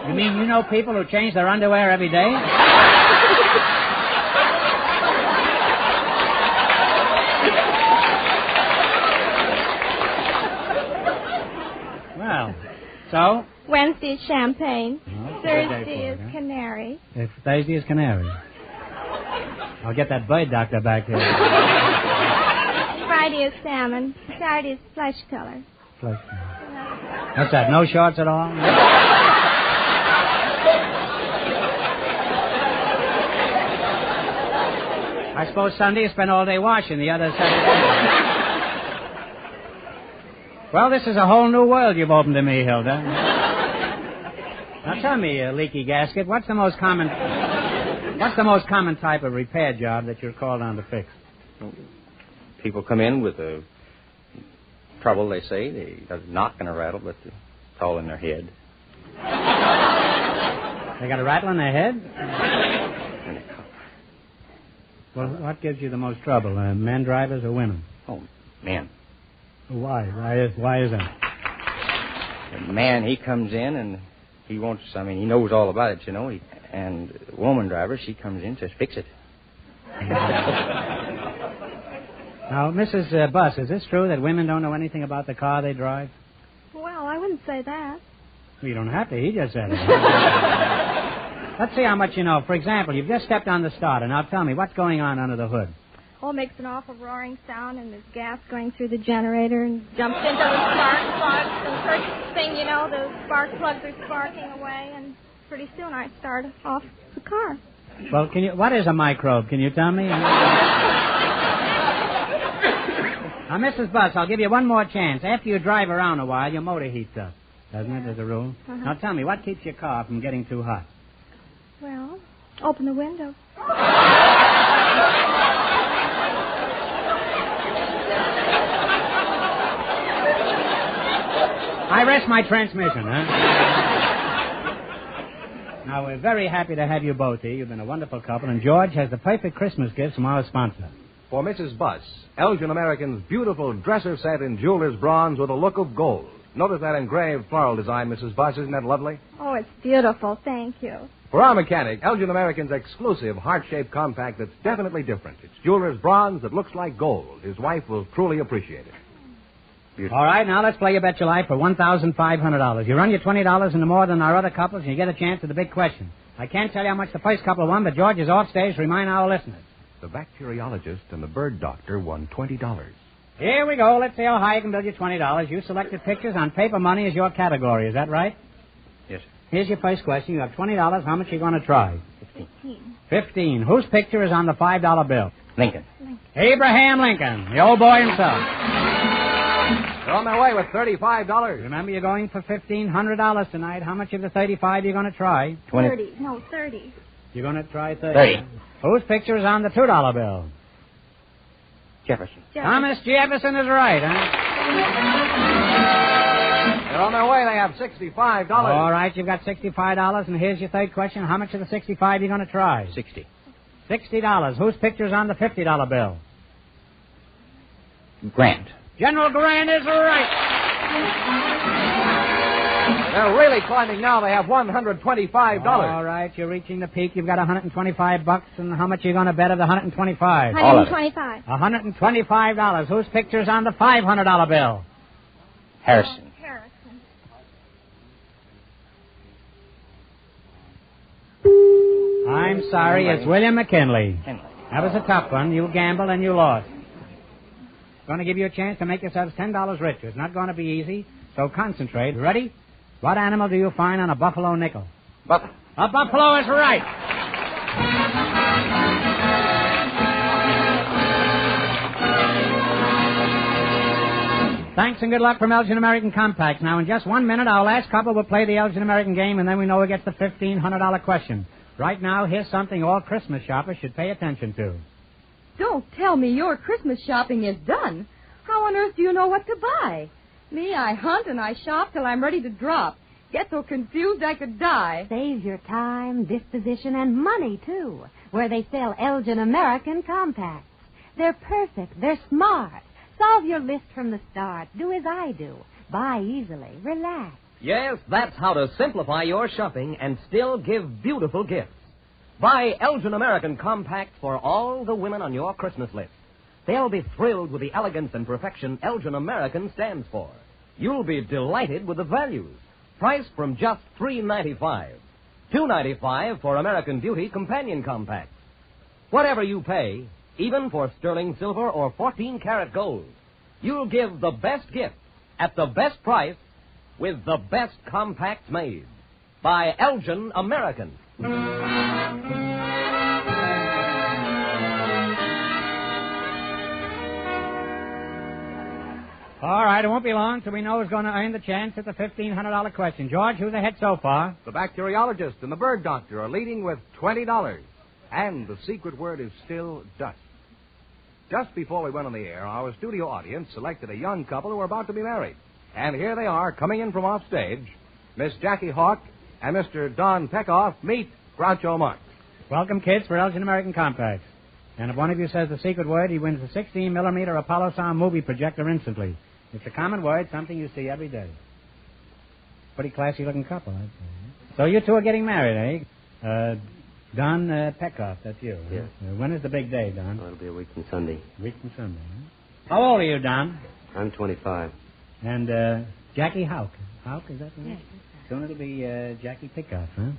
You mean you know people who change their underwear every day? Well, so? Wednesday is champagne. Oh, Thursday is canary. If Thursday is canary. I'll get that bird doctor back here. Friday is salmon. Saturday is flesh color. Flesh. What's that, no shorts at all? I suppose Sunday you spend all day washing, the other Saturday. Well, this is a whole new world you've opened to me, Hilda. Now tell me, Leaky Gasket, what's the most common type of repair job that you're called on to fix? People come in with a trouble, they say. They got a knock and a rattle, but it's all in their head. They got a rattle in their head? Well, what gives you the most trouble, men drivers or women? Oh, men. Why? Why is that? The man, he comes in and he knows all about it, you know. And the woman driver, she comes in and says, fix it. Now, Mrs. Buss, is this true that women don't know anything about the car they drive? Well, I wouldn't say that. Well, you don't have to. He just said it. Let's see how much you know. For example, you've just stepped on the starter. Now tell me, what's going on under the hood? Oh, it makes an awful roaring sound, and there's gas going through the generator and jumps into the spark plugs. And first thing you know, the spark plugs are sparking away, and pretty soon I start off the car. Well, what is a microbe? Can you tell me? Now, Mrs. Buss, I'll give you one more chance. After you drive around a while, your motor heats up. Doesn't it, as a rule? Uh-huh. Now, tell me, what keeps your car from getting too hot? Well, open the window. I rest my transmission, huh? Now, we're very happy to have you both here. You've been a wonderful couple, and George has the perfect Christmas gift from our sponsor. For Mrs. Buss, Elgin American's beautiful dresser set in jeweler's bronze with a look of gold. Notice that engraved floral design, Mrs. Buss. Isn't that lovely? Oh, it's beautiful. Thank you. For our mechanic, Elgin American's exclusive heart-shaped compact that's definitely different. It's jeweler's bronze that looks like gold. His wife will truly appreciate it. Beautiful. All right, now let's play You Bet Your Life for $1,500. You run your $20 into more than our other couples, and you get a chance at the big question. I can't tell you how much the first couple won, but George is off stage to remind our listeners. The bacteriologist and the bird doctor won $20. Here we go. Let's see how high you can build your $20. You selected pictures on paper money as your category. Is that right? Yes, sir. Here's your first question. You have $20. How much are you going to try? 15. 15. Whose picture is on the $5 bill? Lincoln. Abraham Lincoln, the old boy himself. They're on their way with $35. Remember, you're going for $1,500 tonight. How much of the 35 are you going to try? 20. 30. No, 30. You're going to try 30. 30. Whose picture is on the $2 bill? Jefferson. Thomas Jefferson is right, huh? They're on their way. They have $65. All right, you've got $65, and here's your third question. How much of the 65 are you going to try? 60. $60. Whose picture is on the $50 bill? Grant. General Grant is right. They're really climbing now. They have $125. All right, you're reaching the peak. You've got $125, and how much are you going to bet of the $125? $125. $125. Whose picture is on the $500 bill? Harrison. I'm sorry, it's William McKinley. That was a tough one. You gambled and you lost. Going to give you a chance to make yourselves $10 richer. It's not going to be easy, so concentrate. Ready? What animal do you find on a buffalo nickel? Buffalo. A buffalo is right. Thanks and good luck from Elgin American Compacts. Now, in just 1 minute, our last couple will play the Elgin American game, and then we know who gets the $1,500 question. Right now, here's something all Christmas shoppers should pay attention to. Don't tell me your Christmas shopping is done. How on earth do you know what to buy? Me, I hunt and I shop till I'm ready to drop. Get so confused I could die. Save your time, disposition, and money, too, where they sell Elgin American Compacts. They're perfect. They're smart. Solve your list from the start. Do as I do. Buy easily. Relax. Yes, that's how to simplify your shopping and still give beautiful gifts. Buy Elgin American Compact for all the women on your Christmas list. They'll be thrilled with the elegance and perfection Elgin American stands for. You'll be delighted with the values. Priced from just $3.95. $2.95 for American Beauty Companion Compact. Whatever you pay, even for sterling silver or 14-karat gold, you'll give the best gift at the best price with the best compacts made. By Elgin American. All right, it won't be long till we know who's going to earn the chance at the $1,500 question. George, who's ahead so far? The bacteriologist and the bird doctor are leading with $20. And the secret word is still dust. Just before we went on the air, our studio audience selected a young couple who were about to be married. And here they are, coming in from off stage. Miss Jackie Hawk and Mr. Don Peckoff meet Groucho Marx. Welcome, kids, for Elgin American Compacts. And if one of you says the secret word, he wins a 16-millimeter Apollo sound movie projector instantly. It's a common word, something you see every day. Pretty classy-looking couple, I'd say. So you two are getting married, eh? Don Peckoff, that's you. Yes. When is the big day, Don? Oh, it'll be a week from Sunday. A week from Sunday, huh? How old are you, Don? I'm 25. And Jackie Houck. Houck, is that the name? Yes. Soon it'll be Jackie Pickoff, huh?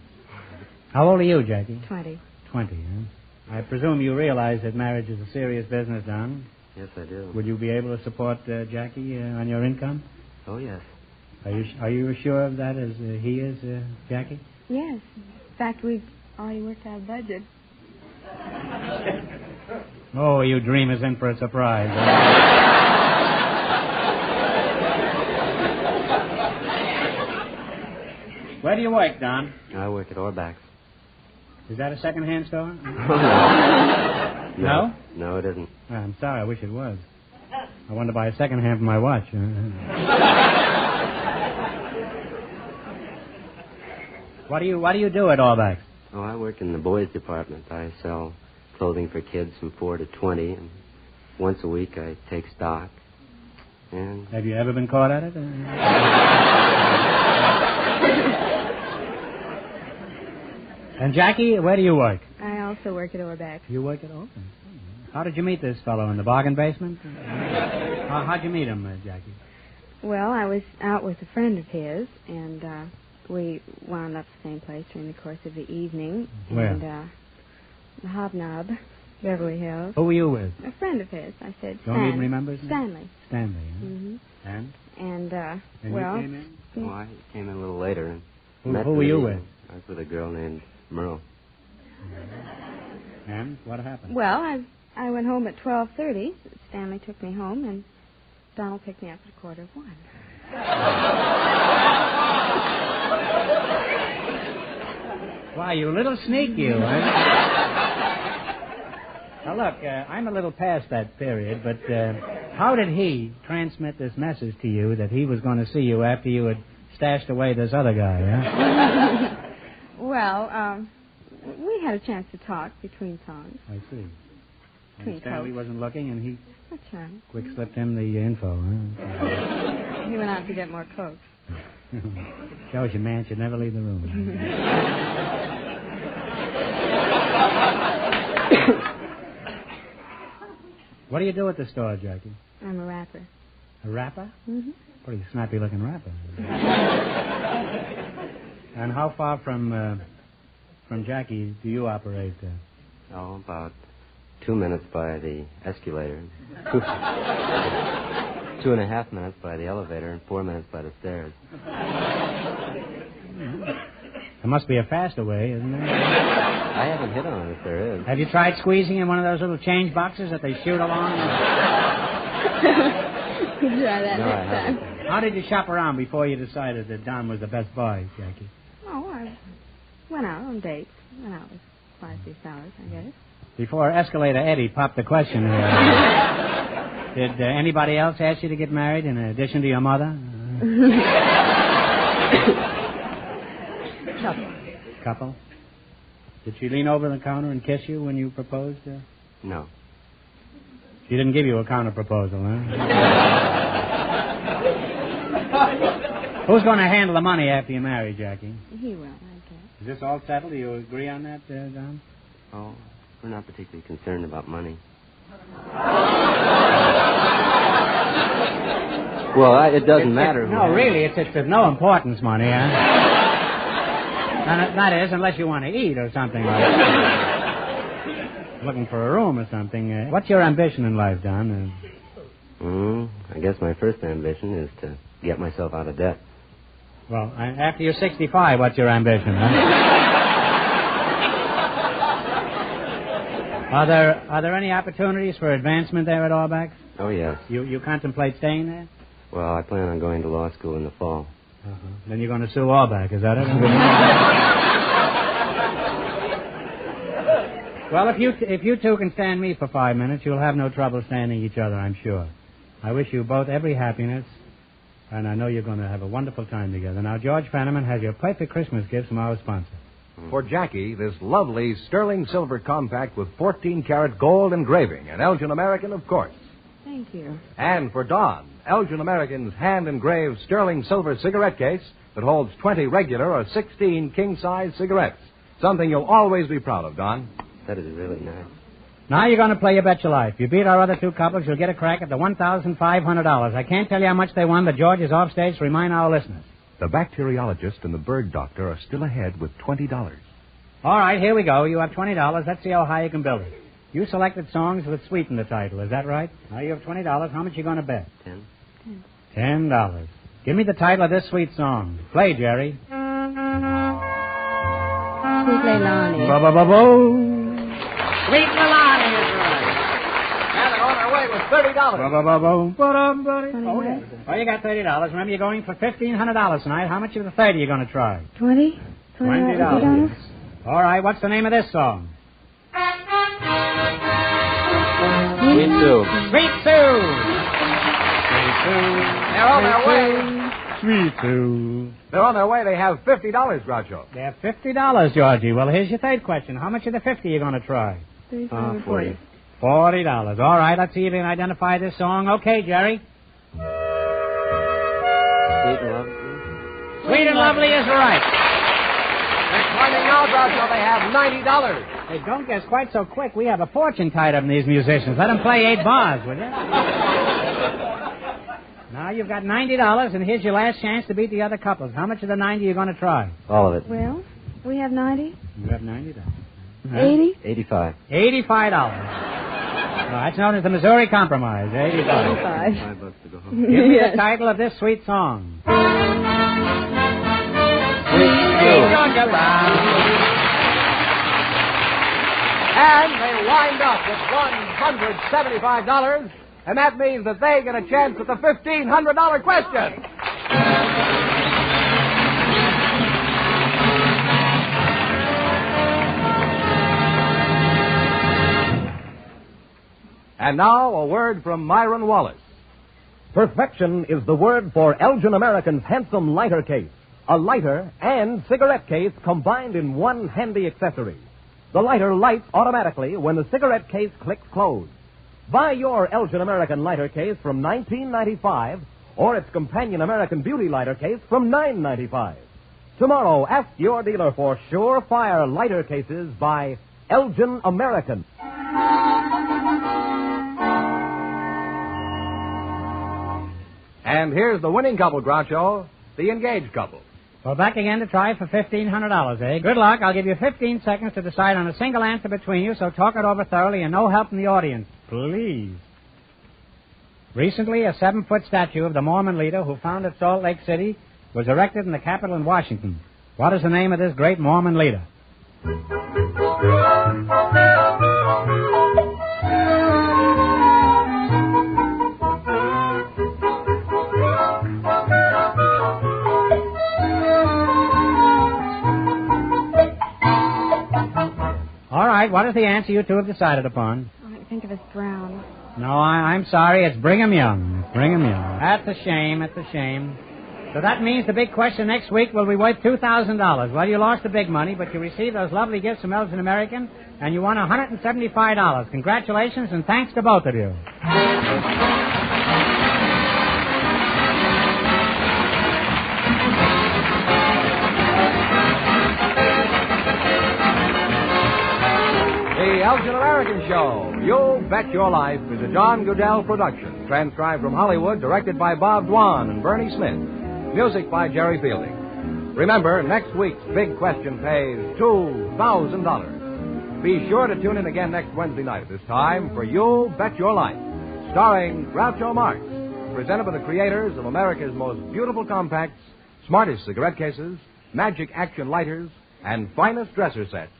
How old are you, Jackie? 20. 20, huh? I presume you realize that marriage is a serious business, Don? Yes, I do. Would you be able to support Jackie on your income? Oh, yes. Are you sure of that as he is, Jackie? Yes. In fact, we've already worked out a budget. Oh, you dreamers in for a surprise. Where do you work, Don? I work at Orbach's. Is that a second-hand store? No? No, it isn't. I'm sorry. I wish it was. I wanted to buy a second-hand for my watch. What do you do at Orbach's? Oh, I work in the boys department. I sell clothing for kids from 4 to 20, and once a week I take stock. And have you ever been caught at it? And Jackie, where do you work? I also work at Orbach. You work at Orbach. How did you meet this fellow, in the bargain basement? How'd you meet him, Jackie? Well, I was out with a friend of his, and we wound up the same place during the course of the evening. Where? And the Hobnob, Beverly Hills. Who were you with? A friend of his. I said, Don't even remember his name? Stanley. Stanley, huh? Mm-hmm. And well... you came in? Oh, I came in a little later. And who were you with? I was with a girl named Merle. And what happened? Well, I went home at 12:30. Stanley took me home, and Donald picked me up at 1:45. Why, you little sneak, you, huh? Now, look, I'm a little past that period, but how did he transmit this message to you that he was going to see you after you had stashed away this other guy, huh? Well, we had a chance to talk between songs. I see. Between And Stanley coats. wasn't looking, and he That's right. quick slipped him the info, huh? He went out to get more coats. Shows you, man should never leave the room. What do you do at the store, Jackie? I'm a rapper. A rapper? Mm-hmm. Pretty snappy-looking rapper. And how far from Jackie do you operate? Oh, about 2 minutes by the escalator, 2.5 minutes by the elevator, and 4 minutes by the stairs. There must be a faster way, isn't there? I haven't hit on it if there is. Have you tried squeezing in one of those little change boxes that they shoot along? You try that No, I next time. haven't. How did you shop around before you decided that Don was the best boy, Jackie? Oh, I went out on dates. Went out with 5-6 hours, I guess. Before Escalator Eddie popped the question here, did anybody else ask you to get married in addition to your mother? Couple. Did she lean over the counter and kiss you when you proposed? No. She didn't give you a counter proposal, huh? Who's going to handle the money after you marry, Jackie? He will, I guess. Is this all settled? Do you agree on that, Don? Oh, we're not particularly concerned about money. Well, it doesn't matter. No, really, it's of no importance, money, huh? And that is, unless you want to eat or something like that. Looking for a room or something. What's your ambition in life, Don? I guess my first ambition is to get myself out of debt. Well, after you're 65, what's your ambition, huh? Are there any opportunities for advancement there at Auerbach? Oh, yes. You contemplate staying there? Well, I plan on going to law school in the fall. Then you're going to sue Auerbach, is that it? Well, if you two can stand me for 5 minutes, you'll have no trouble standing each other, I'm sure. I wish you both every happiness, and I know you're going to have a wonderful time together. Now, George Fenneman has your perfect Christmas gift from our sponsor. For Jackie, this lovely sterling silver compact with 14-karat gold engraving, an Elgin American, of course. Thank you. And for Don, Elgin American's hand-engraved sterling silver cigarette case that holds 20 regular or 16 king-size cigarettes. Something you'll always be proud of, Don. That is really nice. Now you're going to play your bet your life. You beat our other two couples, you'll get a crack at the $1,500. I can't tell you how much they won, but George is off stage to remind our listeners. The bacteriologist and the bird doctor are still ahead with $20. All right, here we go. You have $20. Let's see how high you can build it. You selected songs with sweet in the title. Is that right? Now you have $20. How much are you going to bet? $10. Give me the title of this sweet song. Play, Jerry. Sweet Leilani. Ba-ba-ba-bo. Sweet Leilani is right. And they're on their way with $30. Oh, yeah. Well, you got $30. Remember, you're going for $1,500 tonight. How much of the 30 are you going to try? 20? $20. All right, what's the name of this song? Sweet Sue. Sweet Sue. Sweet Sue. They're on their way. Sweet Sue. They're on their way. They have $50, Groucho. They have $50, Georgie. Well, here's your third question. How much of the 50 are you going to try? 40. $40. All right, let's see if you can identify this song. Okay, Jerry. Sweet and Lovely. Sweet and Lovely is right. They're climbing now, Groucho. They have $90. Hey, don't guess quite so quick. We have a fortune tied up in these musicians. Let them play 8 bars, will you? Now you've got $90, and here's your last chance to beat the other couples. How much of the 90 are you going to try? All of it. Well, we have 90. You have $90. 80? 85. $85. Well, that's known as the Missouri Compromise. $85. $5 to go home. Give me the title of this sweet song. Sweet Georgia Brown. And they wind up with $175, and that means that they get a chance at the $1,500 question. And now, a word from Myron Wallace. Perfection is the word for Elgin American's handsome lighter case. A lighter and cigarette case combined in one handy accessory. The lighter lights automatically when the cigarette case clicks close. Buy your Elgin American lighter case from $19.95 or its companion American Beauty lighter case from $9.95. Tomorrow, ask your dealer for surefire lighter cases by Elgin American. And here's the winning couple, Groucho, the engaged couple. Well, back again to try for $1,500, eh? Good luck. I'll give you 15 seconds to decide on a single answer between you, so talk it over thoroughly and no help from the audience. Please. Recently, a 7-foot statue of the Mormon leader who founded Salt Lake City was erected in the Capitol in Washington. What is the name of this great Mormon leader? All right, what is the answer you two have decided upon? I think of as Brown. No, I'm sorry. It's Brigham Young. It's Brigham Young. That's a shame. It's a shame. So that means the big question next week will be worth $2,000. Well, you lost the big money, but you received those lovely gifts from Elgin American, and you won $175. Congratulations, and thanks to both of you. Show, You Bet Your Life is a John Goodell production, transcribed from Hollywood, directed by Bob Dwan and Bernie Smith. Music by Jerry Fielding. Remember, next week's big question pays $2,000. Be sure to tune in again next Wednesday night at this time for You Bet Your Life, starring Groucho Marx, presented by the creators of America's most beautiful compacts, smartest cigarette cases, magic action lighters, and finest dresser sets.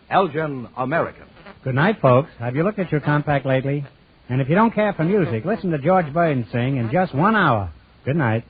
Elgin American. Good night, folks. Have you looked at your compact lately? And if you don't care for music, listen to George Burton sing in just 1 hour. Good night.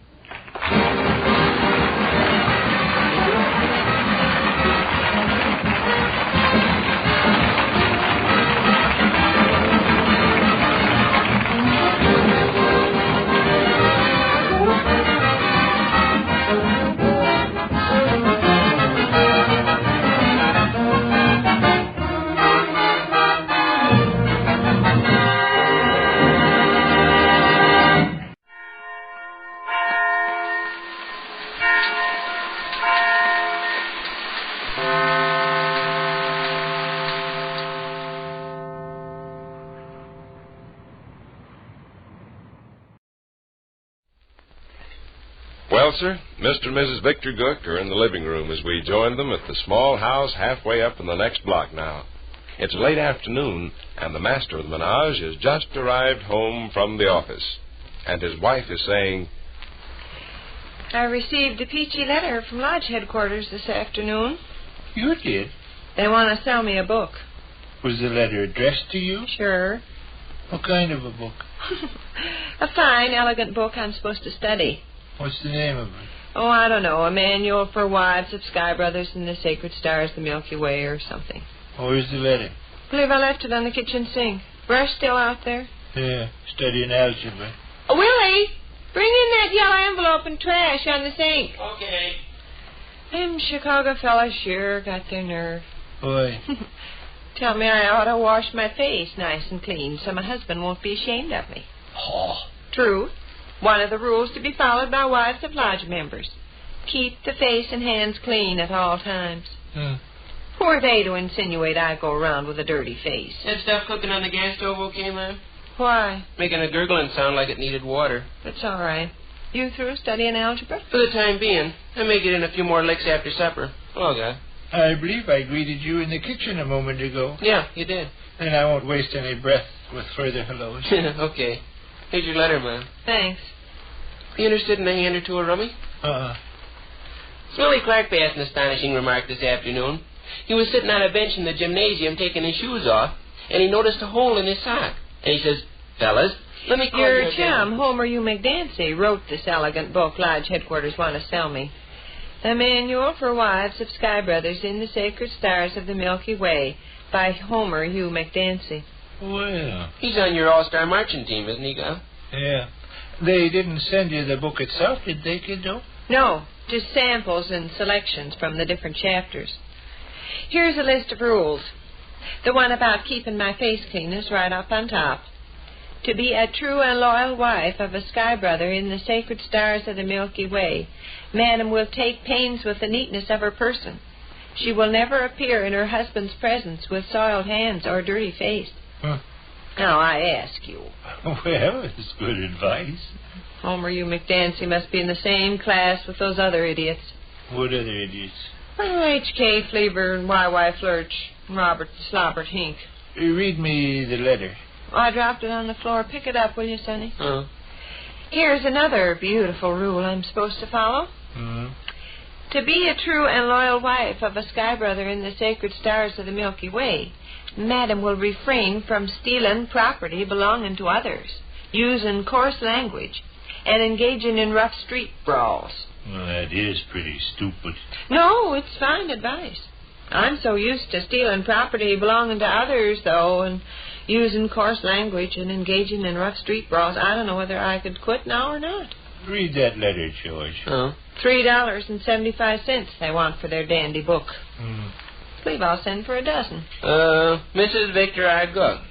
Well, sir, Mr. and Mrs. Victor Gook are in the living room as we join them at the small house halfway up in the next block now. It's late afternoon, and the master of the menage has just arrived home from the office. And his wife is saying, I received a peachy letter from Lodge headquarters this afternoon. You did? They want to sell me a book. Was the letter addressed to you? Sure. What kind of a book? A fine, elegant book I'm supposed to study. What's the name of it? Oh, I don't know. A manual for wives of Sky Brothers and the Sacred Stars, the Milky Way, or something. Where's the letter? I believe I left it on the kitchen sink. Brush still out there? Yeah, studying algebra. Oh, Willie, bring in that yellow envelope and trash on the sink. Okay. Them Chicago fellas sure got their nerve. Boy. Tell me I ought to wash my face nice and clean so my husband won't be ashamed of me. Oh. True. One of the rules to be followed by wives of lodge members. Keep the face and hands clean at all times. Who are they to insinuate I go around with a dirty face? That stuff cooking on the gas stove okay, ma'am? Why? Making a gurgling sound like it needed water. That's all right. You through studying algebra? For the time being. I may get in a few more licks after supper. Hello, guy. I believe I greeted you in the kitchen a moment ago. Yeah, you did. Then I won't waste any breath with further hellos. Okay. Here's your letter, ma'am. Thanks. You interested in a hand or two of rummy? Willie Clark passed an astonishing remark this afternoon. He was sitting on a bench in the gymnasium taking his shoes off, and he noticed a hole in his sock. And he says, fellas, let me call your chum, Homer U. McDancy, wrote this elegant book Lodge headquarters want to sell me. The Manual for Wives of Sky Brothers in the Sacred Stars of the Milky Way by Homer U. McDancy. Well. He's on your all-star marching team, isn't he, Gal? Yeah. They didn't send you the book itself, did they, kiddo? No, just samples and selections from the different chapters. Here's a list of rules. The one about keeping my face clean is right up on top. To be a true and loyal wife of a Sky Brother in the Sacred Stars of the Milky Way, Madam will take pains with the neatness of her person. She will never appear in her husband's presence with soiled hands or dirty face. Now, I ask you. Well, it's good advice. Homer U. McDancy must be in the same class with those other idiots. What other idiots? Oh, H.K. Fleaver and Y.Y. Flirch and Robert Slobbert Hink. Read me the letter. Oh, I dropped it on the floor. Pick it up, will you, Sonny? Oh. Here's another beautiful rule I'm supposed to follow. To be a true and loyal wife of a Sky Brother in the Sacred Stars of the Milky Way, Madam will refrain from stealing property belonging to others, using coarse language, and engaging in rough street brawls. Well, that is pretty stupid. No, it's fine advice. I'm so used to stealing property belonging to others, though, and using coarse language and engaging in rough street brawls, I don't know whether I could quit now or not. Read that letter, George. $3.75 they want for their dandy book. I believe I'll send for a dozen. Mrs. Victor R. Gook.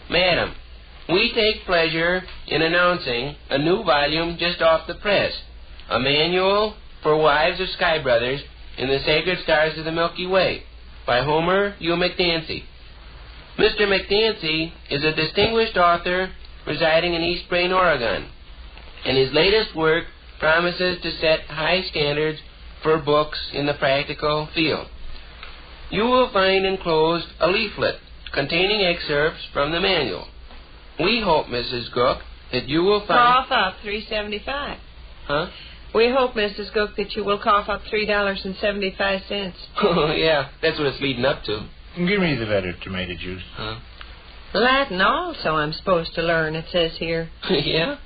Madam, we take pleasure in announcing a new volume just off the press. A Manual for Wives of Sky Brothers in the Sacred Stars of the Milky Way by Homer U. McDancy. Mr. McDancy is a distinguished author residing in East Brain, Oregon, and his latest work promises to set high standards for books in the practical field. You will find enclosed a leaflet containing excerpts from the manual. We hope, Mrs. Gook, that you will find... Cough up $3.75. Huh? We hope, Mrs. Gook, that you will cough up $3.75. Oh, yeah, that's what it's leading up to. Give me the better tomato juice. Huh? Latin also I'm supposed to learn, it says here. Yeah?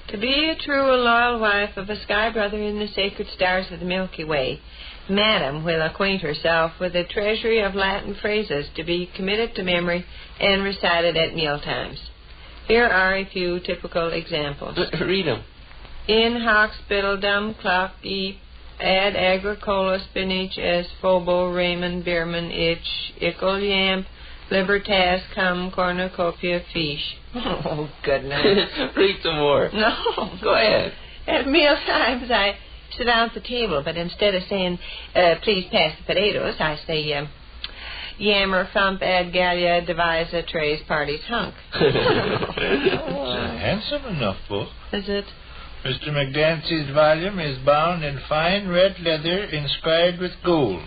To be a true and loyal wife of a sky brother in the sacred stars of the Milky Way, Madam will acquaint herself with a treasury of Latin phrases to be committed to memory and recited at mealtimes. Here are a few typical examples. Read them. In hoc spitaldum clock eep, ad agricola spinach as phobo Raymond Bierman itch, ickle yamp, libertas cum cornucopia fish. Oh, goodness. Read some more. No. Go ahead. At meal times, I sit down at the table, but instead of saying, please pass the potatoes, I say, yammer, thump, ad gallia, devisa, trays, parties, hunk. It's a handsome enough book. Is it? Mr. McDancy's volume is bound in fine red leather inscribed with gold.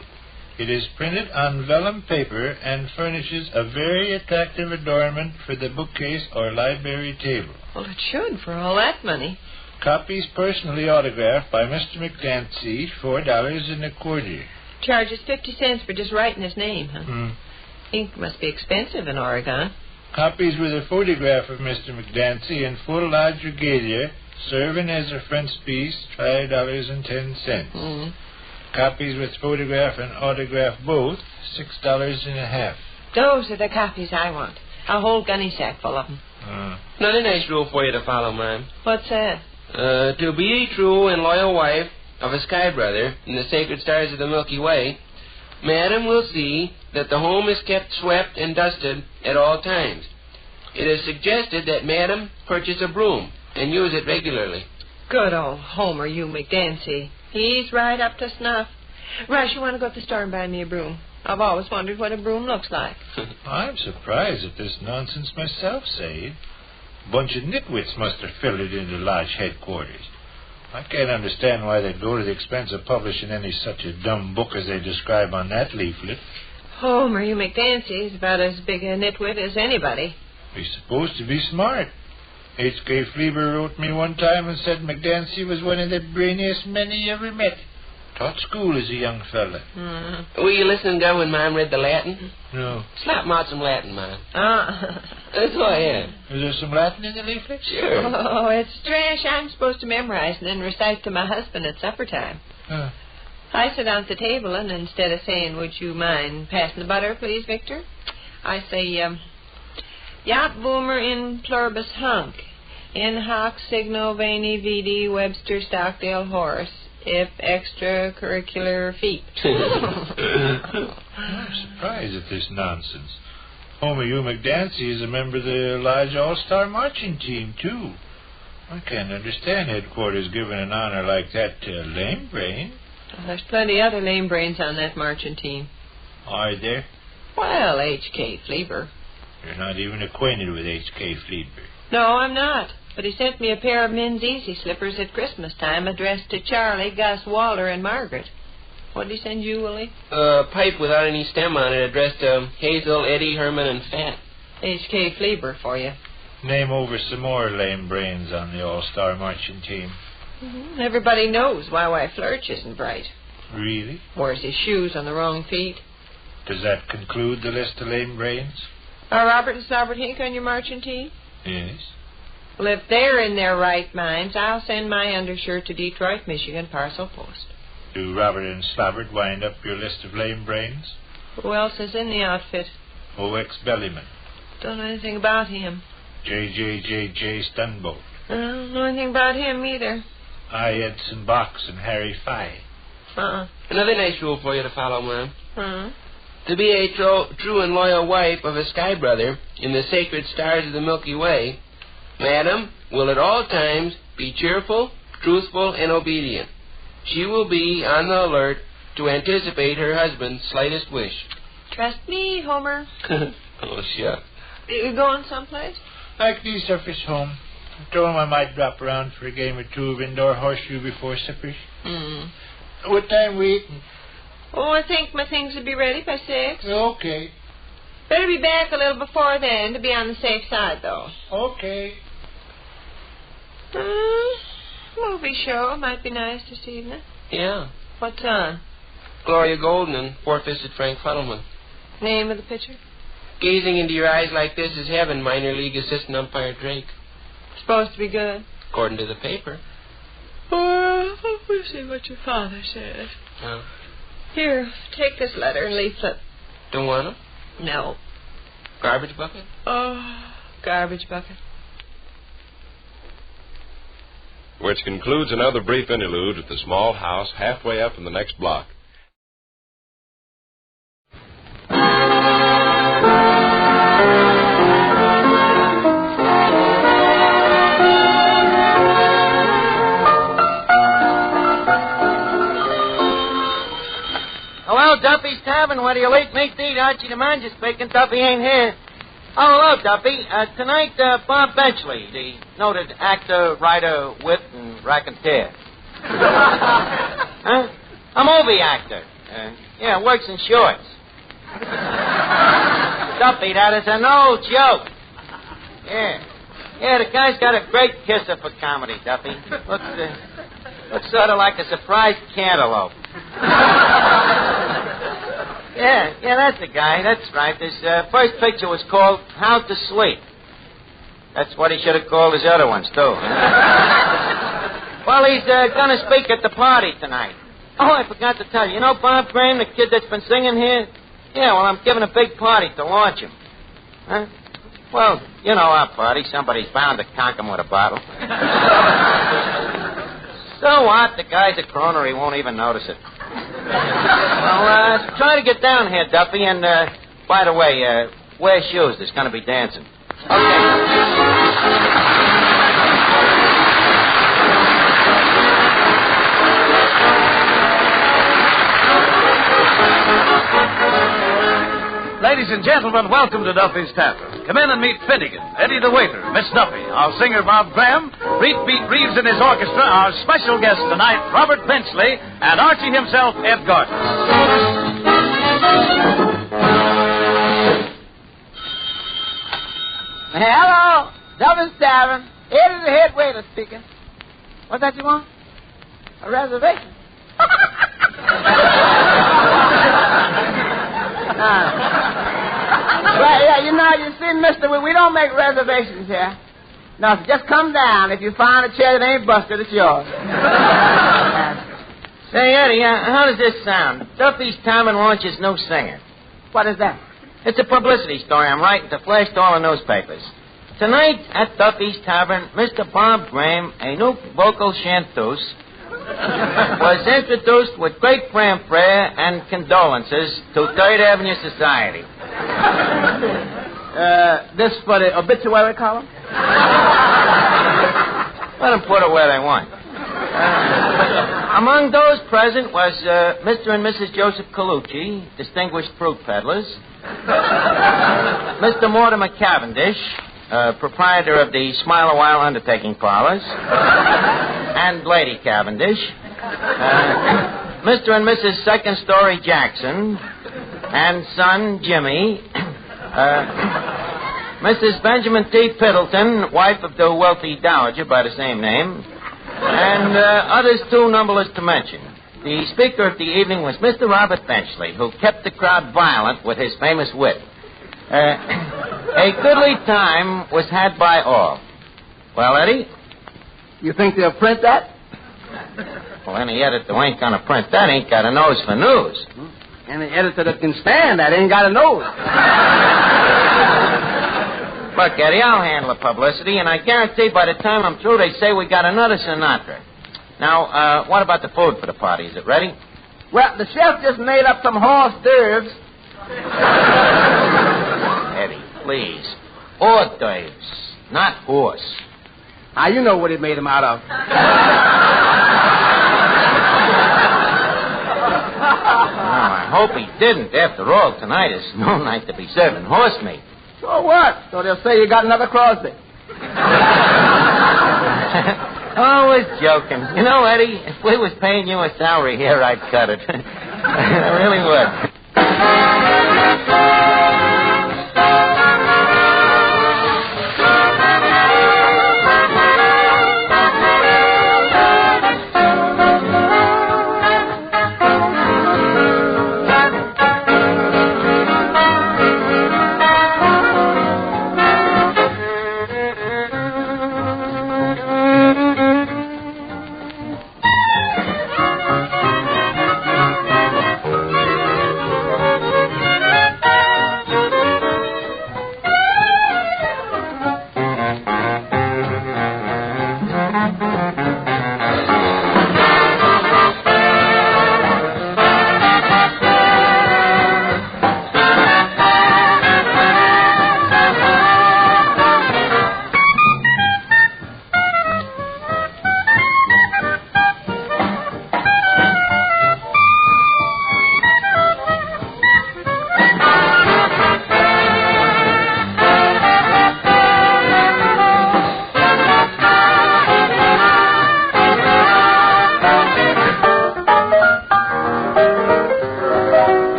It is printed on vellum paper and furnishes a very attractive adornment for the bookcase or library table. Well, it should, for all that money. Copies personally autographed by Mr. McDancy, $4.25. Charges 50 cents for just writing his name, huh? Hmm. Ink must be expensive in Oregon. Copies with a photograph of Mr. McDancy in full large regalia, serving as a frontispiece, $5.10. Mm. Copies with photograph and autograph both, $6.50. Those are the copies I want. A whole gunny sack full of them. Another nice rule for you to follow, ma'am. What's that? To be a true and loyal wife of a sky brother in the sacred stars of the Milky Way, Madam will see that the home is kept swept and dusted at all times. It is suggested that Madam purchase a broom and use it regularly. Good old Homer, you McDancy. He's right up to snuff. Rush, you want to go to the store and buy me a broom? I've always wondered what a broom looks like. I'm surprised at this nonsense myself, Sade. A bunch of nitwits must have filled it into Lodge headquarters. I can't understand why they'd go to the expense of publishing any such a dumb book as they describe on that leaflet. Homer, you McDancy is about as big a nitwit as anybody. He's supposed to be smart. H.K. Fleaver wrote me one time and said McDancy was one of the brainiest men he ever met. Taught school as a young fella. Were you listening, Gov, when Mom read the Latin? No. Slap him out some Latin, Mom. That's all I am. Is there some Latin in the leaflet? Sure. Oh, it's trash I'm supposed to memorize and then recite to my husband at supper time. I sit down at the table, and instead of saying, would you mind passing the butter, please, Victor? I say, Yacht boomer in pluribus hunc, in hoc signo veni vidi Webster Stockdale Horace, if extracurricular feet. I'm surprised at this nonsense. Homer Hugh McDancy is a member of the Lodge All-Star Marching Team, too. I can't understand headquarters giving an honor like that to a lame brain. Well, there's plenty other lame brains on that marching team. Are there? Well, H.K. Fleaver. You're not even acquainted with H.K. Fleaver. No, I'm not. But he sent me a pair of men's easy slippers at Christmas time addressed to Charlie, Gus, Walter, and Margaret. What did he send you, Willie? A pipe without any stem on it addressed to Hazel, Eddie, Herman, and Fat. H.K. Fleaver for you. Name over some more lame brains on the All-Star Marching Team. Mm-hmm. Everybody knows why Flurch isn't bright. Really? Wears his shoes on the wrong feet. Does that conclude the list of lame brains? Are Robert and Robert Hink on your marching team? Yes. Well, if they're in their right minds, I'll send my undershirt to Detroit, Michigan, parcel post. Do Robert and Slobbert wind up your list of lame brains? Who else is in the outfit? O.X. Bellyman. Don't know anything about him. J.J. Stunbolt. I don't know anything about him either. I. Edson Box and Harry Fye. Another nice rule for you to follow, Mom. To be a true and loyal wife of a sky brother in the sacred stars of the Milky Way, Madam will at all times be cheerful, truthful, and obedient. She will be on the alert to anticipate her husband's slightest wish. Trust me, Homer. Oh, shucks. You going someplace? I could surface home. I told him I might drop around for a game or two of indoor horseshoe before suppers. What time we eating? Oh, I think my things will be ready by 6. Okay. Better be back a little before then to be on the safe side, though. Okay. Movie show might be nice this evening. Yeah. What's on? Gloria Golden and Four-Fisted Frank Fuddleman. Name of the picture? Gazing into your eyes like this is heaven, minor league assistant umpire Drake. Supposed to be good. According to the paper. Well, we'll see what your father says. Oh. Here, take this letter and leaflet. Don't want them? No. Garbage bucket? Oh, garbage bucket. Which concludes another brief interlude at the small house halfway up in the next block. Hello, Duffy's Tavern. Where do you eat meat to eat? Archie the manager speaking. Duffy ain't here. Oh, hello, Duffy. Tonight, Bob Benchley, the noted actor, writer, wit, and raconteur. Huh? A movie actor. Works in shorts. Duffy, that is an old joke. Yeah, the guy's got a great kisser for comedy, Duffy. Looks sort of like a surprised cantaloupe. Yeah, that's the guy. That's right. His first picture was called How to Sleep. That's what he should have called his other ones, too. Well, he's going to speak at the party tonight. Oh, I forgot to tell you. You know Bob Graham, the kid that's been singing here? Yeah, well, I'm giving a big party to launch him. Huh? Well, you know our party. Somebody's bound to conk him with a bottle. So what? The guy's a croner. He won't even notice it. Well, try to get down here, Duffy, and, by the way, wear shoes. There's going to be dancing. Ladies and gentlemen, welcome to Duffy's Tavern. Come in and meet Finnegan, Eddie the waiter, Miss Duffy, our singer Bob Graham, Reed Beat Reeves and his orchestra, our special guest tonight, Robert Benchley, and Archie himself, Ed Gordon. Hello, Duffy's Tavern. Eddie the head waiter speaking. What's that you want? A reservation? Well, yeah, you see, mister, we don't make reservations here. No, so just come down. If you find a chair that ain't busted, it's yours. Say, Eddie, how does this sound? Duffy's Tavern launches new singer. What is that? It's a publicity story I'm writing to flash to all the newspapers. Tonight at Duffy's Tavern, Mr. Bob Graham, a new vocal chanteuse, was introduced with great fanfare and condolences to 3rd Avenue Society. This for the obituary column? Let them put it where they want. Among those present was Mr. and Mrs. Joseph Colucci, distinguished fruit peddlers, Mr. Mortimer Cavendish, proprietor of the Smile a While undertaking parlors, and Lady Cavendish, Mr. and Mrs. Second Story Jackson, and son Jimmy, Mrs. Benjamin T. Piddleton, wife of the wealthy dowager by the same name, and others too numberless to mention. The speaker of the evening was Mr. Robert Benchley, who kept the crowd violent with his famous wit. A goodly time was had by all. Well, Eddie? You think they'll print that? Well, any editor who ain't going to print that ain't got a nose for news. Any editor that can stand that ain't got a nose. Look, Eddie, I'll handle the publicity, and I guarantee by the time I'm through, they say we got another Sinatra. Now, what about the food for the party? Is it ready? Well, the chef just made up some hors d'oeuvres. Eddie, please. Hors d'oeuvres, not horse. Ah, you know what he made them out of. I hope he didn't. After all, tonight is no night to be serving horse meat. So what? So they'll say you got another Crosby. Always joking. You know, Eddie, if we was paying you a salary here, I'd cut it. I really would.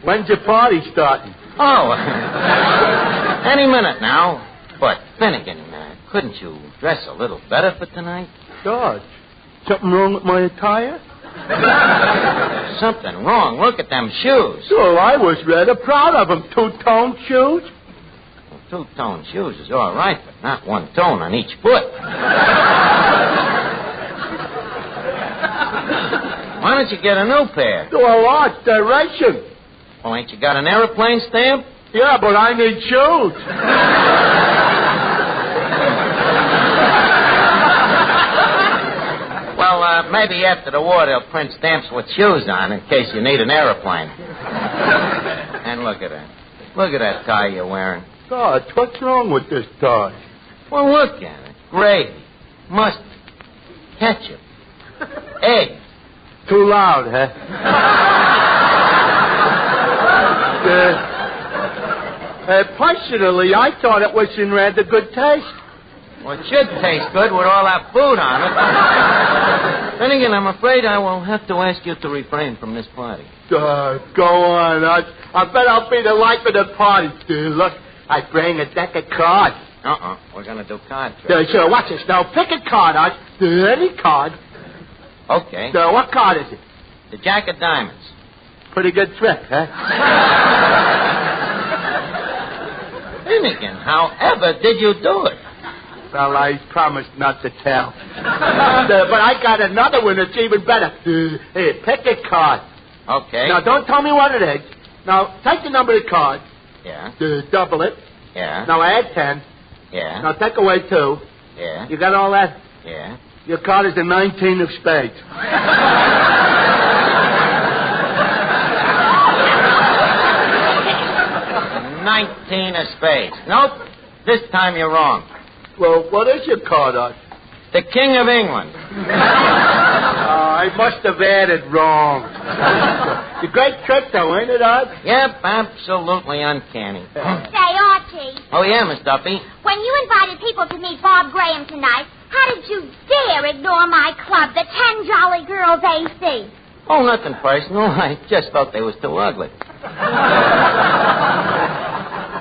When's your party starting? Oh, any minute now. But, Finnegan, couldn't you dress a little better for tonight? George, something wrong with my attire? Something wrong. Look at them shoes. So I was rather proud of them. Two-tone shoes? Well, two-tone shoes is all right, but not one tone on each foot. Why don't you get a new pair? To a large direction. Well, ain't you got an airplane stamp? Yeah, but I need shoes. Well, maybe after the war they'll print stamps with shoes on in case you need an aeroplane. And look at that. Look at that tie you're wearing. God, what's wrong with this tie? Well, look at it. Gravy, mustard, ketchup, egg. Too loud, huh? Personally, I thought it was in rather good taste. Well, it should taste good with all that food on it. Then again, I'm afraid I will have to ask you to refrain from this party. Go on. I bet I'll be the life of the party. Look, I bring a deck of cards. We're going to do card tricks. Sure, watch this. Now, pick a card out. Any card. Okay. What card is it? The Jack of Diamonds. Pretty good trick, huh? Finnegan, however did you do it? Well, I promised not to tell. But I got another one that's even better. Here, pick a card. Okay. Now, don't tell me what it is. Now, take the number of the card. Yeah. Double it. Yeah. Now, add 10. Yeah. Now, take away 2. Yeah. You got all that? Yeah. Your card is a 19 of spades. 19 of spades. Nope. This time you're wrong. Well, what is your card, Art? The King of England. I must have added wrong. It's a great trick, though, ain't it, Art? Yep, absolutely uncanny. Say, Archie. Oh, yeah, Miss Duffy? When you invited people to meet Bob Graham tonight, how did you dare ignore my club, the 10 Jolly Girls AC? Oh, nothing personal. I just felt they was too ugly.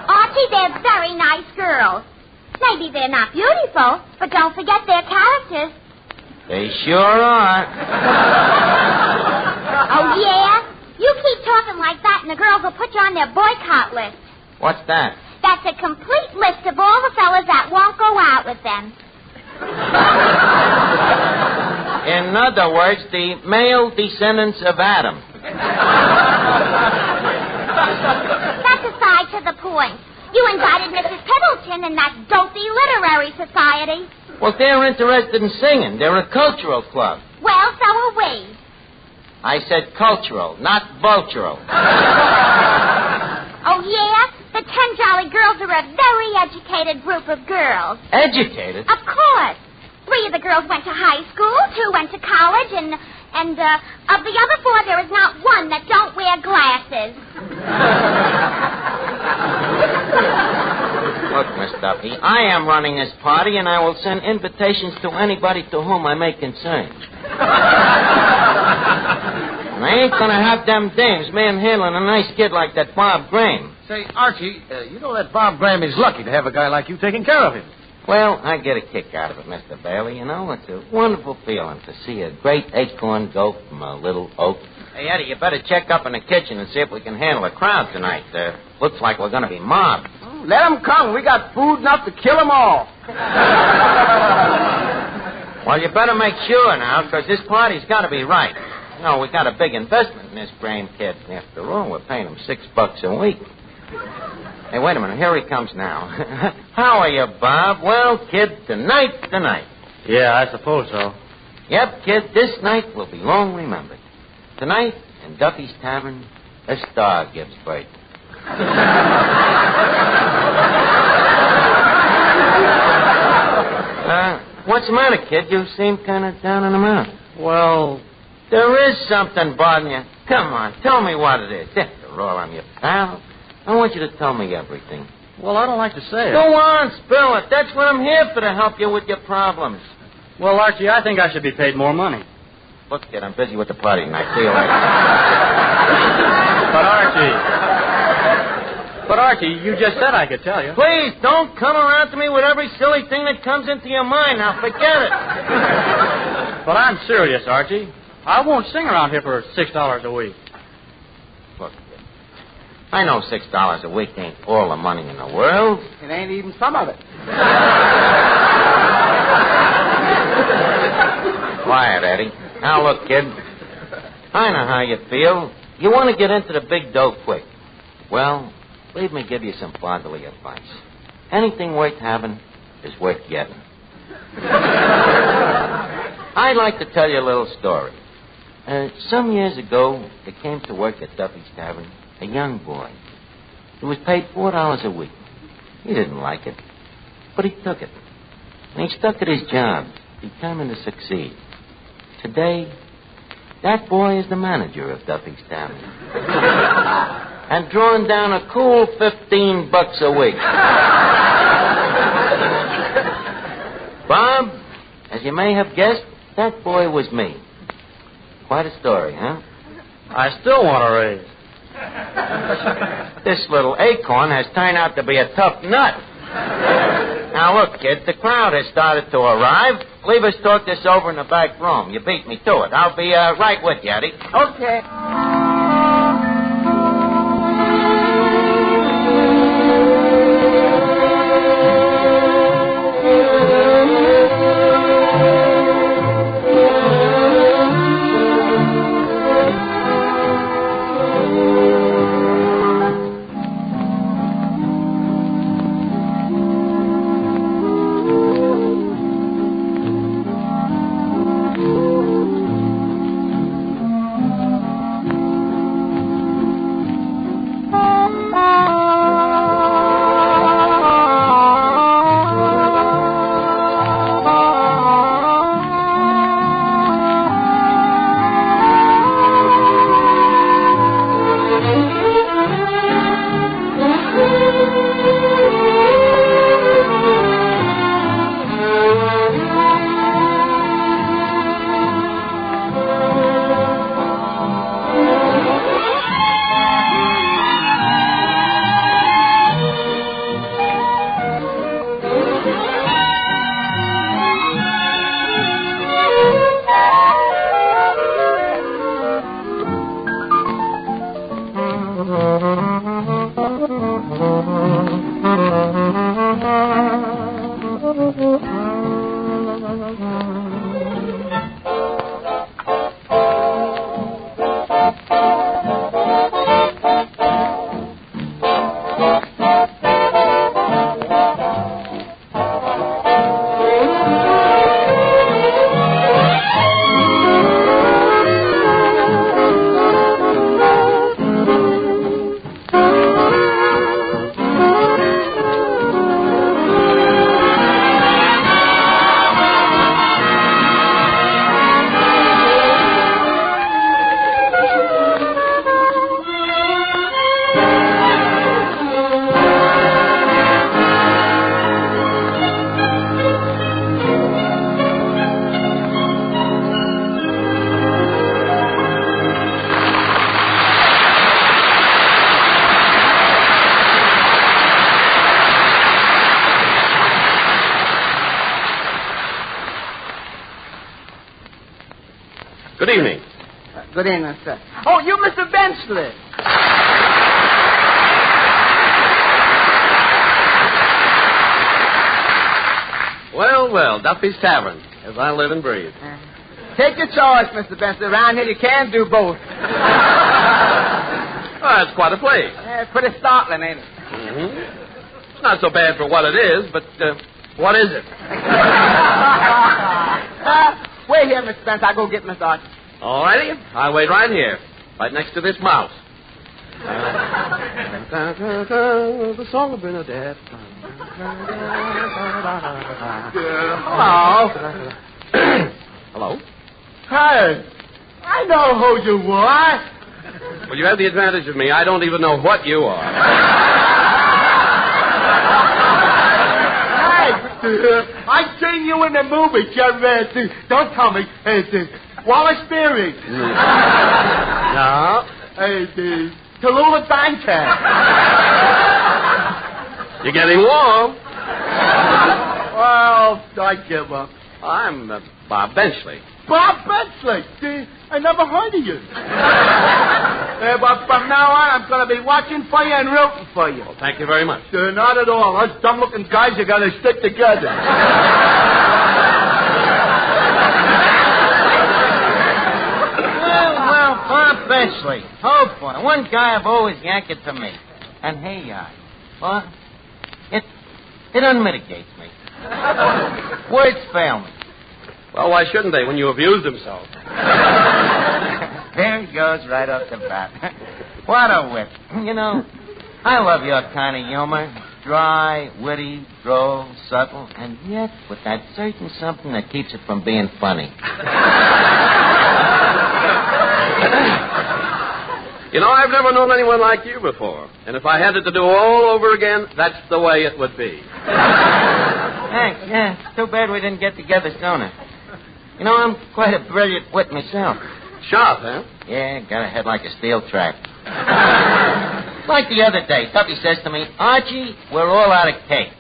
Archie, they're very nice girls. Maybe they're not beautiful, but don't forget their characters. They sure are. Oh, yeah? You keep talking like that and the girls will put you on their boycott list. What's that? That's a complete list of all the fellas that won't go out with them. In other words, the male descendants of Adam. That's aside to the point. You invited Mrs. Piddleton and that dopey literary society. Well, they're interested in singing. They're a cultural club. Well, so are we. I said cultural, not vultural. Oh, yeah? The 10 Jolly Girls are a very educated group of girls. Educated? Of course. 3 of the girls went to high school, 2 went to college, and of the other 4, there is not one that don't wear glasses. Look, Miss Duffy, I am running this party, and I will send invitations to anybody to whom I may concern. And I ain't gonna have them dames manhandling a nice kid like that Bob Graham. Say, Archie, you know that Bob Graham is lucky to have a guy like you taking care of him. Well, I get a kick out of it, Mr. Bailey. You know, it's a wonderful feeling to see a great acorn go from a little oak. Hey, Eddie, you better check up in the kitchen and see if we can handle a crowd tonight. Looks like we're going to be mobbed. Let them come. We got food enough to kill them all. Well, you better make sure now, because this party's got to be right. You know, we got a big investment in this Graham kid. After all, we're paying him $6 a week. Hey, wait a minute. Here he comes now. How are you, Bob? Well, kid, tonight. Yeah, I suppose so. Yep, kid, this night will be long remembered. Tonight, in Duffy's Tavern, a star gives birth. What's the matter, kid? You seem kind of down in the mouth. Well, there is something bothering you. Come on, tell me what it is. After all, I'm your pal. I want you to tell me everything. Well, I don't like to say it. Go on, spill it. That's what I'm here for, to help you with your problems. Well, Archie, I think I should be paid more money. Look, kid, I'm busy with the party tonight. See you later. But, Archie, you just said I could tell you. Please, don't come around to me with every silly thing that comes into your mind. Now, forget it. But I'm serious, Archie. I won't sing around here for $6 a week. Look, kid, I know $6 a week ain't all the money in the world. It ain't even some of it. Quiet, Eddie. Now, look, kid. I know how you feel. You want to get into the big dough quick. Well, leave me give you some fatherly advice. Anything worth having is worth getting. I'd like to tell you a little story. Some years ago, there came to work at Duffy's Tavern a young boy. He was paid $4 a week. He didn't like it, but he took it. And he stuck at his job, determined to succeed. Today, that boy is the manager of Duffy's Tavern. And drawing down a cool $15 a week. Bob, as you may have guessed, that boy was me. Quite a story, huh? I still want a raise. This little acorn has turned out to be a tough nut. Now, look, kid, the crowd has started to arrive. Leave us talk this over in the back room. You beat me to it. I'll be right with you, Eddie. Okay. Good evening. Good evening, sir. Oh, you Mr. Benchley. Well, Duffy's Tavern, as I live and breathe. Take your choice, Mr. Benchley. Around here you can do both. Well, it's quite a place. Yeah, pretty startling, ain't it? Mm-hmm. It's not so bad for what it is, but what is it? Wait here, Mr. Benchley. I'll go get Miss Archie. All righty. I'll wait right here, right next to this mouse. The song of Bernadette. Hello. Hello? Hey, I know who you are. Well, you have the advantage of me. I don't even know what you are. Hey, I seen you in the movie, don't tell me. Wallace Beery. No. Tallulah Bankhead. You're getting warm. Well, I give up. I'm Bob Benchley. Bob Benchley? I never heard of you. But from now on, I'm going to be watching for you and rooting for you. Well, thank you very much. Not at all. Us dumb-looking guys are going to stick together. Well, Bob Benchley. Oh, boy. One guy I've always yanked it to me. And hey, well, it unmitigates me. Words fail me. Well, why shouldn't they when you abused himself? There he goes right off the bat. What a wit. You know, I love your kind of humor. Dry, witty, droll, subtle, and yet with that certain something that keeps it from being funny. You know, I've never known anyone like you before. And if I had it to do all over again, that's the way it would be. Thanks, yeah. It's too bad we didn't get together sooner. You know, I'm quite a brilliant wit myself. Sharp, huh? Yeah, got a head like a steel trap. Like the other day, Duffy says to me, Archie, we're all out of cake.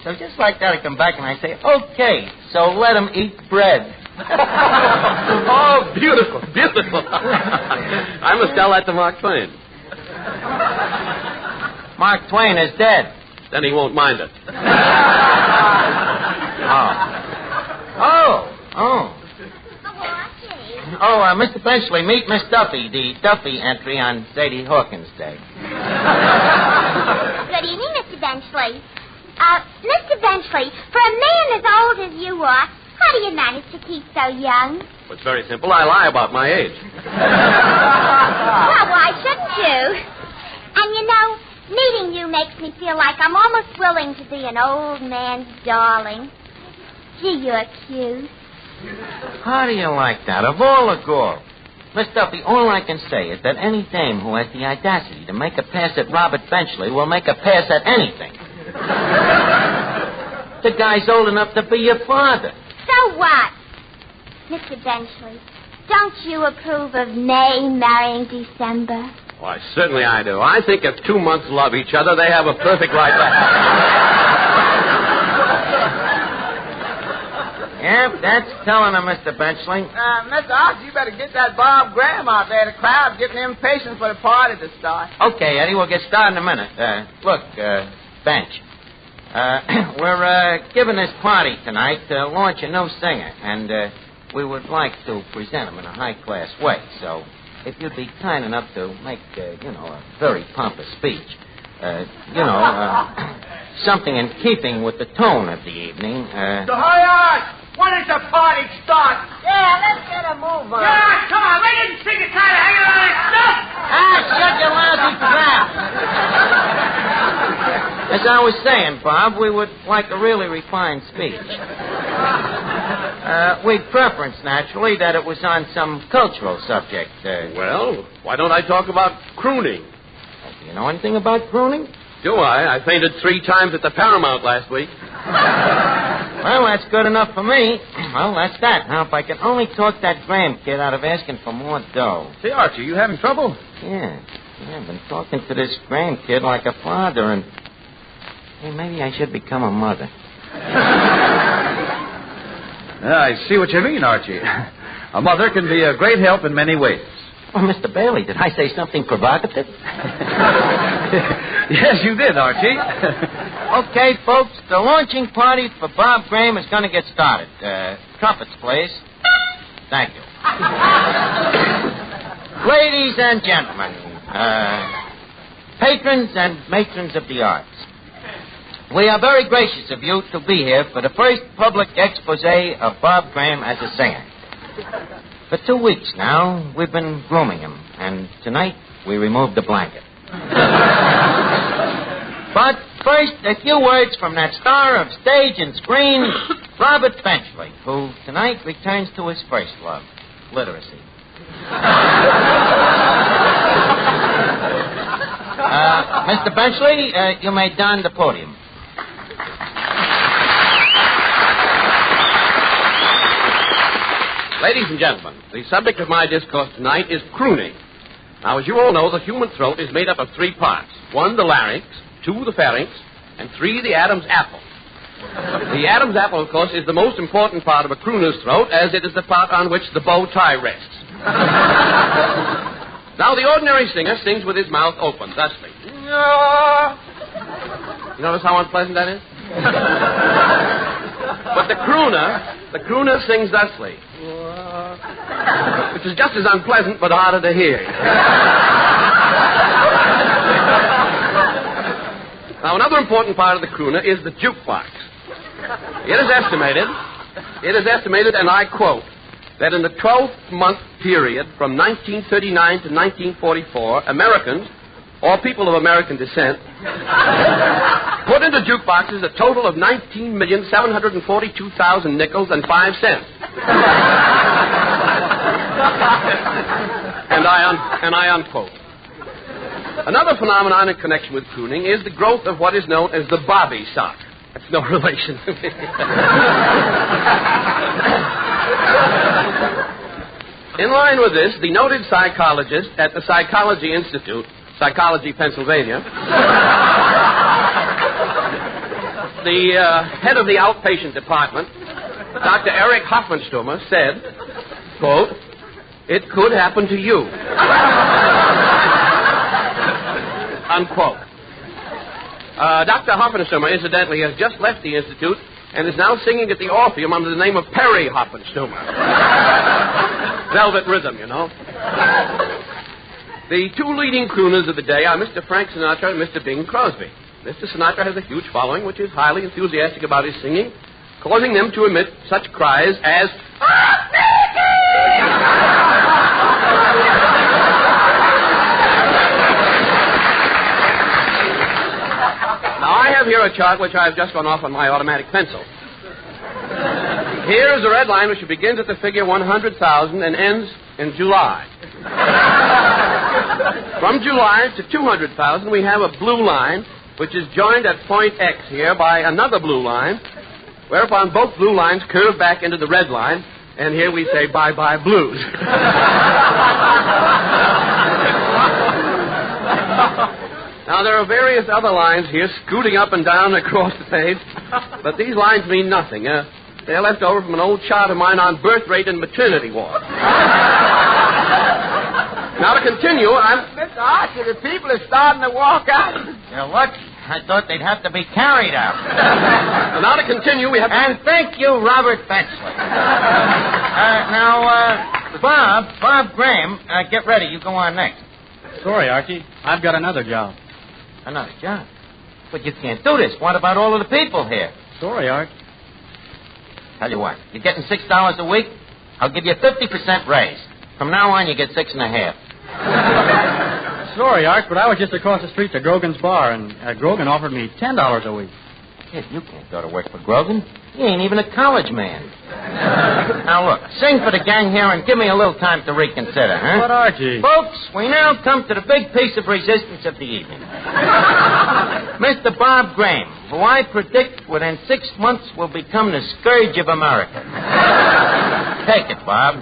So just like that, I come back and I say, okay, so let him eat bread. Oh, beautiful, beautiful. I must tell that to Mark Twain. Mark Twain is dead. Then he won't mind it. Oh, Mr. Benchley, meet Miss Duffy, the Duffy entry on Sadie Hawkins' Day. Good evening, Mr. Benchley. Mr. Benchley, for a man as old as you are, how do you manage to keep so young? Well, it's very simple. I lie about my age. Well, why shouldn't you? And you know, meeting you makes me feel like I'm almost willing to be an old man's darling. Gee, you're cute. How do you like that? Of all the girls. Miss Duffy, all I can say is that any dame who has the audacity to make a pass at Robert Benchley will make a pass at anything. The guy's old enough to be your father. So what? Mr. Benchley, don't you approve of May marrying December? Why, certainly I do. I think if 2 months love each other, they have a perfect right back. Yep, that's telling him, Mr. Benchley. Mr. Archie, you better get that Bob Graham out there. The crowd's getting impatient for the party to start. Okay, Eddie, we'll get started in a minute. Look, Bench. We're giving this party tonight to launch a new singer, and we would like to present him in a high-class way. So, if you'd be kind enough to make, a very pompous speech, something in keeping with the tone of the evening. So hurry on! When does the party start? Yeah, let's get a move on. Yeah, come on, they didn't think it's time to hang around and stuff. Shut your lousy trap. As I was saying, Bob, we would like a really refined speech. We'd preference, naturally, that it was on some cultural subject. Well, why don't I talk about crooning? Do you know anything about crooning? Do I? I fainted 3 times at the Paramount last week. Well, that's good enough for me. Well, that's that. Now, if I can only talk that Graham kid out of asking for more dough. Say, Archie, you having trouble? Yeah, I've been talking to this Graham kid like a father, and hey, maybe I should become a mother. I see what you mean, Archie. A mother can be a great help in many ways. Oh, Mr. Bailey, did I say something provocative? Yes, you did, Archie. Okay, folks, the launching party for Bob Graham is going to get started. Trumpets, please. Thank you. Ladies and gentlemen, patrons and matrons of the arts, we are very gracious of you to be here for the first public expose of Bob Graham as a singer. For 2 weeks now, we've been grooming him, and tonight we removed the blanket. But first, a few words from that star of stage and screen, Robert Benchley, who tonight returns to his first love, literacy. Mr. Benchley, you may don the podium. Ladies and gentlemen, the subject of my discourse tonight is crooning. Now, as you all know, the human throat is made up of 3 parts. 1, the larynx, 2, the pharynx, and 3, the Adam's apple. The Adam's apple, of course, is the most important part of a crooner's throat, as it is the part on which the bow tie rests. Now, the ordinary singer sings with his mouth open, thusly. You notice how unpleasant that is? But the crooner sings thusly, which is just as unpleasant but harder to hear. Now, another important part of the crooner is the jukebox. It is estimated, and I quote, that in the 12-month period from 1939 to 1944, Americans, or people of American descent, put into jukeboxes a total of 19,742,000 nickels and 5 cents. And I unquote. Another phenomenon in connection with crooning is the growth of what is known as the bobby sock. That's no relation to me. In line with this, the noted psychologist at the Psychology Institute, Psychology, Pennsylvania, the head of the outpatient department, Dr. Eric Hoffmannsturmer, said, quote, "It could happen to you." Unquote. Dr. Hoffmannsturmer, incidentally, has just left the Institute and is now singing at the Orpheum under the name of Perry Hoffmannsturmer. Velvet rhythm, you know. The 2 leading crooners of the day are Mr. Frank Sinatra and Mr. Bing Crosby. Mr. Sinatra has a huge following, which is highly enthusiastic about his singing, causing them to emit such cries as... Now, I have here a chart which I have just gone off on my automatic pencil. Here is a red line which begins at the figure 100,000 and ends in July. From July to 200,000, we have a blue line, which is joined at point X here by another blue line, whereupon both blue lines curve back into the red line, and here we say bye-bye blues. Now, there are various other lines here scooting up and down across the page, but these lines mean nothing. They're left over from an old chart of mine on birth rate and maternity ward. Now, to continue, Mr. Archer, the people are starting to walk out. You're lucky. I thought they'd have to be carried out. Well, now, to continue, we have... And thank you, Robert Benchley. Bob Graham, get ready. You go on next. Sorry, Archie. I've got another job. Another job? But you can't do this. What about all of the people here? Sorry, Art. Tell you what, you're getting $6 a week. I'll give you a 50% raise. From now on, you get 6.5. Sorry, Art, but I was just across the street to Grogan's bar, and Grogan offered me $10 a week. Kid, you can't go to work for Grogan. He ain't even a college man. Now, look, sing for the gang here and give me a little time to reconsider, huh? But, Archie... Folks, we now come to the big piece of resistance of the evening. Mr. Bob Graham, who I predict within 6 months will become the scourge of America. Take it, Bob.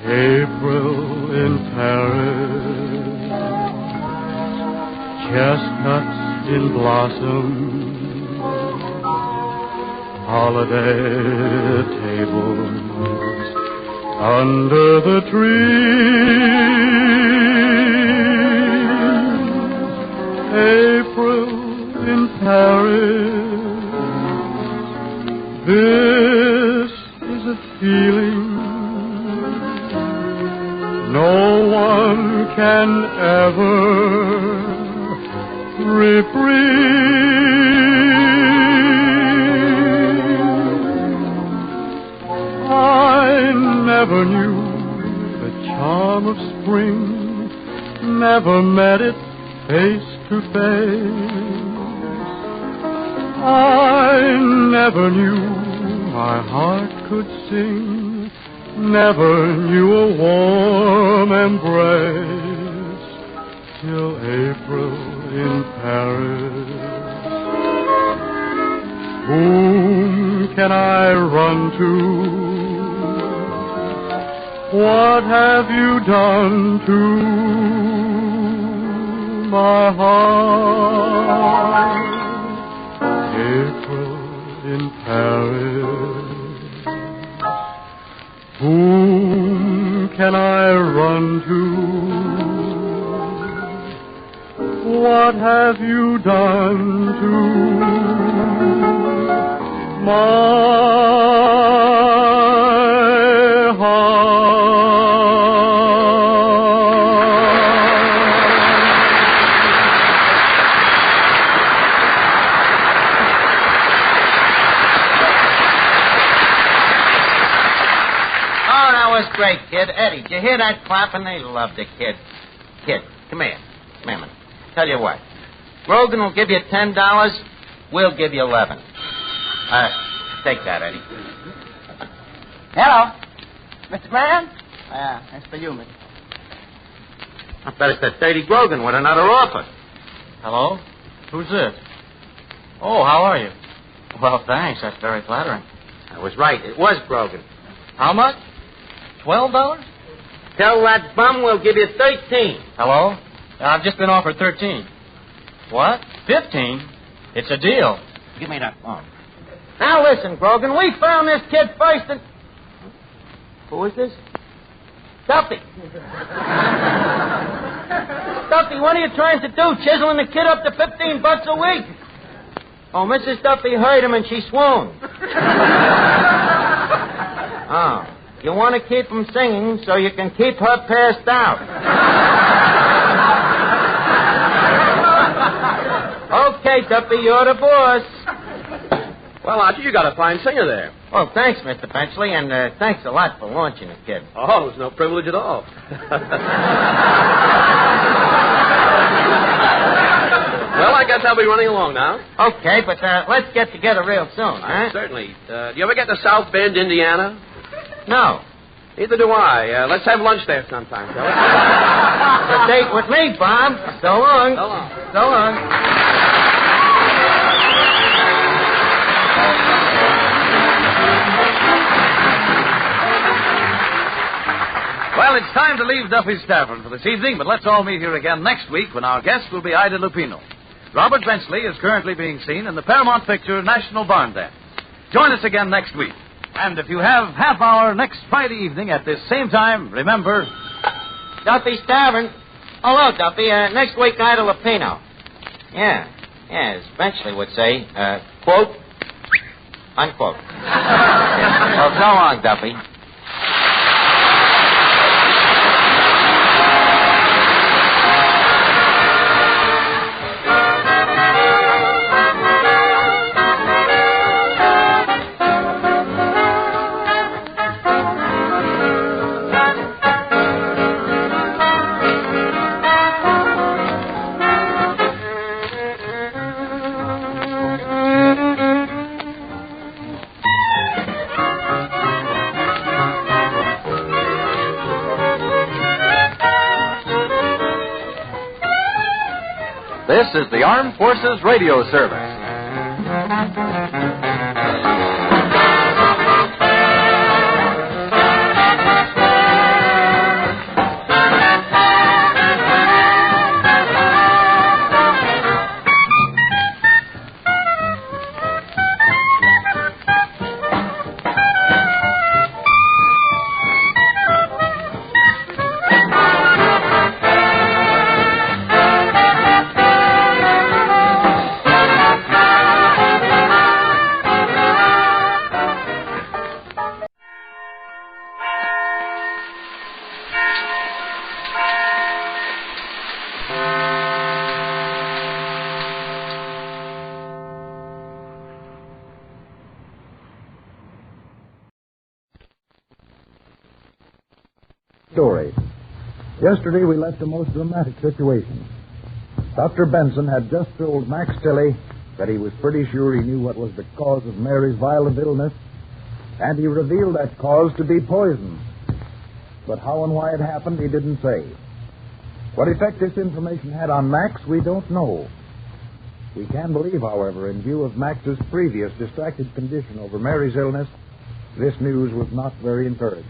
April in Paris, chestnuts in blossom, holiday tables under the trees. April in Paris. This is a feeling no one can ever reprieve. I never knew the charm of spring, never met it face to face. I never knew my heart could sing, never knew a warm embrace, till April in Paris. Whom can I run to? What have you done to my heart? April in Paris. Whom can I run to? What have you done to my heart? Great, kid. Eddie, did you hear that clapping? They loved the kid. Kid, come here. Come here, man. Tell you what. Grogan will give you $10. We'll give you 11. Take that, Eddie. Hello. Mr. Graham? Yeah, that's for you, Mr. I bet it's that dirty Grogan with another offer. Hello? Who's this? Oh, how are you? Well, thanks. That's very flattering. I was right. It was Grogan. How much? $12? Tell that bum we'll give you 13. Hello? I've just been offered 13. What? 15? It's a deal. Give me that phone. Now listen, Grogan, we found this kid first and... Who is this? Duffy. Duffy, what are you trying to do? Chiseling the kid up to $15 a week? Oh, Mrs. Duffy heard him and she swooned. Oh. You want to keep him singing so you can keep her passed out. Okay, Duffy, you're the boss. Well, Archie, you got a fine singer there. Well, thanks, Mr. Benchley, and thanks a lot for launching the kid. Oh, it was no privilege at all. Well, I guess I'll be running along now. Okay, but let's get together real soon, huh? Certainly. Do you ever get to South Bend, Indiana? No. Neither do I. Let's have lunch there sometime, shall we? It's a date with me, Bob. So long. So long. So long. Well, it's time to leave Duffy's Tavern for this evening, but let's all meet here again next week when our guest will be Ida Lupino. Robert Benchley is currently being seen in the Paramount picture National Barn Dance. Join us again next week. And if you have half hour next Friday evening at this same time, remember... Duffy's Tavern. Hello, Duffy. Next week, Ida Lupino. Yeah, as Benchley would say, quote, unquote. Well, so long, Duffy. This is the Armed Forces Radio Service. story. Yesterday we left a most dramatic situation. Dr. Benson had just told Max Tilley that he was pretty sure he knew what was the cause of Mary's violent illness, and he revealed that cause to be poison. But how and why it happened, he didn't say. What effect this information had on Max, we don't know. We can believe, however, in view of Max's previous distracted condition over Mary's illness, this news was not very encouraging.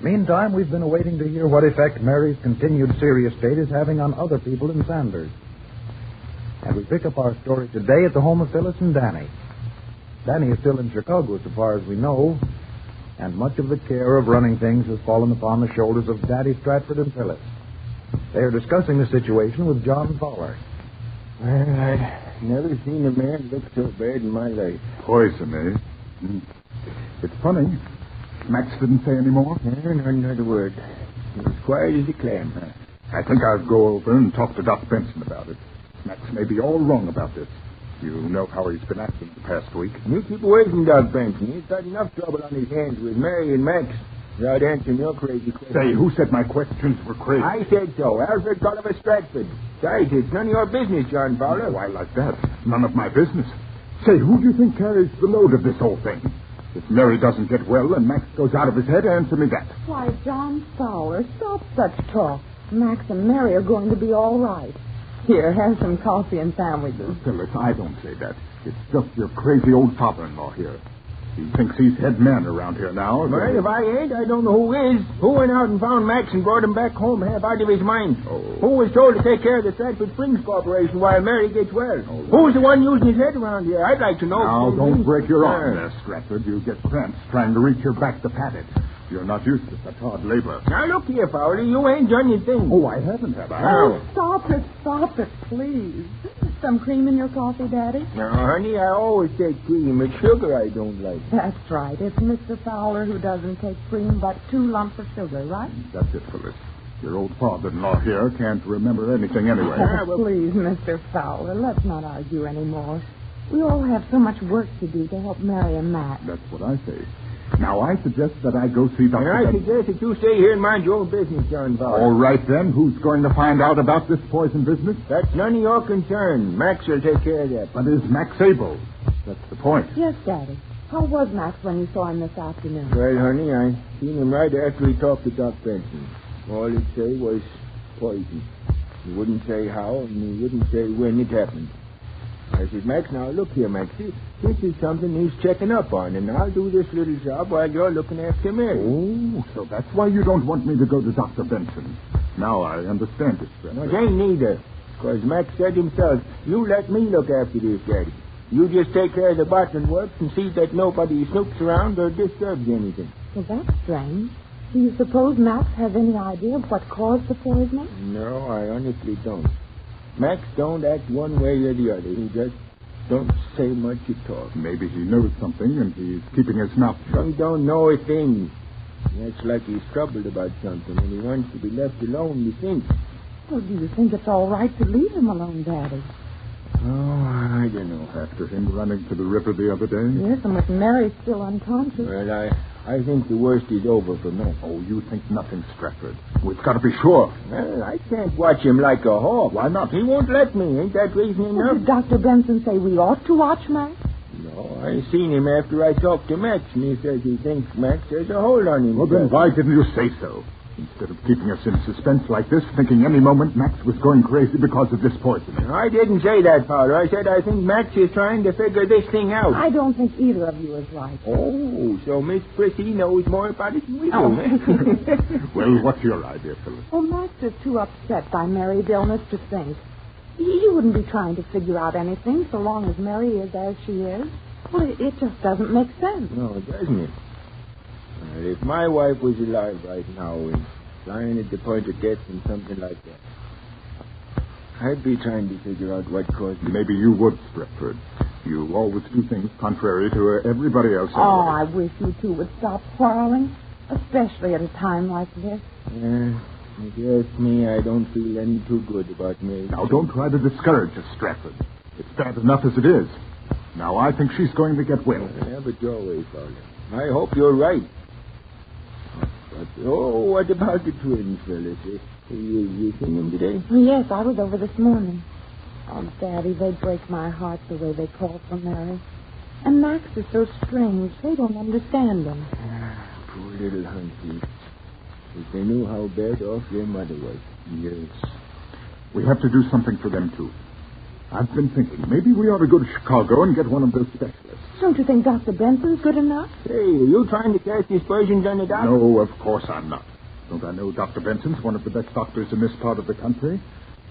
Meantime, we've been awaiting to hear what effect Mary's continued serious state is having on other people in Sanders. And we pick up our story today at the home of Phyllis and Danny. Danny is still in Chicago, so far as we know, and much of the care of running things has fallen upon the shoulders of Daddy Stratford and Phyllis. They are discussing the situation with John Fowler. Well, I've never seen a man look so bad in my life. Poison, eh? It's funny. Max didn't say any more? Not another word. He was quiet as a clam. I think I'll go over and talk to Doc Benson about it. Max may be all wrong about this. You know how he's been acting the past week. You keep away from Doc Benson. He's got enough trouble on his hands with Mary and Max without answering your crazy questions. Say, who said my questions were crazy? I said so. Alfred Gulliver Stratford. Besides, it's none of your business, John Fowler. Why like that? None of my business. Say, who do you think carries the load of this whole thing? If Mary doesn't get well and Max goes out of his head, answer me that. Why, John Fowler, stop such talk. Max and Mary are going to be all right. Here, have some coffee and sandwiches. Phyllis, I don't say that. It's just your crazy old father-in-law here. He thinks he's head man around here now. Well, if I ain't, I don't know who is. Who went out and found Max and brought him back home half out of his mind? Oh. Who was told to take care of the Stratford Springs Corporation while Mary gets well? Oh. Who's the one using his head around here? I'd like to know. Now, don't break your arm there, Stratford. You get cramps trying to reach your back to pat it. You're not used to such hard labor. Now, look here, Fowler. You ain't done your thing. Oh, I haven't, have I? Oh, stop it, please. Some cream in your coffee, Daddy? No, honey, I always take cream. It's sugar I don't like. That's right. It's Mr. Fowler who doesn't take cream, but 2 lumps of sugar, right? That's it, Phyllis. Your old father-in-law here can't remember anything anyway. Oh, please, Mr. Fowler, let's not argue anymore. We all have so much work to do to help Mary and Matt. That's what I say. Now, I suggest that I go see Dr. I suggest that you stay here and mind your own business, John Fowler. All right, then. Who's going to find out about this poison business? That's none of your concern. Max will take care of that. But is Max able? That's the point. Yes, Daddy. How was Max when you saw him this afternoon? Well, honey, I seen him right after he talked to Doc Benson. All he'd say was poison. He wouldn't say how, and he wouldn't say when it happened. I said, Max, now look here, Max. This is something he's checking up on, and I'll do this little job while you're looking after Mary. Oh, so that's why you don't want me to go to Dr. Benson. Now I understand it, sir. No, it ain't neither. Because Max said himself, you let me look after this, Daddy. You just take care of the bottling works and see that nobody snoops around or disturbs anything. Well, that's strange. Do you suppose Max has any idea of what caused the poisoning? No, I honestly don't. Max don't act one way or the other. He just don't say much at all. Maybe he knows something and he's keeping his mouth shut. He don't know a thing. It's like he's troubled about something and he wants to be left alone, you think. Well, do you think it's all right to leave him alone, Daddy? Oh, I don't know. After him running to the river the other day? Yes, and with Mary still unconscious. Well, I think the worst is over for Max. Oh, you think nothing, Stratford. We've got to be sure. Well, I can't watch him like a hawk. Why not? He won't let me. Ain't that reason enough? Did Dr. Benson say we ought to watch Max? No, I seen him after I talked to Max, and he says he thinks Max has a hold on him. Well, then why didn't you say so? Instead of keeping us in suspense like this, thinking any moment Max was going crazy because of this poison. I didn't say that, Fowler. I said I think Max is trying to figure this thing out. I don't think either of you is right. Oh, so Miss Prissy knows more about it than we do. Well, what's your idea, Phyllis? Well, Max is too upset by Mary's illness to think. He wouldn't be trying to figure out anything so long as Mary is as she is. Well, it just doesn't make sense. No, doesn't it? Well, if my wife was alive right now and lying at the point of death and something like that, I'd be trying to figure out what caused it. Maybe you would, Stratford. You always do things contrary to everybody else. Oh, I wish you two would stop quarreling, especially at a time like this. If you ask me, I don't feel any too good about Mary. Now, don't try to discourage us, Stratford. It's bad enough as it is. Now, I think she's going to get well. Yeah, but your way, Fowler. I hope you're right. What about the twins, fellas? You seen them today? Yes, I was over this morning. Oh, Daddy, they break my heart the way they call for Mary. And Max is so strange. They don't understand him. Poor little Hunty. If they knew how bad off their mother was. Yes. We have to do something for them, too. I've been thinking, maybe we ought to go to Chicago and get one of those specialists. Don't you think Dr. Benson's good enough? Hey, are you trying to cast aspersions on the doctor? No, of course I'm not. Don't I know Dr. Benson's one of the best doctors in this part of the country?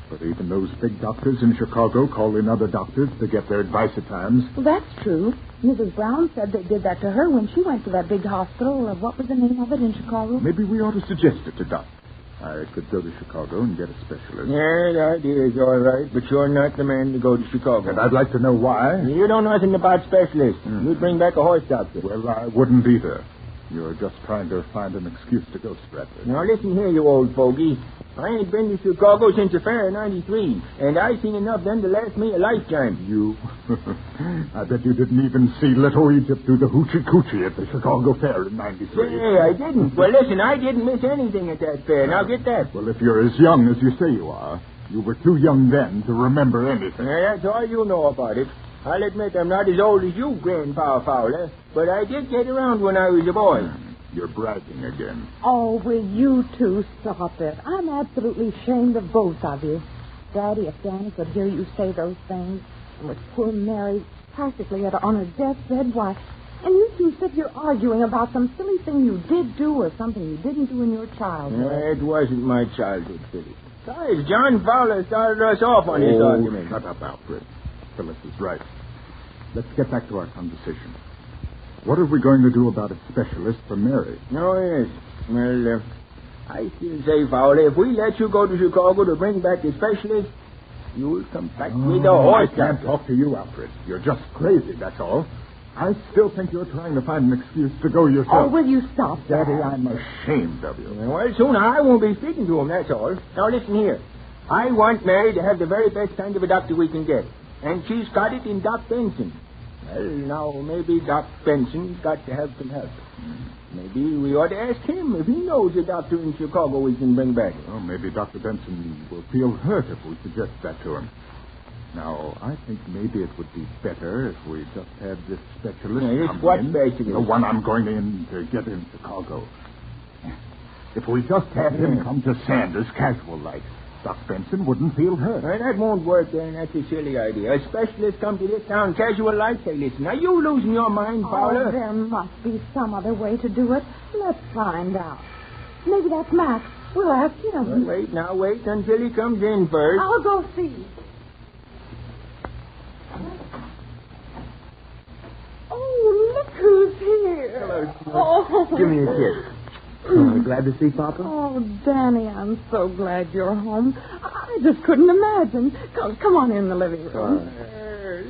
But even those big doctors in Chicago call in other doctors to get their advice at times. Well, that's true. Mrs. Brown said they did that to her when she went to that big hospital. What was the name of it in Chicago? Maybe we ought to suggest it to Doc. I could go to Chicago and get a specialist. Yeah, the idea is all right, but you're not the man to go to Chicago. And I'd like to know why. You don't know nothing about specialists. You'd bring back a horse doctor. Well, I wouldn't either. You're just trying to find an excuse to go, Stratford. Now, listen here, you old fogey. I ain't been to Chicago since the fair in 93, and I seen enough then to last me a lifetime. You? I bet you didn't even see Little Egypt do the hoochie coochie at the Chicago Fair in 93. Yeah, I didn't. Well, listen, I didn't miss anything at that fair. Now, get that. Well, if you're as young as you say you are, you were too young then to remember anything. Yeah, that's all you know about it. I'll admit I'm not as old as you, Grandpa Fowler, but I did get around when I was a boy. You're bragging again. Oh, will you two stop it? I'm absolutely ashamed of both of you. Daddy, if Danny could hear you say those things, and with poor Mary practically on her deathbed, why, and you two sit here arguing about some silly thing you did do or something you didn't do in your childhood. It wasn't my childhood, Phyllis. Besides, John Fowler started us off on his argument. Shut up, Alfred. Phyllis is right. Let's get back to our conversation. What are we going to do about a specialist for Mary? Oh, yes. Well, I still say, Fowler, if we let you go to Chicago to bring back the specialist, you'll come back with a horse. I can't talk to you, Alfred. You're just crazy, that's all. I still think you're trying to find an excuse to go yourself. Oh, will you stop, Daddy, I'm ashamed of you. Well, soon I won't be speaking to him, that's all. Now, listen here. I want Mary to have the very best kind of a doctor we can get. And she's got it in Doc Benson. Well, now, maybe Doc Benson's got to have some help. Maybe we ought to ask him if he knows a doctor in Chicago we can bring back. Well, maybe Dr. Benson will feel hurt if we suggest that to him. Now, I think maybe it would be better if we just had this specialist come what in. specialist? The one I'm going to get in Chicago. If we just had him come to Sanders casual-like, Doc Benson wouldn't feel hurt. Well, that won't work, then. That's a silly idea. A specialist come to this town casual-like. Say, listen, are you losing your mind, Fowler? Oh, there must be some other way to do it. Let's find out. Maybe that's Max. We'll ask him. Well, wait until he comes in first. I'll go see. Oh, look who's here. Hello. Give me a kiss. Glad to see Papa? Oh, Danny, I'm so glad you're home. I just couldn't imagine. Come on in the living room.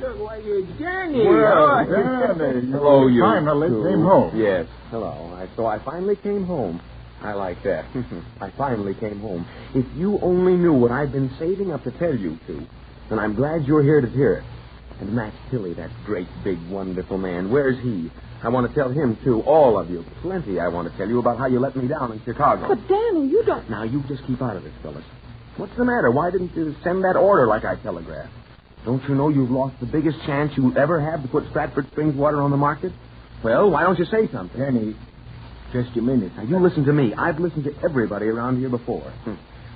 Look, why, it's Danny. Well, Danny. Hello, you. Finally came home. Yes. Hello. So I finally came home. I like that. I finally came home. If you only knew what I've been saving up to tell you two, then I'm glad you're here to hear it. And Max Tilly, that great, big, wonderful man, where's he? I want to tell him, too, all of you. Plenty I want to tell you about how you let me down in Chicago. But, Danny, you don't... Now, you just keep out of this, Phyllis. What's the matter? Why didn't you send that order like I telegraphed? Don't you know you've lost the biggest chance you'll ever have to put Stratford Springs water on the market? Well, why don't you say something? Danny, just a minute. Now, you listen to me. I've listened to everybody around here before.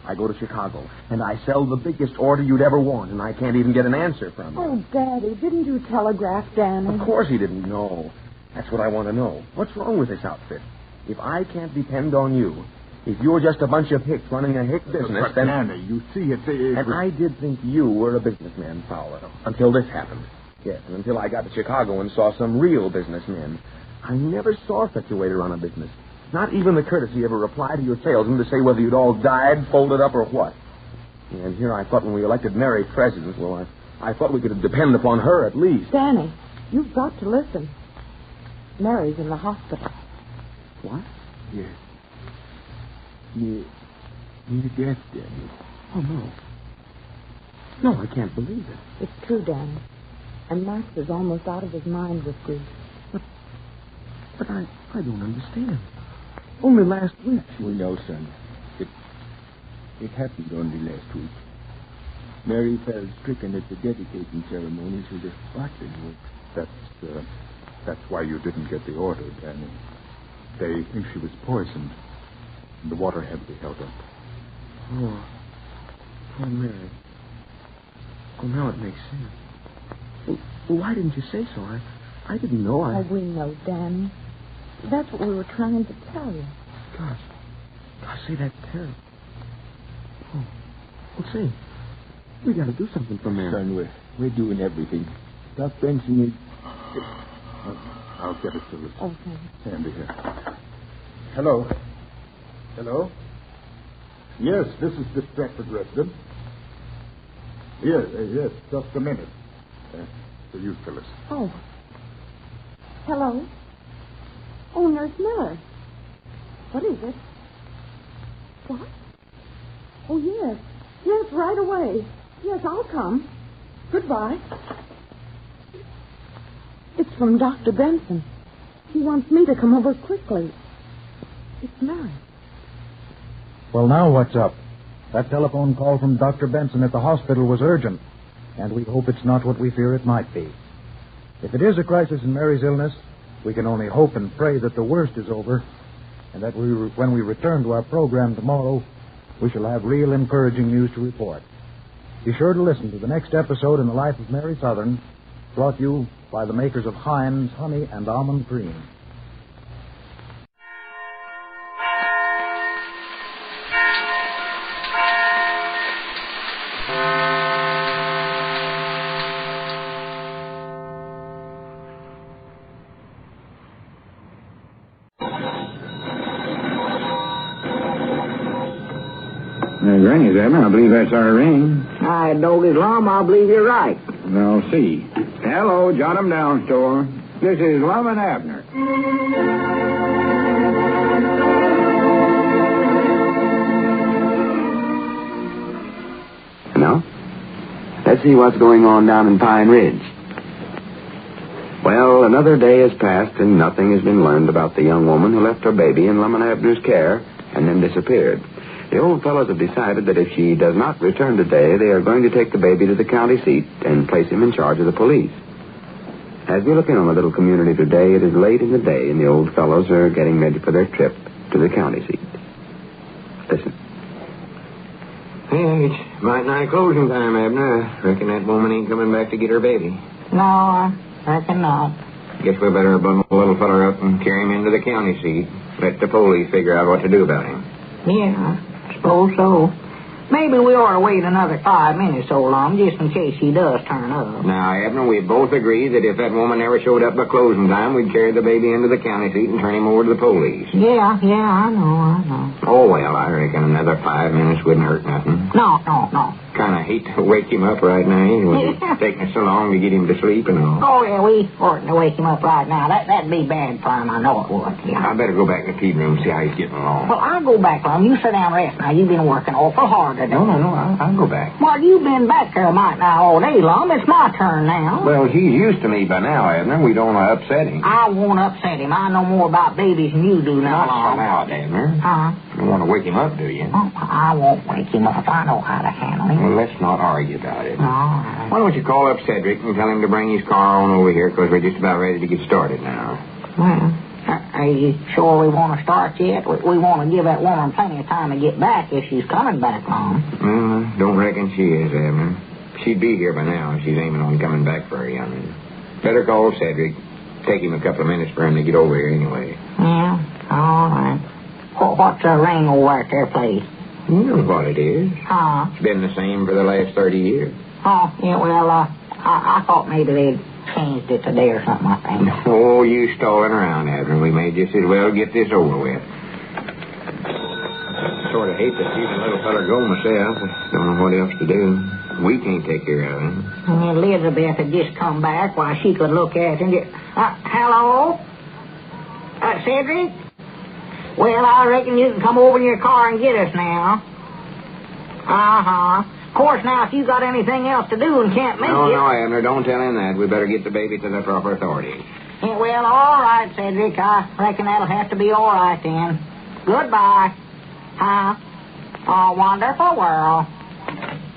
I go to Chicago, and I sell the biggest order you'd ever want, and I can't even get an answer from you. Oh, Daddy, didn't you telegraph Danny? Of course he didn't know. That's what I want to know. What's wrong with this outfit? If I can't depend on you, if you're just a bunch of hicks running a hick business, then... Danny, you see, it's... And I did think you were a businessman, Fowler, until this happened. Yes, and until I got to Chicago and saw some real businessmen. I never saw such a way to run a business. Not even the courtesy of a reply to your salesman to say whether you'd all died, folded up, or what. And here I thought when we elected Mary president, well, I thought we could depend upon her at least. Danny, you've got to listen. Mary's in the hospital. What? Yes. Near death, Danny. Oh, no. No, I can't believe it. It's true, Danny. And Max is almost out of his mind with grief. But I don't understand. Only last week. We know, son. It happened only last week. Mary fell stricken at the dedicating ceremonies of the bottling work. That's why you didn't get the order, Danny. They think she was poisoned. And the water had to be held up. Oh, poor Mary. Oh, now it makes sense. Well, why didn't you say so? I didn't know. Oh, we know, Danny. That's what we were trying to tell you. Gosh, say that's terrible. Oh, well, say, we got to do something for Mary. Son, we're doing everything. Doc Benson is... I'll get it to you. Okay. Sandy here. Hello. Yes, this is the Stratford resident. Yes, just a minute. For you, Phyllis. Oh. Hello? Oh, Nurse Miller. What is it? What? Oh, yes. Yes, right away. Yes, I'll come. Goodbye. It's from Dr. Benson. He wants me to come over quickly. It's Mary. Well, now what's up? That telephone call from Dr. Benson at the hospital was urgent, and we hope it's not what we fear it might be. If it is a crisis in Mary's illness, we can only hope and pray that the worst is over, and that when we return to our program tomorrow, we shall have real encouraging news to report. Be sure to listen to the next episode in the life of Mary Southern, brought you by the makers of Heinz Honey and Almond Cream. Ring is Abner. I believe that's our ring. I dog is Lum. I believe you're right. I'll see. Hello, jot 'em down, store. This is Lum and Abner. Now, let's see what's going on down in Pine Ridge. Well, another day has passed and nothing has been learned about the young woman who left her baby in Lum and Abner's care and then disappeared. The old fellows have decided that if she does not return today, they are going to take the baby to the county seat and place him in charge of the police. As we look in on the little community today, it is late in the day, and the old fellows are getting ready for their trip to the county seat. Listen. Hey, it's might nigh closing time, Abner. I reckon that woman ain't coming back to get her baby. No, I reckon not. Guess we better bundle the little feller up and carry him into the county seat. Let the police figure out what to do about him. Yeah, I suppose so. Maybe we ought to wait another 5 minutes so long, just in case she does turn up. Now, Abner, we both agree that if that woman never showed up by closing time, we'd carry the baby into the county seat and turn him over to the police. Yeah, I know. Oh, well, I reckon another 5 minutes wouldn't hurt nothing. No. Kind of hate to wake him up right now. It's taking us so long to get him to sleep and all. Oh, yeah, we oughtn't to wake him up right now. That'd be bad for him. I know it would. Yeah. I better go back in the feed room and see how he's getting along. Well, I'll go back, Lum. You sit down and rest now. You've been working awful hard today. No, I'll go back. Well, you've been back there might now all day, Lum. It's my turn now. Well, he's used to me by now, Abner. We don't want to upset him. I won't upset him. I know more about babies than you do now, Not Lum. out, Abner. You don't want to wake him up, do you? Oh, I won't wake him up. I know how to handle him. Well, let's not argue about it. All right. Why don't you call up Cedric and tell him to bring his car on over here, because we're just about ready to get started now. Well, are you sure we want to start yet? We want to give that woman plenty of time to get back if she's coming back, Lum. Don't reckon she is, Abner. She'd be here by now if she's aiming on coming back for her young'un. Better call Cedric. Take him a couple of minutes for him to get over here anyway. Yeah, all right. What's the ring over at their place? You know what it is. Huh? It's been the same for the last 30 years. Oh, yeah, well, I thought maybe they'd changed it today or something, I think. Oh, you stalling around, Abner. We may just as well get this over with. Sort of hate to see the little fella go myself. Don't know what else to do. We can't take care of him. Elizabeth had just come back while she could look at him. Hello? Cedric? Well, I reckon you can come over in your car and get us now. Of course, now, if you got anything else to do and can't make it... No, Abner, don't tell him that. We better get the baby to the proper authorities. Yeah, well, all right, Cedric. I reckon that'll have to be all right then. Goodbye. Huh? Oh, wonderful world.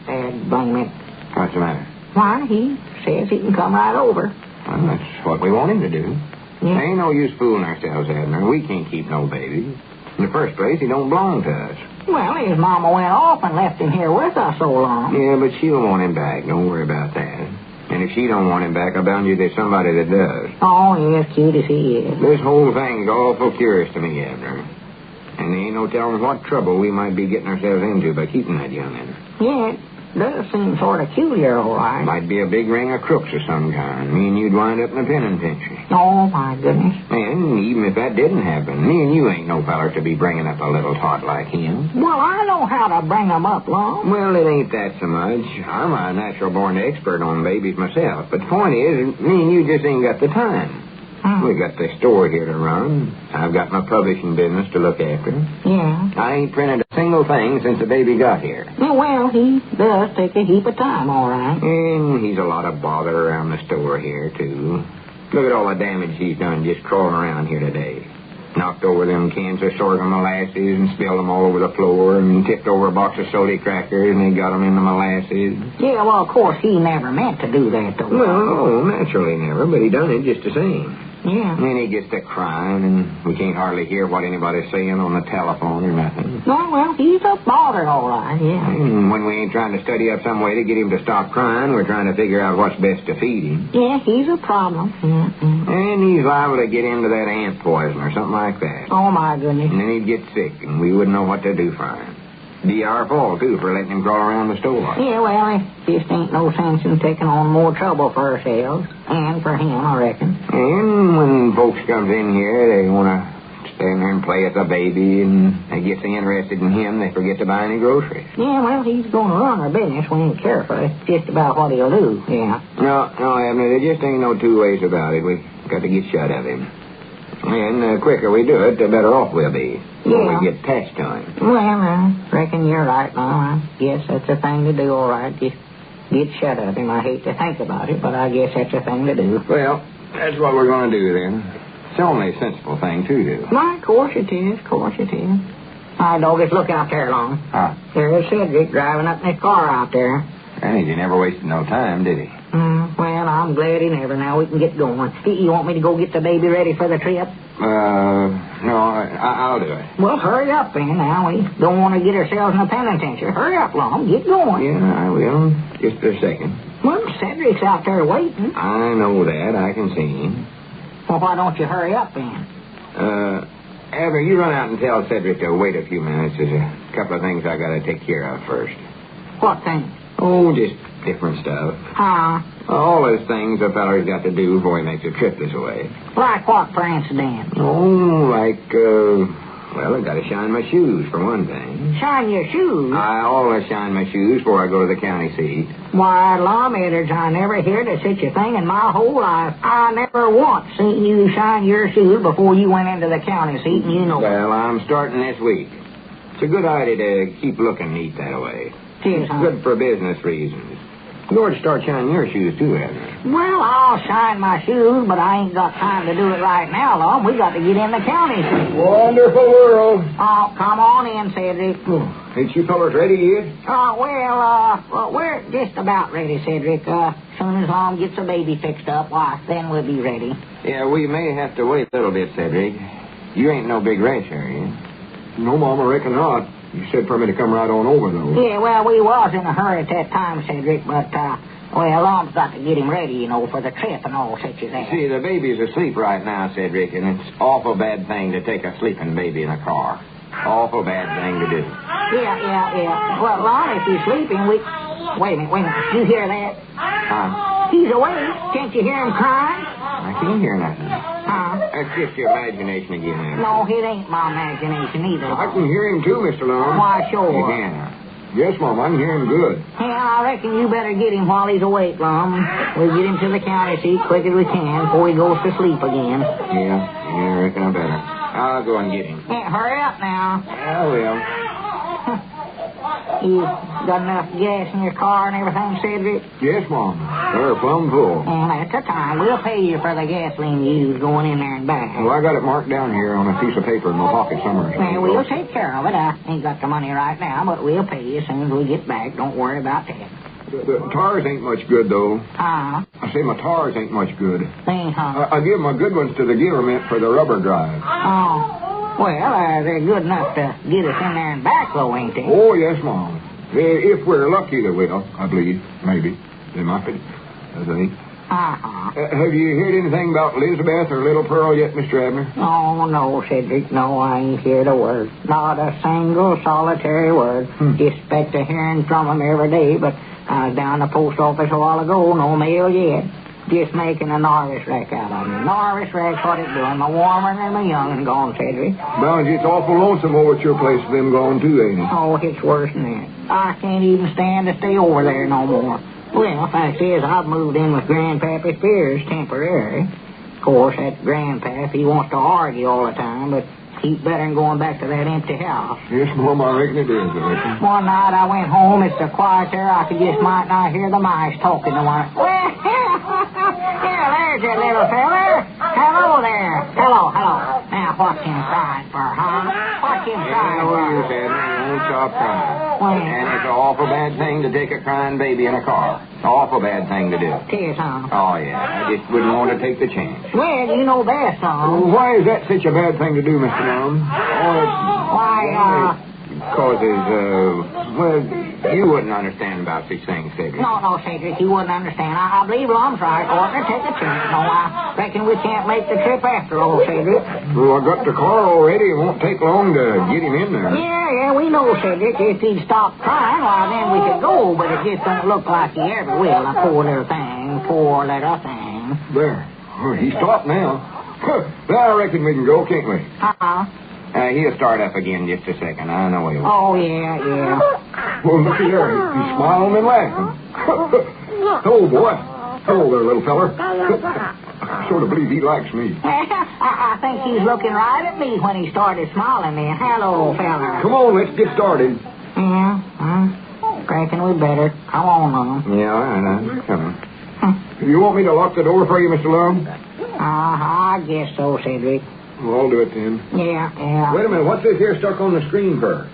And blame it. What's the matter? Why, he says he can come right over. Well, that's what we want him to do. Yeah. Ain't no use fooling ourselves, Abner. We can't keep no baby. In the first place, he don't belong to us. Well, his mama went off and left him here with us so long. Yeah, but she'll want him back. Don't worry about that. And if she don't want him back, I'll bound you there's somebody that does. Oh, yes, cute as he is. This whole thing's awful curious to me, Abner. And there ain't no telling what trouble we might be getting ourselves into by keeping that young'un. Yeah, it does seem sort of peculiar, all right. Might be a big ring of crooks of some kind. Me and you'd wind up in a penitentiary. Oh, my goodness. And even if that didn't happen, me and you ain't no feller to be bringing up a little tot like him. Well, I know how to bring him up, Lum. Well, it ain't that so much. I'm a natural-born expert on babies myself. But the point is, me and you just ain't got the time. We got the store here to run. I've got my publishing business to look after. Yeah. I ain't printed a single thing since the baby got here. Yeah, well, he does take a heap of time, all right. And he's a lot of bother around the store here, too. Look at all the damage he's done just crawling around here today. Knocked over them cans of sorghum molasses and spilled them all over the floor and tipped over a box of salty crackers and they got them in the molasses. Yeah, well, of course, he never meant to do that, though. Well, no, naturally never, but he done it just the same. Yeah. And then he gets to crying, and we can't hardly hear what anybody's saying on the telephone or nothing. No, well, he's a bother, all right, yeah. And when we ain't trying to study up some way to get him to stop crying, we're trying to figure out what's best to feed him. Yeah, he's a problem. And he's liable to get into that ant poison or something like that. Oh, my goodness. And then he'd get sick, and we wouldn't know what to do for him. Be our fault, too, for letting him crawl around the store. Yeah, well, it just ain't no sense in taking on more trouble for ourselves. And for him, I reckon. And when folks comes in here, they want to stand there and play at the baby, and they get so interested in him, they forget to buy any groceries. Yeah, well, he's going to run our business. We ain't careful. It's just about what he'll do, yeah. No, Abner, there just ain't no two ways about it. We got to get shut of him. And the quicker we do it, the better off we'll be. When we get attached to him. Well, I reckon you're right, Mom. I guess that's the thing to do, all right. Just get shut of him. I hate to think about it, but I guess that's the thing to do. Well, that's what we're going to do, then. It's the only sensible thing to do. Why, of course it is. Of course it is. All right, Doggett, look out there, Long. Huh? There's Cedric driving up in his car out there. And he never wasted no time, did he? Well, I'm glad he never. Now we can get going. You want me to go get the baby ready for the trip? No, I'll do it. Well, hurry up, then. Now, we don't want to get ourselves in a penitentiary. Hurry up, Long. Get going. Yeah, I will. Just a second. Well, Cedric's out there waiting. I know that. I can see him. Well, why don't you hurry up, then? Abner, you run out and tell Cedric to wait a few minutes. There's a couple of things I got to take care of first. What things? Oh, just different stuff. Huh? All those things a feller's got to do before he makes a trip this way. Like what, for instance? Oh, like, well, I got to shine my shoes, for one thing. Shine your shoes? I always shine my shoes before I go to the county seat. Why, lawmakers, I never heard of such a thing in my whole life. I never once seen you shine your shoes before you went into the county seat, and you know. Well, I'm starting this week. It's a good idea to keep looking neat that way. Yes, it's good for business reasons. You ought to start shining your shoes, too, Abner. Well, I'll shine my shoes, but I ain't got time to do it right now, Lum. We got to get in the county seat. Wonderful world. Oh, come on in, Cedric. Ain't you fellas ready yet? Well, we're just about ready, Cedric. Soon as Lum gets the baby fixed up, why, then we'll be ready. Yeah, we may have to wait a little bit, Cedric. You ain't no big rush, are you? No, Mom, I reckon not. You said for me to come right on over, though. Yeah, well, we was in a hurry at that time, Cedric, but, well, Lum's got to get him ready, you know, for the trip and all such as that. See, the baby's asleep right now, Cedric, and it's awful bad thing to take a sleeping baby in a car. Awful bad thing to do. Yeah. Well, Lum, if he's sleeping, we... Wait a minute. You hear that? He's awake. Can't you hear him crying? I can't hear nothing. That's just your imagination again, Abner. No, it ain't my imagination either. I can hear him too, Mr. Lum. Why, sure. You can. Yes, Mom, I can hear him good. Yeah, I reckon you better get him while he's awake, Lum. We'll get him to the county seat quick as we can before he goes to sleep again. Yeah, I reckon I better. I'll go and get him. Yeah, hurry up now. I will. You got enough gas in your car and everything, Cedric? Yes, Mom. They're plumb full. And at the time, we'll pay you for the gasoline you used going in there and back. Well, I got it marked down here on a piece of paper in my pocket somewhere. Well, we'll take care of it. I ain't got the money right now, but we'll pay you as soon as we get back. Don't worry about that. The tires ain't much good, though. Uh-huh. I say my tires ain't much good. Uh-huh. I give my good ones to the government for the rubber drive. Oh. Well, they're good enough to get us in there and back, though, ain't they? Oh, yes, Mom. If we're lucky, they will, I believe. Maybe. They might be. I think. Uh-huh. Have you heard anything about Elizabeth or Little Pearl yet, Mr. Abner? Oh, no, Cedric. No, I ain't heard a word. Not a single solitary word. Expect to hearing from them every day, but I was down the post office a while ago. No mail yet. Just making a Norris wreck out of me. Norris wreck's what it's doing. My warmer than my young and gone, Cedric. Bounds, it's awful lonesome over at your place with them gone, too, ain't it? Oh, it's worse than that. I can't even stand to stay over there no more. Well, fact is, I've moved in with Grandpappy Spears temporary. Of course, that Grandpap, he wants to argue all the time, but he's better than going back to that empty house. Yes, Mom, I reckon it is, I reckon. One night I went home, it's so quiet there, I could just might not hear the mice talking to one. Well, here, there's your little feller. Hello there. Hello. Now, what's him crying for, huh? What's him crying for? You said won't stop crying. And it's an awful bad thing to take a crying baby in a car. Awful bad thing to do. Tis, huh? Oh, yeah. I just wouldn't want to take the chance. Well, you know best, huh? Why is that such a bad thing to do, Mr. Lum? Causes, well, you wouldn't understand about such things, Cedric. No, Cedric, you wouldn't understand. I believe Lum's right, partner. Take a chance. No, I reckon we can't make the trip after all, Cedric. Well, I got the car already. It won't take long to get him in there. Yeah, we know, Cedric. If he'd stop crying, why, then we could go, but it just don't look like he ever will. A poor little thing. There. Oh, he stopped now. Well, I reckon we can go, can't we? He'll start up again just a second. I know he will. Oh, yeah. Well, look at there. He's smiling and laughing. Oh, boy. Hello there, little feller. I sort of believe he likes me. I think he's looking right at me when he started smiling then. Hello, fella. Come on, let's get started. Yeah, reckon we better. Come on, Lum. Yeah, all right, I'm coming. You want me to lock the door for you, Mr. Lum? I guess so, Cedric. Well, I'll do it then. Yeah. Wait a minute, what's this here stuck on the screen for?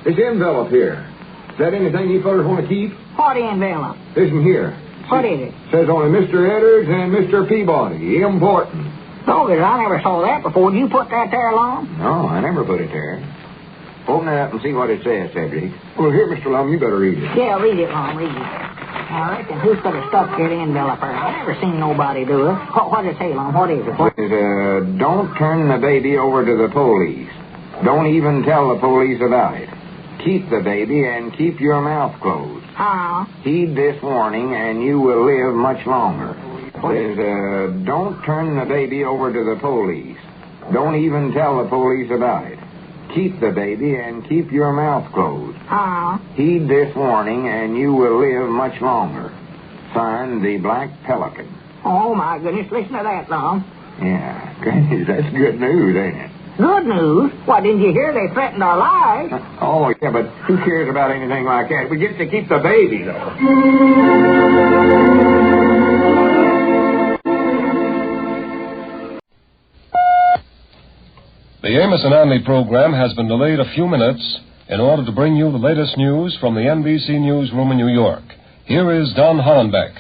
This envelope here. Is that anything you fellas want to keep? What envelope? This one here. What is it? Says only Mr. Edwards and Mr. Peabody. Important. Doggone, I never saw that before. Did you put that there, Lum? No, I never put it there. Open it up and see what it says, Cedric. Well, here, Mr. Lum, you better read it. Yeah, read it, Lum, read it. I reckon who's could have stuck that envelope there? I never seen nobody do it. What does it say, Lum? What is it? It says, don't turn the baby over to the police. Don't even tell the police about it. Keep the baby and keep your mouth closed. Heed this warning and you will live much longer. It says, don't turn the baby over to the police. Don't even tell the police about it. Keep the baby and keep your mouth closed. Heed this warning and you will live much longer. Signed, the Black Pelican. Oh, my goodness, listen to that, Lum. Yeah, goodness, that's good news, ain't it? Good news? Why, didn't you hear they threatened our lives? Oh, yeah, but who cares about anything like that? We get to keep the baby, though. The Amos and Andy program has been delayed a few minutes in order to bring you the latest news from the NBC newsroom in New York. Here is Don Hollenbeck.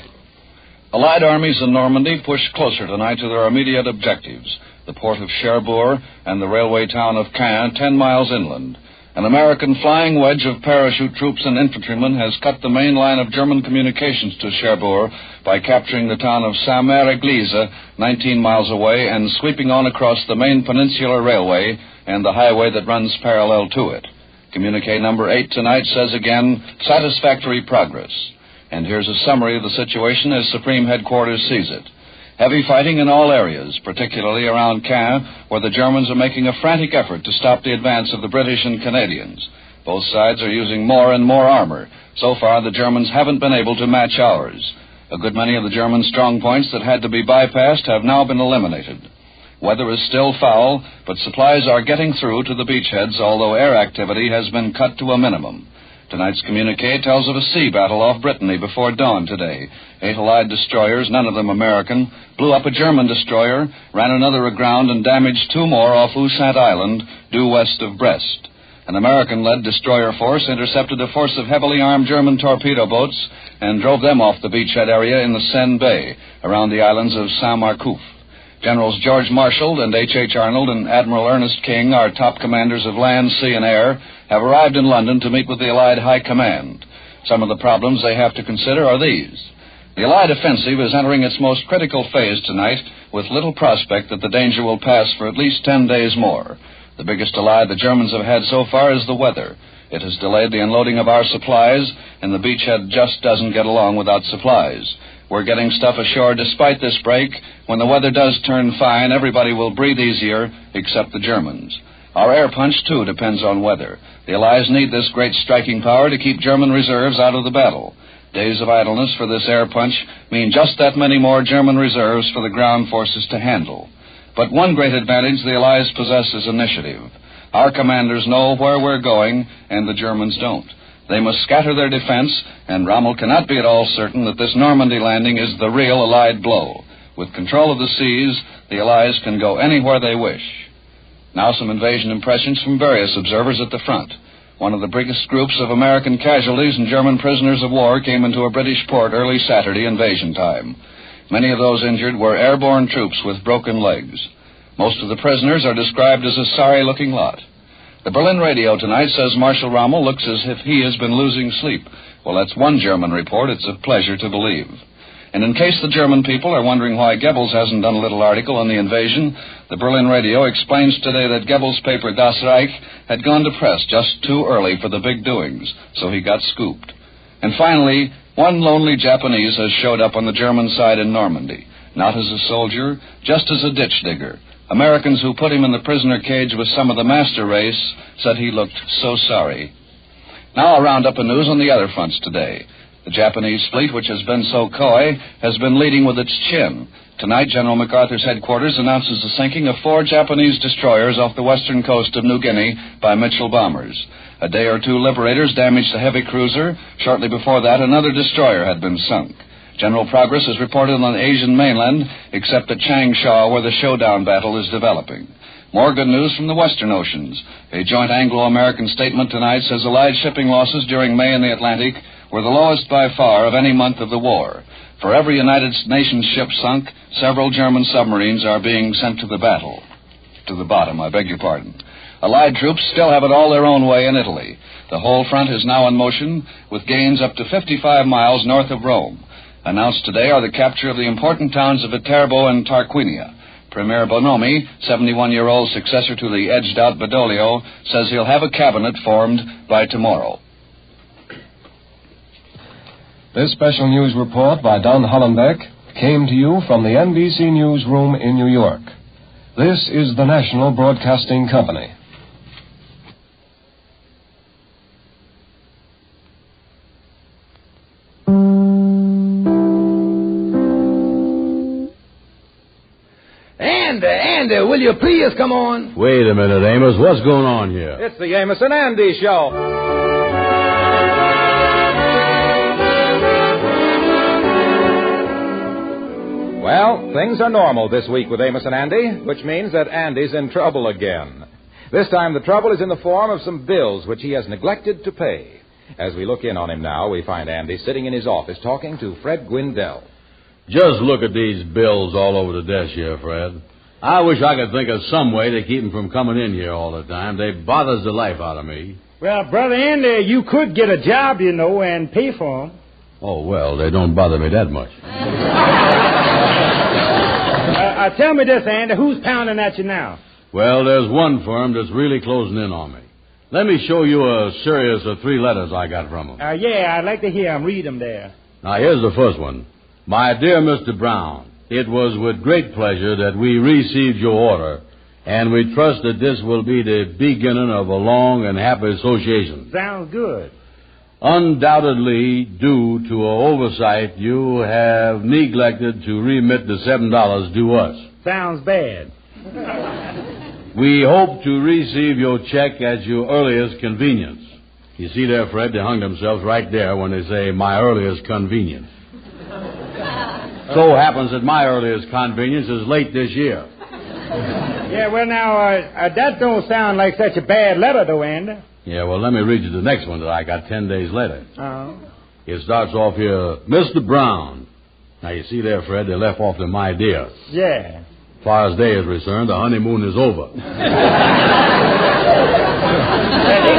Allied armies in Normandy pushed closer tonight to their immediate objectives, the port of Cherbourg and the railway town of Caen, 10 miles inland. An American flying wedge of parachute troops and infantrymen has cut the main line of German communications to Cherbourg by capturing the town of Saint-Mère-Église, 19 miles away, and sweeping on across the main peninsular railway and the highway that runs parallel to it. Communique number 8 tonight says again, satisfactory progress. And here's a summary of the situation as Supreme Headquarters sees it. Heavy fighting in all areas, particularly around Caen, where the Germans are making a frantic effort to stop the advance of the British and Canadians. Both sides are using more and more armor. So far, the Germans haven't been able to match ours. A good many of the German strong points that had to be bypassed have now been eliminated. Weather is still foul, but supplies are getting through to the beachheads, although air activity has been cut to a minimum. Tonight's communique tells of a sea battle off Brittany before dawn today. 8 Allied destroyers, none of them American, blew up a German destroyer, ran another aground, and damaged 2 more off Ushant Island, due west of Brest. An American-led destroyer force intercepted a force of heavily armed German torpedo boats and drove them off the beachhead area in the Seine Bay, around the islands of Saint-Marcouf. Generals George Marshall and H.H. Arnold and Admiral Ernest King, our top commanders of land, sea, and air, have arrived in London to meet with the Allied High Command. Some of the problems they have to consider are these. The Allied offensive is entering its most critical phase tonight, with little prospect that the danger will pass for at least 10 days more. The biggest ally the Germans have had so far is the weather. It has delayed the unloading of our supplies, and the beachhead just doesn't get along without supplies. We're getting stuff ashore despite this break. When the weather does turn fine, everybody will breathe easier, except the Germans. Our air punch, too, depends on weather. The Allies need this great striking power to keep German reserves out of the battle. Days of idleness for this air punch mean just that many more German reserves for the ground forces to handle. But one great advantage the Allies possess is initiative. Our commanders know where we're going, and the Germans don't. They must scatter their defense, and Rommel cannot be at all certain that this Normandy landing is the real Allied blow. With control of the seas, the Allies can go anywhere they wish. Now some invasion impressions from various observers at the front. One of the biggest groups of American casualties and German prisoners of war came into a British port early Saturday invasion time. Many of those injured were airborne troops with broken legs. Most of the prisoners are described as a sorry-looking lot. The Berlin radio tonight says Marshal Rommel looks as if he has been losing sleep. Well, that's one German report it's a pleasure to believe. And in case the German people are wondering why Goebbels hasn't done a little article on the invasion, the Berlin radio explains today that Goebbels' paper Das Reich had gone to press just too early for the big doings, so he got scooped. And finally, one lonely Japanese has showed up on the German side in Normandy, not as a soldier, just as a ditch digger. Americans who put him in the prisoner cage with some of the master race said he looked so sorry. Now a roundup of news on the other fronts today. The Japanese fleet, which has been so coy, has been leading with its chin. Tonight, General MacArthur's headquarters announces the sinking of 4 Japanese destroyers off the western coast of New Guinea by Mitchell bombers. A day or two, Liberators damaged a heavy cruiser. Shortly before that, another destroyer had been sunk. General progress is reported on the Asian mainland, except at Changsha, where the showdown battle is developing. More good news from the western oceans. A joint Anglo-American statement tonight says Allied shipping losses during May in the Atlantic were the lowest by far of any month of the war. For every United Nations ship sunk, several German submarines are being sent to the bottom, I beg your pardon. Allied troops still have it all their own way in Italy. The whole front is now in motion, with gains up to 55 miles north of Rome. Announced today are the capture of the important towns of Viterbo and Tarquinia. Premier Bonomi, 71-year-old successor to the edged-out Badoglio, says he'll have a cabinet formed by tomorrow. This special news report by Don Hollenbeck came to you from the NBC Newsroom in New York. This is the National Broadcasting Company. Andy, will you please come on? Wait a minute, Amos. What's going on here? It's the Amos and Andy Show. Well, things are normal this week with Amos and Andy, which means that Andy's in trouble again. This time the trouble is in the form of some bills which he has neglected to pay. As we look in on him now, we find Andy sitting in his office talking to Fred Gwindell. Just look at these bills all over the desk here, Fred. I wish I could think of some way to keep them from coming in here all the time. They bothers the life out of me. Well, Brother Andy, you could get a job, you know, and pay for them. Oh, well, they don't bother me that much. Tell me this, Andy, who's pounding at you now? Well, there's one firm that's really closing in on me. Let me show you a series of 3 letters I got from them. Yeah, I'd like to hear them. Read them there. Now, here's the first one. My dear Mr. Brown, it was with great pleasure that we received your order, and we trust that this will be the beginning of a long and happy association. Sounds good. Undoubtedly, due to an oversight, you have neglected to remit the $7 due us. Sounds bad. We hope to receive your check at your earliest convenience. You see there, Fred, they hung themselves right there when they say my earliest convenience. So happens that my earliest convenience is late this year. Yeah, well, now, that don't sound like such a bad letter, though, Andy. Yeah, well, let me read you the next one that I got 10 days later. Oh. It starts off here, Mr. Brown. Now, you see there, Fred, they left off them ideas. Yeah. As far as they is concerned, the honeymoon is over. They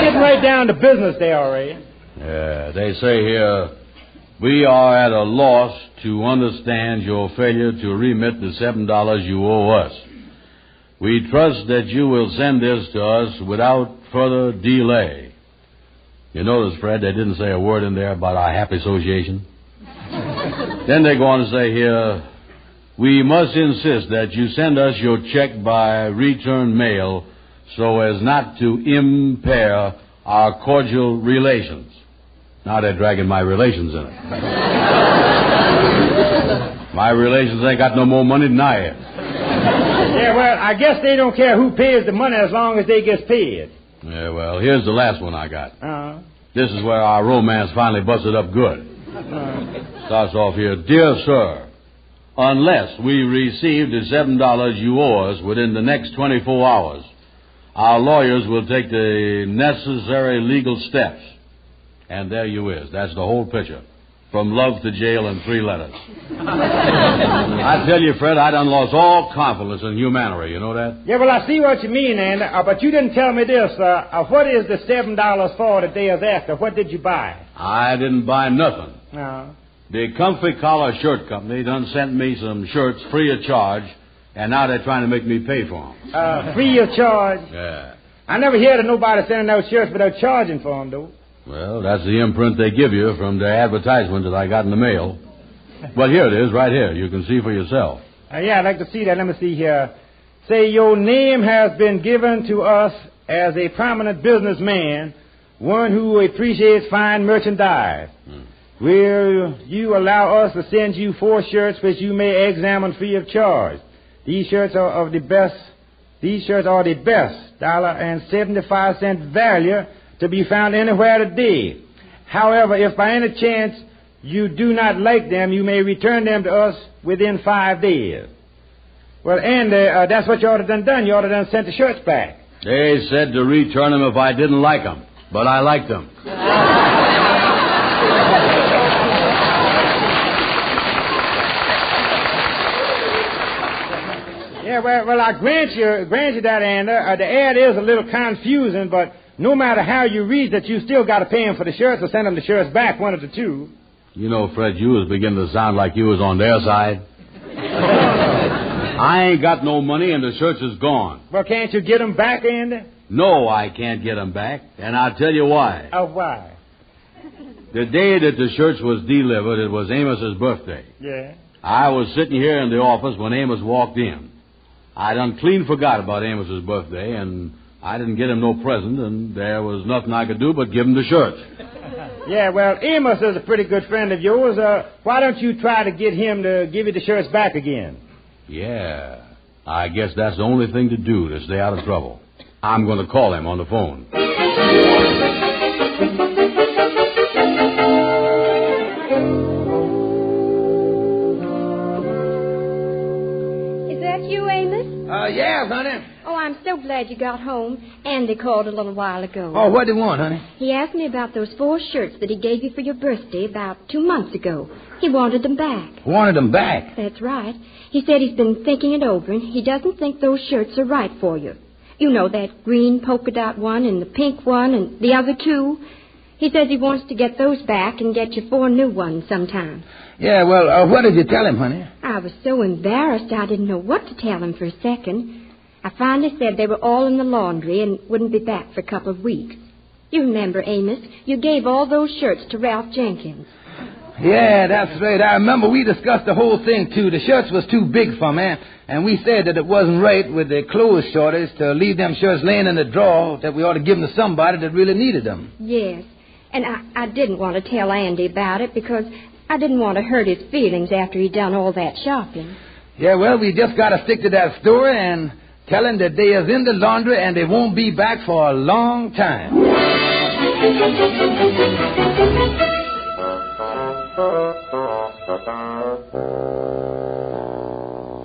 get right down to business there already. Yeah, they say here, we are at a loss to understand your failure to remit the $7 you owe us. We trust that you will send this to us without further delay. You notice, Fred, they didn't say a word in there about our happy association. Then they go on to say here, we must insist that you send us your check by return mail so as not to impair our cordial relations. Now they're dragging my relations in it. My relations ain't got no more money than I have. Yeah, well, I guess they don't care who pays the money as long as they get paid. Yeah, well, here's the last one I got. Uh-huh. This is where our romance finally busted up good. Starts off here, dear sir, unless we receive the $7 you owe us within the next 24 hours, our lawyers will take the necessary legal steps. And there you is. That's the whole picture. From love to jail in 3 letters. I tell you, Fred, I done lost all confidence in humanity. You know that? Yeah, well, I see what you mean, Andy. But you didn't tell me this. What is the $7 for that they is after? What did you buy? I didn't buy nothing. No. The Comfy Collar Shirt Company done sent me some shirts free of charge, and now they're trying to make me pay for them. Free of charge? Yeah. I never heard of nobody sending out shirts without charging for them, though. Well, that's the imprint they give you from the advertisement that I got in the mail. But here it is, right here. You can see for yourself. Yeah, I'd like to see that. Let me see here. Say, your name has been given to us as a prominent businessman, one who appreciates fine merchandise. Will you allow us to send you 4 shirts which you may examine free of charge? These shirts are the best $1.75 value to be found anywhere today. However, if by any chance you do not like them, you may return them to us within 5 days. Well, Andy, that's what you ought to done. You ought to done sent the shirts back. They said to return them if I didn't like them, but I liked them. Yeah, well, I grant you that, Andy. The ad is a little confusing, but no matter how you read it, you still got to pay them for the shirts or send them the shirts back, one of the two. You know, Fred, you was beginning to sound like you was on their side. I ain't got no money and the shirts is gone. Well, can't you get them back, Andy? No, I can't get them back, and I'll tell you why. Why? The day that the shirts was delivered, it was Amos's birthday. Yeah. I was sitting here in the office when Amos walked in. I done clean forgot about Amos's birthday, and I didn't get him no present, and there was nothing I could do but give him the shirts. Yeah, well, Amos is a pretty good friend of yours. Why don't you try to get him to give you the shirts back again? Yeah, I guess that's the only thing to do to stay out of trouble. I'm going to call him on the phone. Is that you, Amos? Yeah, honey. Oh, I'm so glad you got home. Andy called a little while ago. Oh, what do you want, honey? He asked me about those 4 shirts that he gave you for your birthday about 2 months ago. He wanted them back. Wanted them back? That's right. He said he's been thinking it over, and he doesn't think those shirts are right for you. You know, that green polka dot one and the pink one and the other 2. He says he wants to get those back and get you 4 new ones sometime. Yeah, well, what did you tell him, honey? I was so embarrassed I didn't know what to tell him for a second. I finally said they were all in the laundry and wouldn't be back for a couple of weeks. You remember, Amos, you gave all those shirts to Ralph Jenkins. Yeah, that's right. I remember we discussed the whole thing, too. The shirts was too big for me, and we said that it wasn't right with the clothes shortage to leave them shirts laying in the drawer, that we ought to give them to somebody that really needed them. Yes, and I didn't want to tell Andy about it because I didn't want to hurt his feelings after he'd done all that shopping. Yeah, well, we just got to stick to that story and tell him that they is in the laundry and they won't be back for a long time.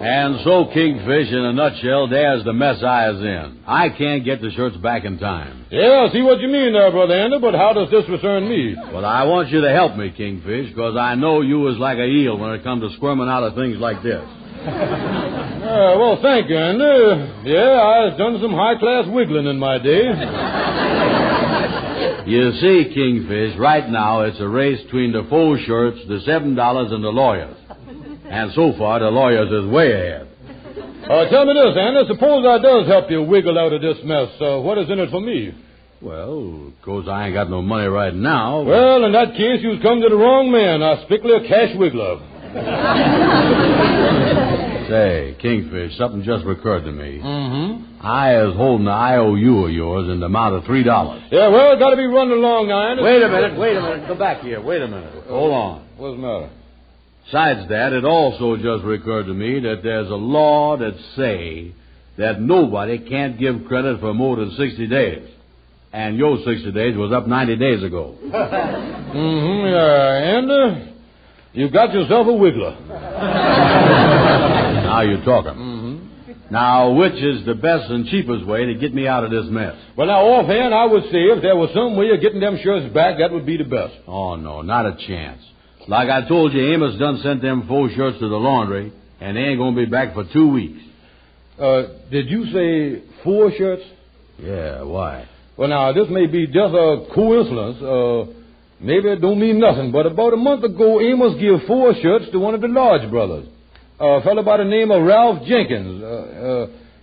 And so, Kingfish, in a nutshell, there's the mess I is in. I can't get the shirts back in time. Yeah, I see what you mean there, Brother Andy, but how does this concern me? Well, I want you to help me, Kingfish, because I know you is like a eel when it comes to squirming out of things like this. Well, thank you, Andy. Yeah, I've done some high-class wiggling in my day. You see, Kingfish, right now it's a race between the faux shirts, the $7, and the lawyers. And so far, the lawyers is way ahead. Tell me this, Andy. Suppose I does help you wiggle out of this mess. What is in it for me? Well, of course, I ain't got no money right now. Well, in that case, you've come to the wrong man. I'm strictly a cash wiggler. Say, Kingfish, something just recurred to me. Mm-hmm. I is holding the IOU of yours in the amount of $3. Yeah, well, got to be running along now, Andy. Wait a minute. Come back here. Wait a minute. Hold on. What's the matter? Besides that, it also just recurred to me that there's a law that say that nobody can't give credit for more than 60 days. And your 60 days was up 90 days ago. Mm-hmm, yeah, and you got yourself a wiggler. Now you're talking. Mm-hmm. Now, which is the best and cheapest way to get me out of this mess? Well, now, offhand, I would say if there was some way of getting them shirts back, that would be the best. Oh, no, not a chance. Like I told you, Amos done sent them faux shirts to the laundry, and they ain't going to be back for 2 weeks. Did you say 4 shirts? Yeah, why? Well, now, this may be just a coincidence. Maybe it don't mean nothing, but about a month ago, Amos gave 4 shirts to one of the Lodge brothers. A fellow by the name of Ralph Jenkins.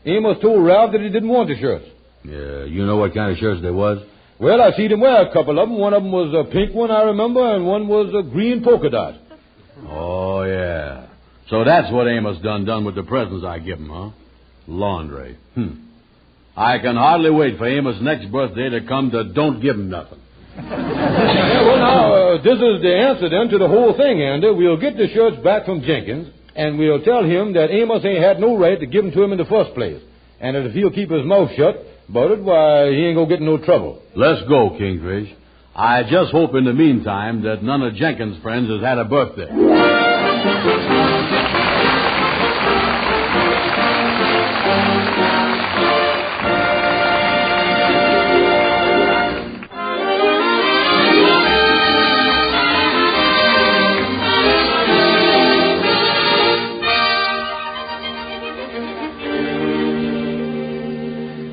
Amos told Ralph that he didn't want the shirts. Yeah, you know what kind of shirts they was? Well, I seen him wear a couple of them. One of them was a pink one, I remember, and one was a green polka dot. Oh, yeah. So that's what Amos done with the presents I give him, huh? Laundry. I can hardly wait for Amos' next birthday to come to don't give him nothing. Yeah, well, now, this is the answer, then, to the whole thing, Andy. We'll get the shirts back from Jenkins, and we'll tell him that Amos ain't had no right to give them to him in the first place. And that if he'll keep his mouth shut about it, why, he ain't gonna get in no trouble. Let's go, Kingfish. I just hope in the meantime that none of Jenkins' friends has had a birthday.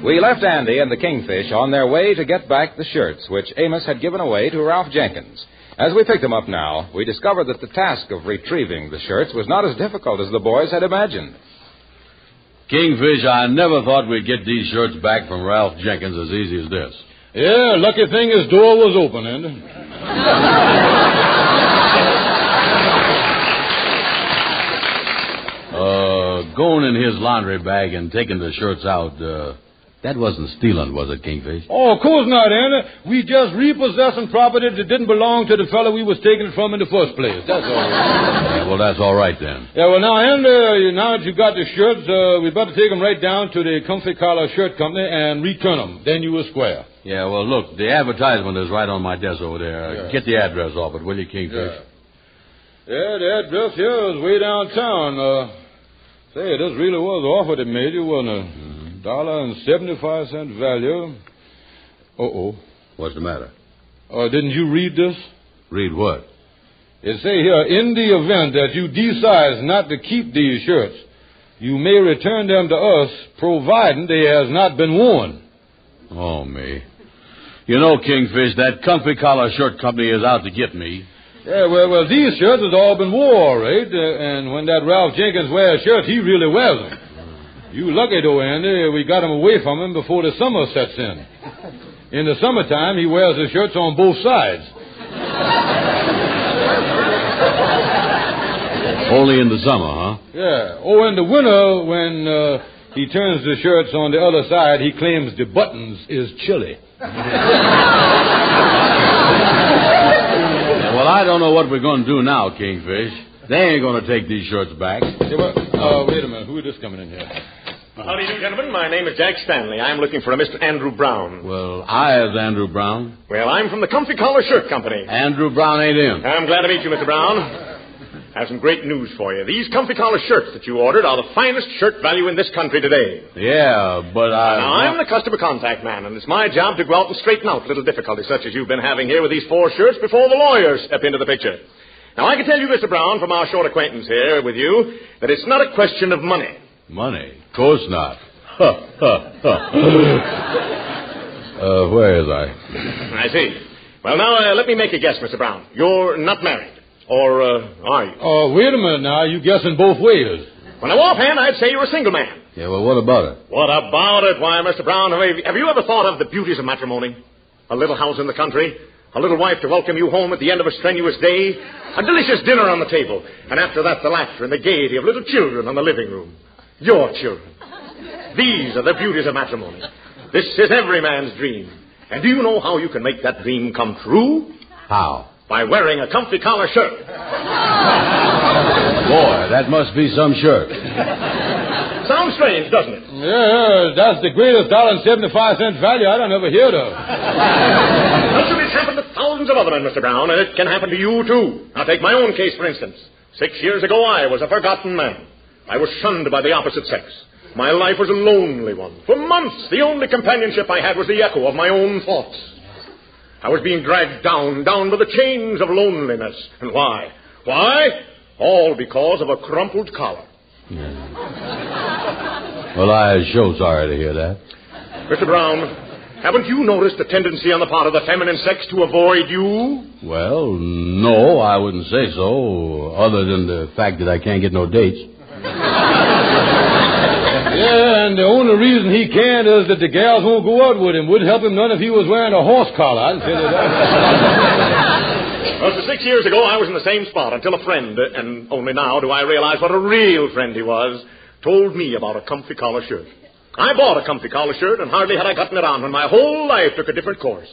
We left Andy and the Kingfish on their way to get back the shirts which Amos had given away to Ralph Jenkins. As we picked them up now, we discovered that the task of retrieving the shirts was not as difficult as the boys had imagined. Kingfish, I never thought we'd get these shirts back from Ralph Jenkins as easy as this. Yeah, lucky thing his door was open, Andy. Going in his laundry bag and taking the shirts out, that wasn't stealing, was it, Kingfish? Oh, of course not, Andy. We just repossessing property that didn't belong to the fellow we was taking it from in the first place. That's all. Yeah, well, that's all right, then. Yeah, well, now, Andy, now that you got the shirts, we better take them right down to the Comfy Collar Shirt Company and return them. Then you will square. Yeah, well, look, the advertisement is right on my desk over there. Yeah. Get the address off it, will you, Kingfish? Yeah, the address here is way downtown. Say, this really was an offer they made you, wasn't it? $1.75 value. Uh-oh. What's the matter? Didn't you read this? Read what? It say here, in the event that you decide not to keep these shirts, you may return them to us, providing they has not been worn. Oh, me. You know, Kingfish, that Comfy Collar Shirt Company is out to get me. Yeah, well, these shirts has all been wore, all right? And when that Ralph Jenkins wears shirts, he really wears them. You lucky, though, Andy. We got him away from him before the summer sets in. In the summertime, he wears his shirts on both sides. Only in the summer, huh? Yeah. Oh, in the winter, when he turns the shirts on the other side, he claims the buttons is chilly. Well, I don't know what we're going to do now, Kingfish. They ain't going to take these shirts back. Yeah, well, wait a minute. Who is this coming in here? How do you do, gentlemen? My name is Jack Stanley. I'm looking for a Mr. Andrew Brown. Well, I is Andrew Brown. Well, I'm from the Comfy Collar Shirt Company. Andrew Brown ain't in. I'm glad to meet you, Mr. Brown. I have some great news for you. These Comfy Collar shirts that you ordered are the finest shirt value in this country today. Yeah, but Now, I'm the customer contact man, and it's my job to go out and straighten out little difficulties such as you've been having here with these 4 shirts before the lawyers step into the picture. Now, I can tell you, Mr. Brown, from our short acquaintance here with you, that it's not a question of money. Money? Of course not. Where is I? I see. Well, now, let me make a guess, Mr. Brown. You're not married. Or, are you? Oh, wait a minute now. You're guessing both ways. Well, now, offhand, I'd say you're a single man. Yeah, well, what about it? What about it? Why, Mr. Brown, have you ever thought of the beauties of matrimony? A little house in the country, a little wife to welcome you home at the end of a strenuous day, a delicious dinner on the table, and after that, the laughter and the gaiety of little children in the living room. Your children. These are the beauties of matrimony. This is every man's dream. And do you know how you can make that dream come true? How? By wearing a comfy collar shirt. Boy, that must be some shirt. Sounds strange, doesn't it? Yeah, that's the greatest $1.75 value I don't ever heard of. Listen, it's happened to thousands of other men, Mr. Brown, and it can happen to you, too. Now, take my own case, for instance. 6 years ago, I was a forgotten man. I was shunned by the opposite sex. My life was a lonely one. For months, the only companionship I had was the echo of my own thoughts. I was being dragged down by the chains of loneliness. And why? Why? All because of a crumpled collar. Yeah. Well, I'm so sorry to hear that. Mr. Brown, haven't you noticed a tendency on the part of the feminine sex to avoid you? Well, no, I wouldn't say so, other than the fact that I can't get no dates. Yeah, and the only reason he can't is that the gals won't go out with him. Wouldn't help him none if he was wearing a horse collar. I can tell you that. Well, so 6 years ago, I was in the same spot until a friend, and only now do I realize what a real friend he was, told me about a comfy collar shirt. I bought a comfy collar shirt, and hardly had I gotten it on when my whole life took a different course.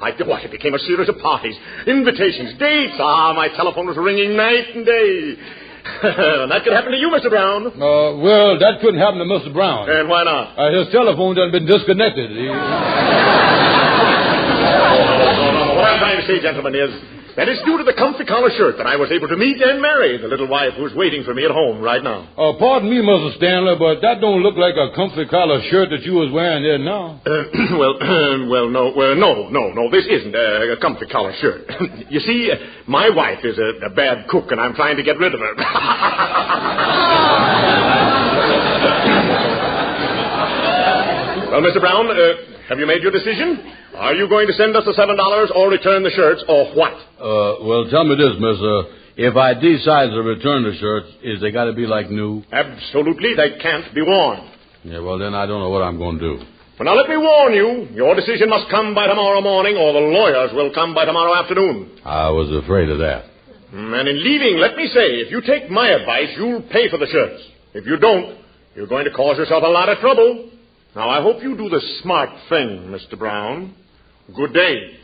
It became a series of parties, invitations, dates. My telephone was ringing night and day. That could happen to you, Mr. Brown. Well, that couldn't happen to Mr. Brown. And why not? His telephone done been disconnected. No. What I'm trying to say, gentlemen, is that it's due to the comfy collar shirt that I was able to meet and marry the little wife who's waiting for me at home right now. Pardon me, Mr. Stanley, but that don't look like a comfy collar shirt that you was wearing there now. No, this isn't a comfy collar shirt. You see, my wife is a bad cook, and I'm trying to get rid of her. Well, Mr. Brown, have you made your decision? Are you going to send us the $7 or return the shirts, or what? Well, tell me this, miss. If I decide to return the shirts, is they got to be like new? Absolutely. They can't be worn. Yeah, well, then I don't know what I'm going to do. Well, now, let me warn you. Your decision must come by tomorrow morning, or the lawyers will come by tomorrow afternoon. I was afraid of that. And in leaving, let me say, if you take my advice, you'll pay for the shirts. If you don't, you're going to cause yourself a lot of trouble. Now, I hope you do the smart thing, Mr. Brown. Good day.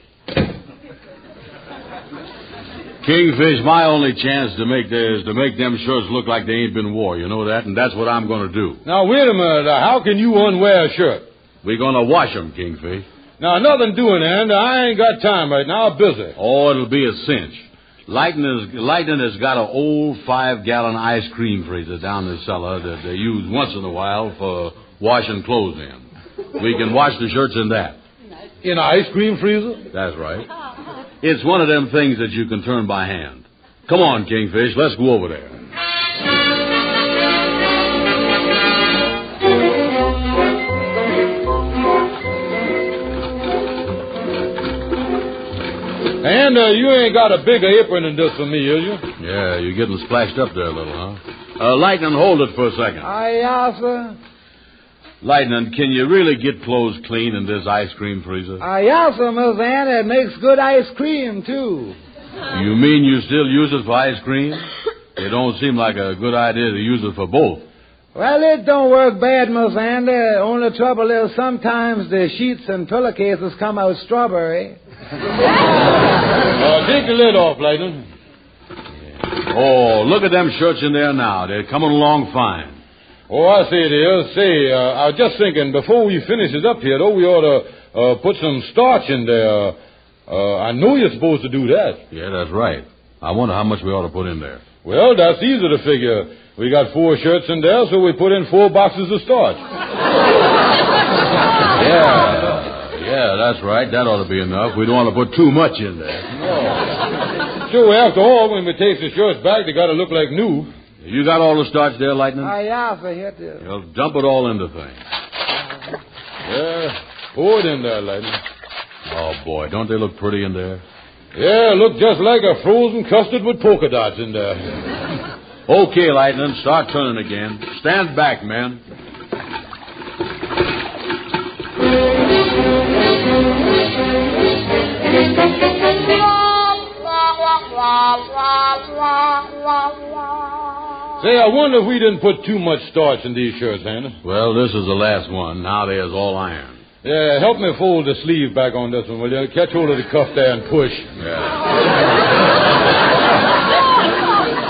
Kingfish, my only chance to make is to make them shirts look like they ain't been wore. You know that? And that's what I'm going to do. Now, wait a minute. How can you unwear a shirt? We're going to wash them, Kingfish. Now, nothing doing, and I ain't got time right now. I'm busy. Oh, it'll be a cinch. Lightning has got an old 5-gallon ice cream freezer down the cellar that they use once in a while for washing clothes in. We can wash the shirts in that. In an ice cream freezer? That's right. It's one of them things that you can turn by hand. Come on, Kingfish, let's go over there. And you ain't got a bigger apron than this for me, is you? Yeah, you're getting splashed up there a little, huh? Lightning, hold it for a second. Aye, sir. Lightning, can you really get clothes clean in this ice cream freezer? Yes, sir, Miss Ann. It makes good ice cream, too. You mean you still use it for ice cream? It don't seem like a good idea to use it for both. Well, it don't work bad, Miss Ann. The only trouble is sometimes the sheets and pillowcases come out strawberry. Take the lid off, Lightning. Yeah. Oh, look at them shirts in there now. They're coming along fine. Oh, I see it is. Say, I was just thinking, before we finish it up here, though, we ought to put some starch in there. I know you're supposed to do that. Yeah, that's right. I wonder how much we ought to put in there. Well, that's easy to figure. We got 4 shirts in there, so we put in 4 boxes of starch. Yeah, that's right. That ought to be enough. We don't want to put too much in there. No. Sure, after all, when we take the shirts back, they got to look like new. You got all the starch there, Lightning? Yeah, sir. Here it is. Well, dump it all into things. Yeah, pour it in there, Lightning. Oh, boy, don't they look pretty in there? Yeah, look just like a frozen custard with polka dots in there. Okay, Lightning, start turning again. Stand back, men. Say, I wonder if we didn't put too much starch in these shirts, Hannah. Well, this is the last one. Now there's all iron. Yeah, help me fold the sleeve back on this one, will you? Catch hold of the cuff there and push.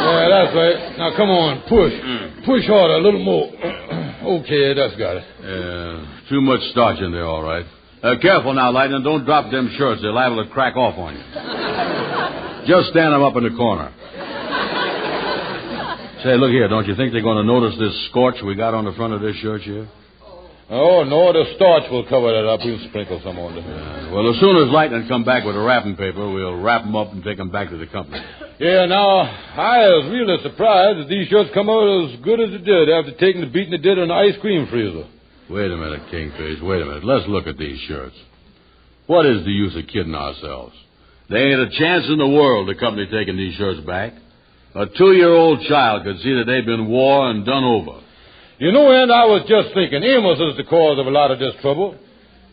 Yeah, that's right. Now, come on, push. Push harder, a little more. Okay, that's got it. Too much starch in there, all right. Careful now, Lightning. Don't drop them shirts. They're liable to crack off on you. Just stand them up in the corner. Say, look here. Don't you think they're going to notice this scorch we got on the front of this shirt here? Oh, no, the starch will cover that up. We'll sprinkle some on there. Well, as soon as Lightning come back with the wrapping paper, we'll wrap them up and take them back to the company. Yeah, now, I was really surprised that these shirts come out as good as it did after taking the beating it did in the ice cream freezer. Wait a minute, Kingfish. Wait a minute. Let's look at these shirts. What is the use of kidding ourselves? There ain't a chance in the world the company taking these shirts back. A 2-year-old child could see that they've been wore and done over. You know, and I was just thinking, Amos is the cause of a lot of this trouble.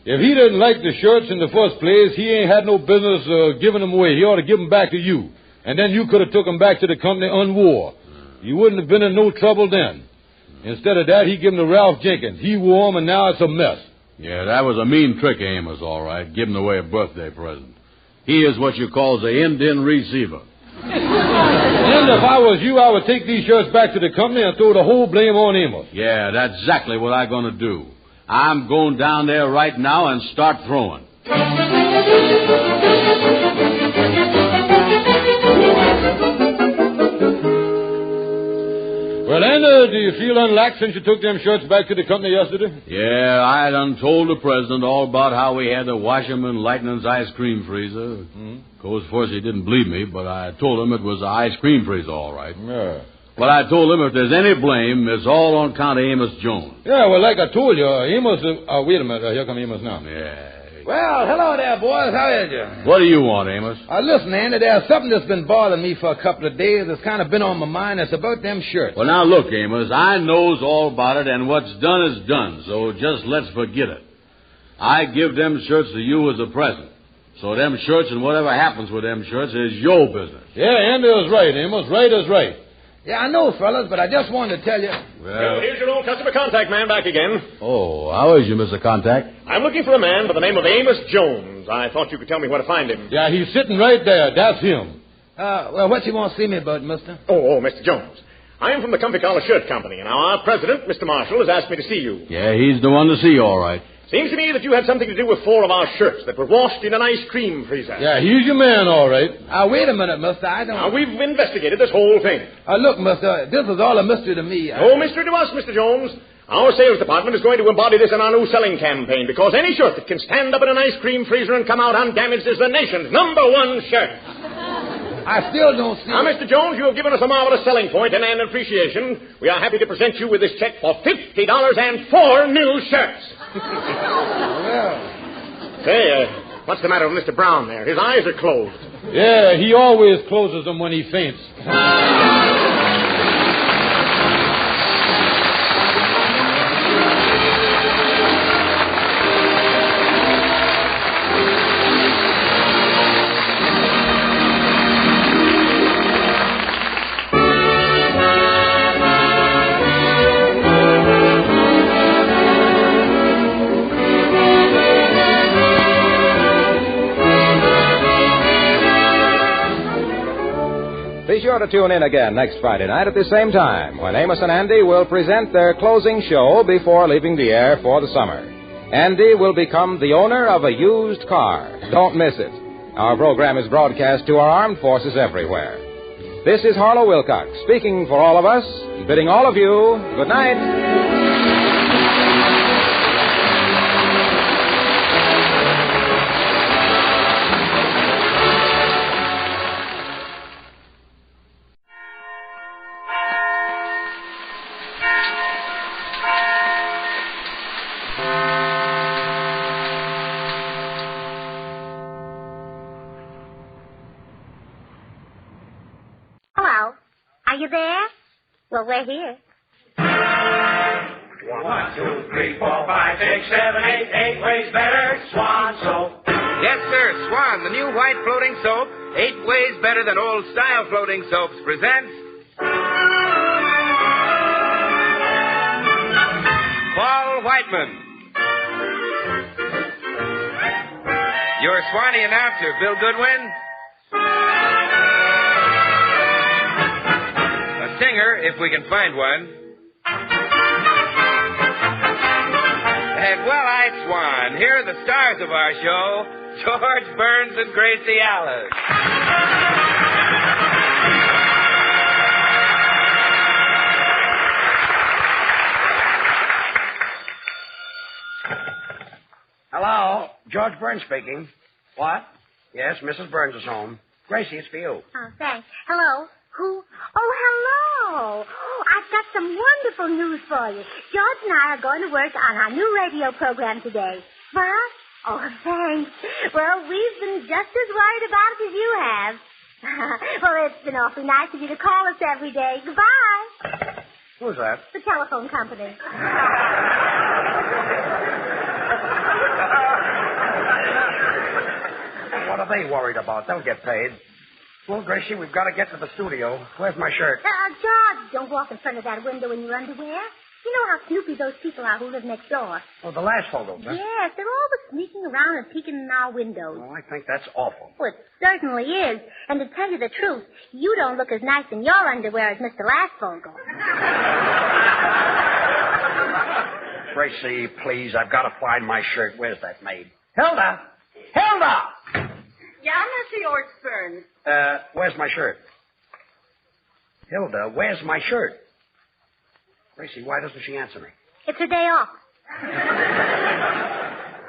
If he didn't like the shirts in the first place, he ain't had no business giving them away. He ought to give them back to you. And then you could have took them back to the company unwore. You wouldn't have been in no trouble then. Instead of that, he gave them to Ralph Jenkins. He wore them, and now it's a mess. Yeah, that was a mean trick, Amos, all right, giving away a birthday present. He is what you call the Indian receiver. And if I was you, I would take these shirts back to the company and throw the whole blame on Amos. Yeah, that's exactly what I'm going to do. I'm going down there right now and start throwing. Well, Anna, do you feel unlaxed since you took them shirts back to the company yesterday? Yeah, I done told the president all about how we had to wash him in Lightning's ice cream freezer. Of course, he didn't believe me, but I told him it was the ice cream freezer, all right. Yeah. But I told him if there's any blame, it's all on account of Amos Jones. Yeah, well, like I told you, Amos... wait a minute. Here come Amos now. Yeah. Well, hello there, boys. How is you? What do you want, Amos? Listen, Andy, there's something that's been bothering me for a couple of days that's kind of been on my mind. It's about them shirts. Well, now, look, Amos, I knows all about it, and what's done is done, so just let's forget it. I give them shirts to you as a present. So them shirts and whatever happens with them shirts is your business. Yeah, Andy was right, Amos. Right is right. Yeah, I know, fellas, but I just wanted to tell you... Well, here's your old customer contact man back again. Oh, how is you, Mr. Contact? I'm looking for a man by the name of Amos Jones. I thought you could tell me where to find him. Yeah, he's sitting right there. That's him. Well, what you want to see me about, mister? Oh, Mr. Jones. I am from the Comfy Collar Shirt Company, and our president, Mr. Marshall, has asked me to see you. Yeah, he's the one to see you, all right. Seems to me that you had something to do with 4 of our shirts that were washed in an ice cream freezer. Yeah, he's your man, all right. Wait a minute, mister. I don't... Now, we've investigated this whole thing. Look, mister, this is all a mystery to me. No mystery to us, Mr. Jones. Our sales department is going to embody this in our new selling campaign because any shirt that can stand up in an ice cream freezer and come out undamaged is the nation's #1 shirt. I still don't see... Now, Mr. Jones, you have given us a marvelous selling point and an appreciation. We are happy to present you with this check for $50 and 4 new shirts. Well... Say, what's the matter with Mr. Brown there? His eyes are closed. Yeah, he always closes them when he faints. Be sure sure to tune in again next Friday night at the same time when Amos and Andy will present their closing show before leaving the air for the summer. Andy will become the owner of a used car. Don't miss it. Our program is broadcast to our armed forces everywhere. This is Harlow Wilcox speaking for all of us, bidding all of you good night. Well, we're here. 1, 2, 3, 4, 5, 6, 7, 8 ways better. Swan soap. Yes, sir. Swan, the new white floating soap, 8 ways better than old style floating soaps, presents Paul Whiteman. Your Swanee announcer, Bill Goodwin. Singer, if we can find one. And well, I Swan. Here are the stars of our show, George Burns and Gracie Alice. Hello, George Burns speaking. What? Yes, Mrs. Burns is home. Gracie, it's for you. Oh, thanks. Hello. Who? Oh, hello. I've got some wonderful news for you. George and I are going to work on our new radio program today. What? Oh, thanks. Well, we've been just as worried about it as you have. Well, it's been awfully nice of you to call us every day. Goodbye. Who's that? The telephone company. What are they worried about? They'll get paid. Well, Gracie, we've got to get to the studio. Where's my shirt? George, don't walk in front of that window in your underwear. You know how snoopy those people are who live next door. Oh, the last photos, huh? Yes, they're always sneaking around and peeking in our windows. Well, I think that's awful. Well, it certainly is. And to tell you the truth, you don't look as nice in your underwear as Mr. Lastfogel. Gracie, please, I've got to find my shirt. Where's that maid? Hilda! Hilda! Yeah, Mr. George Burns. Where's my shirt? Hilda, where's my shirt? Gracie, why doesn't she answer me? It's her day off.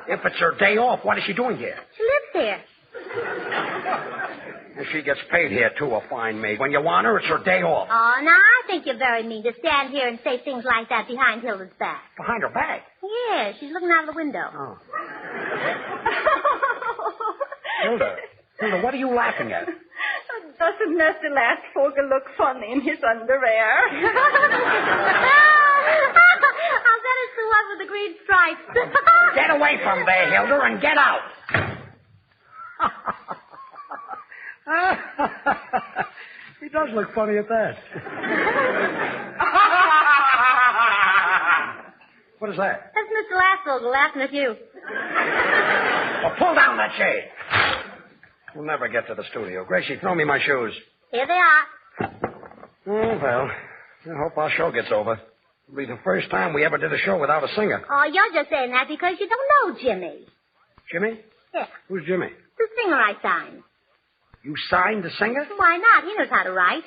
If it's her day off, what is she doing here? She lives here. And she gets paid here, too, a fine maid. When you want her, it's her day off. Oh, now I think you're very mean to stand here and say things like that behind Hilda's back. Behind her back? Yeah, she's looking out of the window. Oh. Hilda, what are you laughing at? Doesn't Mr. Lastfogel look funny in his underwear? I'll bet it's the one with the green stripes. Get away from there, Hilda, and get out. He does look funny at that. What is that? That's Mr. Lastfogel laughing at you. Well, pull down that shade. We'll never get to the studio. Gracie, throw me my shoes. Here they are. Oh, well, I hope our show gets over. It'll be the first time we ever did a show without a singer. Oh, you're just saying that because you don't know Jimmy. Jimmy? Yeah. Who's Jimmy? The singer I signed. You signed the singer? Why not? He knows how to write.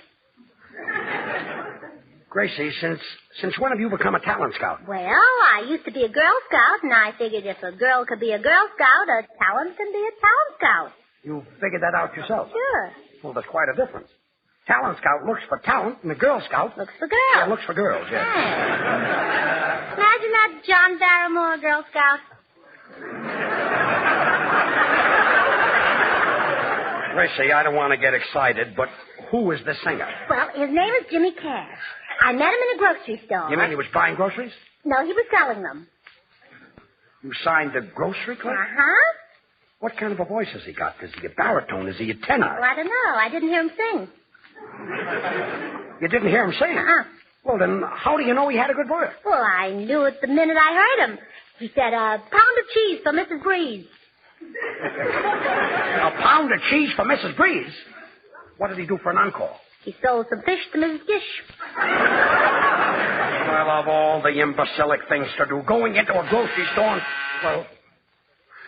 Gracie, since when have you become a talent scout? Well, I used to be a Girl Scout, and I figured if a girl could be a Girl Scout, a talent can be a talent scout. You figured that out yourself? Sure. Well, there's quite a difference. Talent scout looks for talent, and the Girl Scout looks for girls. Yeah, looks for girls, yeah. Imagine that John Barrymore Girl Scout. Gracie, I don't want to get excited, but who is the singer? Well, his name is Jimmy Cash. I met him in a grocery store. You mean he was buying groceries? No, he was selling them. You signed the grocery clerk? Uh-huh. What kind of a voice has he got? Is he a baritone? Is he a tenor? Well, I don't know. I didn't hear him sing. You didn't hear him sing? Uh-uh. Well, then how do you know he had a good voice? Well, I knew it the minute I heard him. He said, a pound of cheese for Mrs. Breeze. A pound of cheese for Mrs. Breeze? What did he do for an encore? He sold some fish to Mrs. Gish. Well, of all the imbecilic things to do, going into a grocery store and... Well,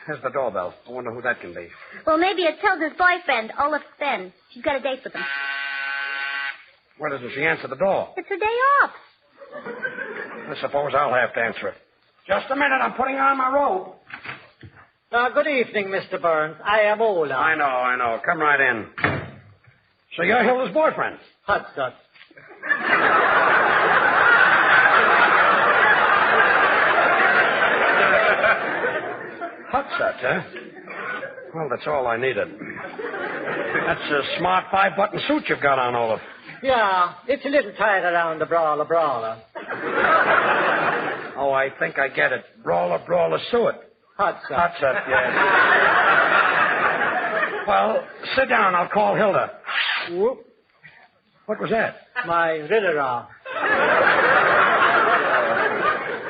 here's the doorbell. I wonder who that can be. Well, maybe it's Hilda's boyfriend, Olaf Fenn. She's got a date with him. Why doesn't she answer the door? It's her day off. I suppose I'll have to answer it. Just a minute, I'm putting on my robe. Good evening, Mr. Burns. I am Olaf. I know. Come right in. So you're Hilda's boyfriend? Hudson. Hudson, huh? Well, that's all I needed. That's a smart 5-button suit you've got on, Olaf. Yeah, it's a little tight around the brawler. Oh, I think I get it. Brawler suit. Hudson, yes. Well, sit down. I'll call Hilda. Whoop. What was that? My riddle.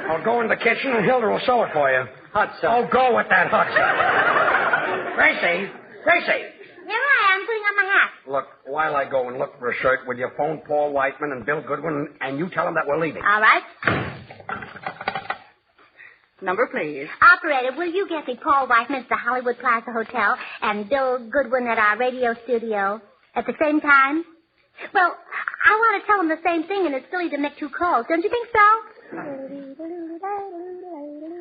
I'll go in the kitchen and Hilda will sew it for you. Hudson. Oh, go with that Hudson. Gracie. Here I am, putting on my hat. Look, while I go and look for a shirt, will you phone Paul Whiteman and Bill Goodwin and you tell them that we're leaving? All right. Number, please. Operator, will you get me Paul Whiteman at the Hollywood Plaza Hotel and Bill Goodwin at our radio studio at the same time? Well, I want to tell them the same thing, and it's silly to make 2 calls. Don't you think so?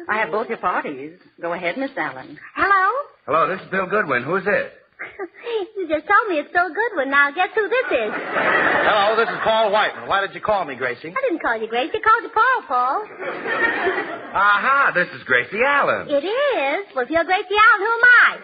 I have both your parties. Go ahead, Miss Allen. Hello? Hello, this is Bill Goodwin. Who's this? You just told me it's Bill Goodwin. Now, guess who this is? Hello, this is Paul Whiteman. Why did you call me, Gracie? I didn't call you Gracie. I called you Paul. Aha, this is Gracie Allen. It is? Well, if you're Gracie Allen, who am I?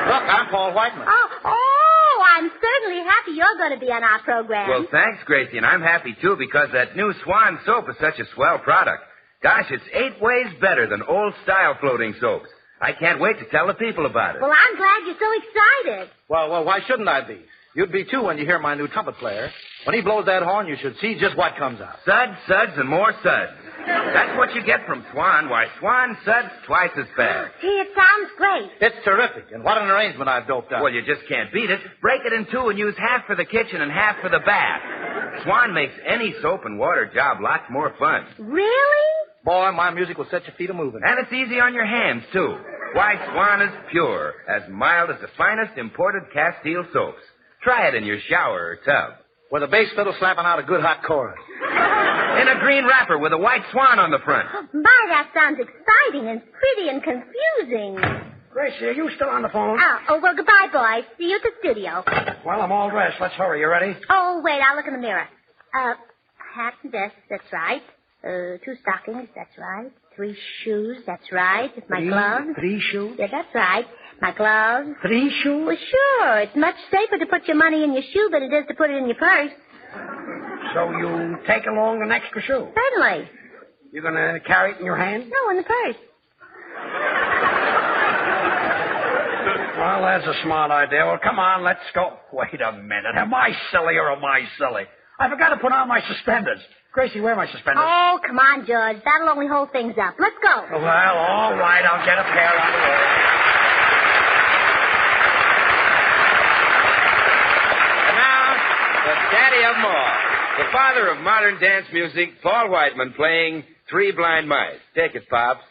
Look, I'm Paul Whiteman. Oh, I'm certainly happy you're going to be on our program. Well, thanks, Gracie, and I'm happy, too, because that new Swan soap is such a swell product. Gosh, it's 8 ways better than old-style floating soaps. I can't wait to tell the people about it. Well, I'm glad you're so excited. Well, why shouldn't I be? You'd be, too, when you hear my new trumpet player. When he blows that horn, you should see just what comes out. Suds, and more suds. That's what you get from Swan. Why, Swan suds twice as fast. Gee, it sounds great. It's terrific, and what an arrangement I've doped up. Well, you just can't beat it. Break it in 2 and use half for the kitchen and half for the bath. Swan makes any soap and water job lots more fun. Really? Boy, my music will set your feet a-moving. And it's easy on your hands, too. Why, Swan is pure, as mild as the finest imported Castile soaps. Try it in your shower or tub. With a bass fiddle slapping out a good hot chorus. In a green wrapper with a white swan on the front. My, that sounds exciting and pretty and confusing. Gracie, are you still on the phone? Oh, well, goodbye, boys. See you at the studio. Well, I'm all dressed. Let's hurry. You ready? Oh, wait, I'll look in the mirror. Hat and vest, that's right. 2 stockings, that's right. 3 shoes, that's right. My gloves. 3 shoes? Yeah, that's right. My gloves. 3 shoes? Well, sure. It's much safer to put your money in your shoe than it is to put it in your purse. So you take along an extra shoe? Certainly. You're going to carry it in your hand? No, in the purse. Well, that's a smart idea. Well, come on, let's go. Wait a minute. Am I silly or am I silly? I forgot to put on my suspenders. Gracie, where are my suspenders? Oh, come on, George. That'll only hold things up. Let's go. Well, all right. I'll get a pair on the way. And now, the daddy of them all, the father of modern dance music, Paul Whiteman, playing 3 Blind Mice. Take it, Pops.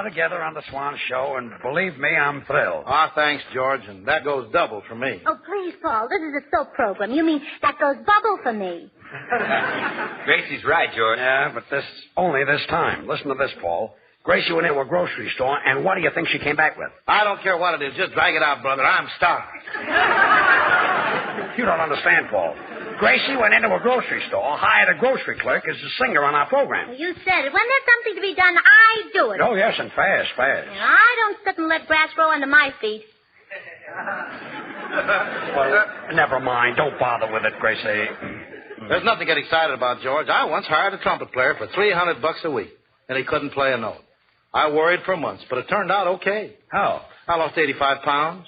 together on the Swan Show, and believe me, I'm thrilled. Ah, thanks, George, and that goes double for me. Oh, please, Paul, this is a soap program. You mean that goes bubble for me. Gracie's right, George. Yeah, but only this time. Listen to this, Paul. Gracie went into a grocery store, and what do you think she came back with? I don't care what it is. Just drag it out, brother. I'm starved. You don't understand, Paul. Gracie went into a grocery store, hired a grocery clerk as a singer on our program. You said it. When there's something to be done, I do it. Oh, yes, and fast. I don't sit and let grass grow under my feet. Well, never mind. Don't bother with it, Gracie. There's nothing to get excited about, George. I once hired a trumpet player for $300 a week, and he couldn't play a note. I worried for months, but it turned out okay. How? I lost 85 pounds.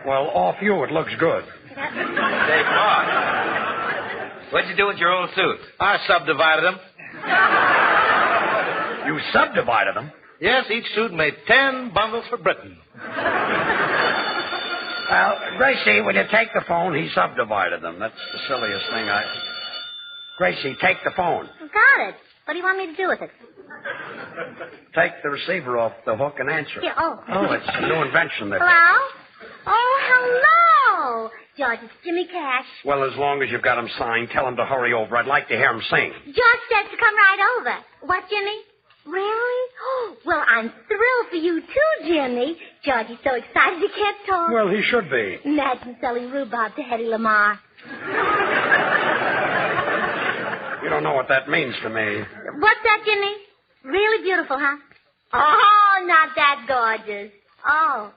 Well, off you, it looks good. Say, Paul, what'd you do with your old suit? I subdivided them. You subdivided them? Yes, each suit made 10 bundles for Britain. Well, Gracie, when you take the phone, he subdivided them. That's the silliest thing Gracie, take the phone. Got it. What do you want me to do with it? Take the receiver off the hook and answer. Yeah, oh. Oh, it's a new invention there. Hello? Oh, hello. George, it's Jimmy Cash. Well, as long as you've got him signed, tell him to hurry over. I'd like to hear him sing. George says to come right over. What, Jimmy? Really? Oh, well, I'm thrilled for you, too, Jimmy. George is so excited he can't talk. Well, he should be. Imagine selling rhubarb to Hedy Lamarr. You don't know what that means to me. What's that, Jimmy? Really beautiful, huh? Oh, not that gorgeous. Oh,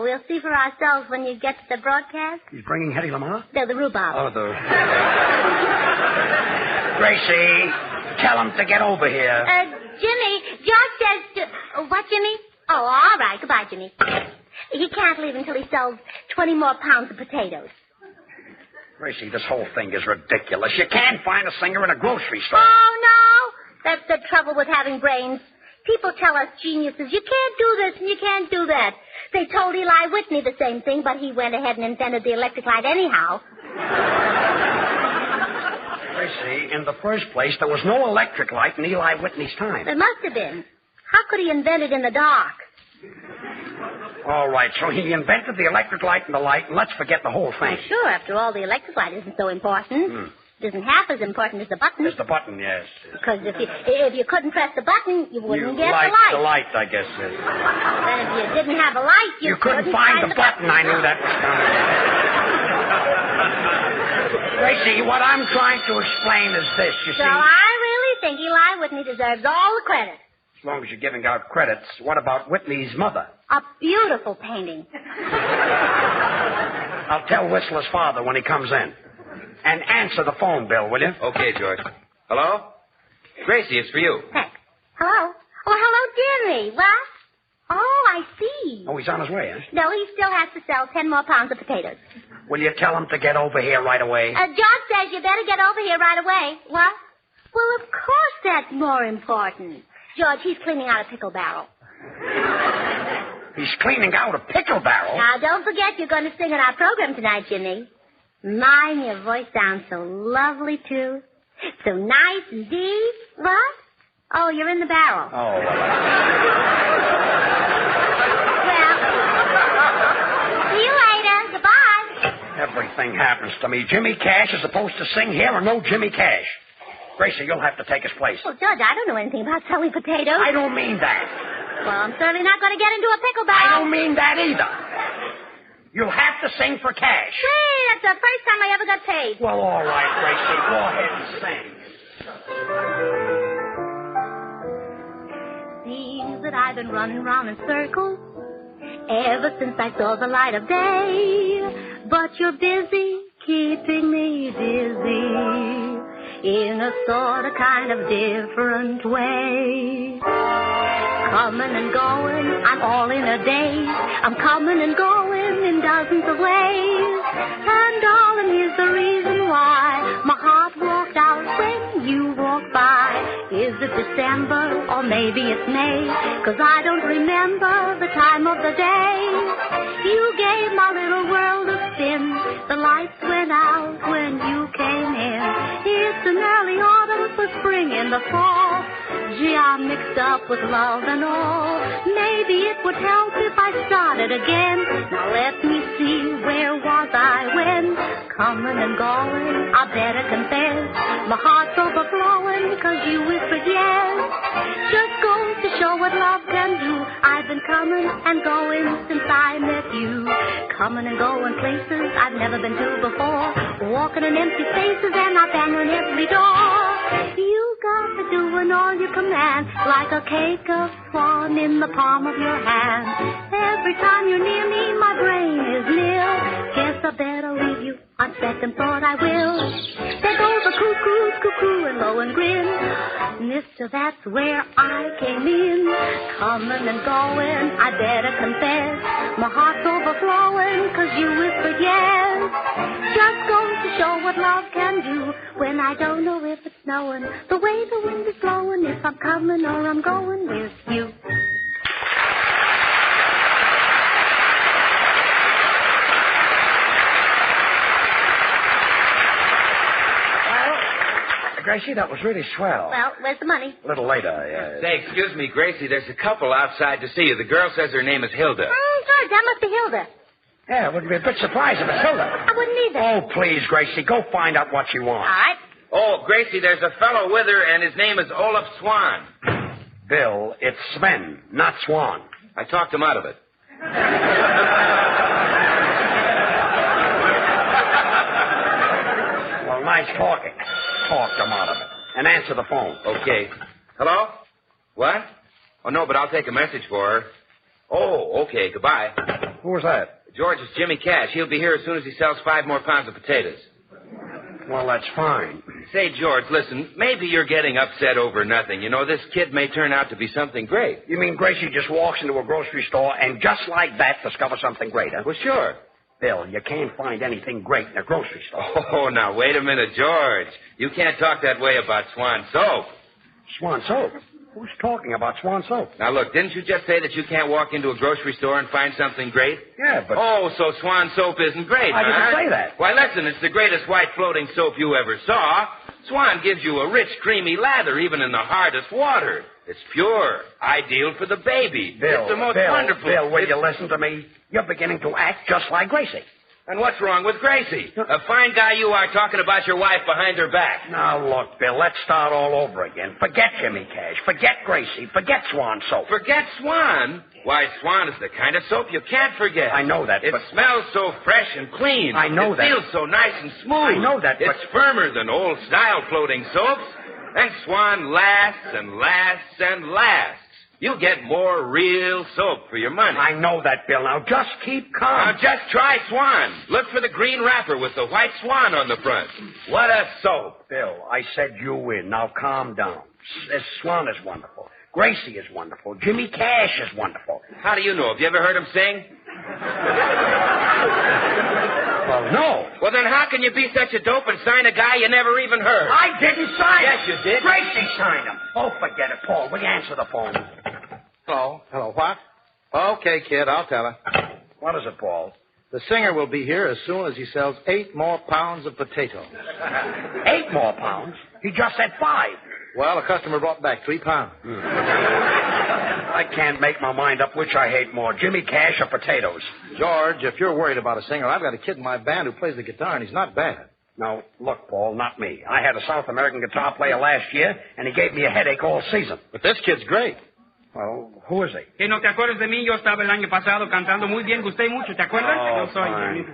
we'll see for ourselves when you get to the broadcast. He's bringing Hedy Lamarr? No, the rhubarb. Oh, Gracie, tell him to get over here. Jimmy, George says to... What, Jimmy? Oh, all right. Goodbye, Jimmy. He can't leave until he sells 20 more pounds of potatoes. Gracie, this whole thing is ridiculous. You can't find a singer in a grocery store. Oh, no. That's the trouble with having brains. People tell us geniuses, you can't do this and you can't do that. They told Eli Whitney the same thing, but he went ahead and invented the electric light anyhow. Gracie, in the first place, there was no electric light in Eli Whitney's time. There must have been. How could he invent it in the dark? All right, so he invented the electric light and the light, and let's forget the whole thing. Well, sure, after all, the electric light isn't so important. It isn't half as important as the button. It's the button, yes. Because if you couldn't press the button, you wouldn't get the light. The light, I guess, yes. Then if you didn't have a light, you couldn't find the button. I knew that was coming. Gracie, what I'm trying to explain is this, you see. So I really think Eli Whitney deserves all the credit. As long as you're giving out credits, what about Whitney's mother? A beautiful painting. I'll tell Whistler's father when he comes in. And answer the phone, Bill, will you? Okay, George. Hello? Gracie, it's for you. Heck. Hello? Oh, hello, Jimmy. What? Oh, I see. Oh, he's on his way, huh? No, he still has to sell 10 more pounds of potatoes. Will you tell him to get over here right away? George says you better get over here right away. What? Well, of course that's more important. George, he's cleaning out a pickle barrel. He's cleaning out a pickle barrel? Now, don't forget you're going to sing on our program tonight, Jimmy. Mine, your voice sounds so lovely, too. So nice and deep. What? Oh, you're in the barrel. Oh. Well, see you later. Goodbye. Everything happens to me. Jimmy Cash is supposed to sing here or no Jimmy Cash. Gracie, you'll have to take his place. Well, Judge, I don't know anything about selling potatoes. I don't mean that. Well, I'm certainly not going to get into a pickle barrel. I don't mean that either. You'll have to sing for cash. Hey, that's the first time I ever got paid. Well, all right, Gracie. Go ahead and sing. Seems that I've been running round in circles ever since I saw the light of day. But you're busy keeping me busy in a sort of kind of different way. Coming and going, I'm all in a daze. I'm coming and going in dozens of ways. And darling, here's the reason why my heart walked out when you walked by. Is it December or maybe it's May? 'Cause I don't remember the time of the day. You gave my little world a spin. The lights went out when you came in. It's an early autumn for spring in the fall. Gee, I'm mixed up with love and all. Maybe it would help if I started again. Now let me see, where was I when? Coming and going, I better confess. My heart's overflowing, 'cause you whispered yes. Just goes to show what love can do. I've been coming and going since I met you. Coming and going places I've never been to before. Walking in empty spaces and I bang on every door. You got to doing all you command, like a cake of swan in the palm of your hand. Every time you're near me, my brain is nil. Guess I better leave you. On second thought, I will. There goes the cuckoo, and low and grin. Mister, that's where I came in. Coming and going, I better confess. My heart's overflowing, 'cause you whispered yes. Just goes to show what love can do. When I don't know if it's snowing, the way the wind is blowing, if I'm coming or I'm going with you. Gracie, that was really swell. Well, where's the money? A little later, Say, excuse me, Gracie, there's a couple outside to see you. The girl says her name is Hilda. George, that must be Hilda. Yeah, it would be a bit surprised if it's Hilda. I wouldn't either. Oh, please, Gracie, go find out what you want. All right. Oh, Gracie, there's a fellow with her, and his name is Olaf Swan. Bill, it's Sven, not Swan. I talked him out of it. Well, nice talking. Talked him out of it. And answer the phone. Okay. Hello? What? Oh, no, but I'll take a message for her. Oh, okay. Goodbye. Who was that? George, it's Jimmy Cash. He'll be here as soon as he sells 5 more pounds of potatoes. Well, that's fine. Say, George, listen, maybe you're getting upset over nothing. You know, this kid may turn out to be something great. You mean Gracie just walks into a grocery store and just like that discovers something great, huh? Well, sure. Bill, you can't find anything great in a grocery store. Oh, now, wait a minute, George. You can't talk that way about Swan Soap. Swan Soap? Who's talking about Swan Soap? Now, look, didn't you just say that you can't walk into a grocery store and find something great? Yeah, but... Oh, so Swan Soap isn't great, I huh? didn't say that. Why, listen, it's the greatest white floating soap you ever saw. Swan gives you a rich, creamy lather even in the hardest water. It's pure, ideal for the baby. Bill, it's the most wonderful... Bill, will you listen to me? You're beginning to act just like Gracie. And what's wrong with Gracie? A fine guy you are talking about your wife behind her back. Now, look, Bill, let's start all over again. Forget Jimmy Cash. Forget Gracie. Forget Swan Soap. Forget Swan? Why, Swan is the kind of soap you can't forget. I know that, It but... smells so fresh and clean. I know that. It feels so nice and smooth. I know that, but... It's firmer than old-style floating soaps. And Swan lasts and lasts and lasts. You get more real soap for your money. I know that, Bill. Now, just keep calm. Now, just try Swan. Look for the green wrapper with the white swan on the front. What a soap. Bill, I said you win. Now, calm down. Swan is wonderful. Gracie is wonderful. Jimmy Cash is wonderful. How do you know? Have you ever heard him sing? Well, no. Well, then how can you be such a dope and sign a guy you never even heard? I didn't sign Yes, you did. Gracie signed him. Oh, forget it, Paul. Will you answer the phone? Hello. Hello, what? Okay, kid, I'll tell her. What is it, Paul? The singer will be here as soon as he sells 8 more pounds of potatoes. 8 more pounds? He just said 5. Well, a customer brought back 3 pounds. I can't make my mind up which I hate more, Jimmy Cash or potatoes. George, if you're worried about a singer, I've got a kid in my band who plays the guitar, and he's not bad. No, look, Paul, not me. I had a South American guitar player last year, and he gave me a headache all season. But this kid's great. Well, who is he? Que no te acuerdas de mí, yo estaba el año pasado cantando muy bien, gusté mucho, ¿te acuerdas? Oh, yo soy fine.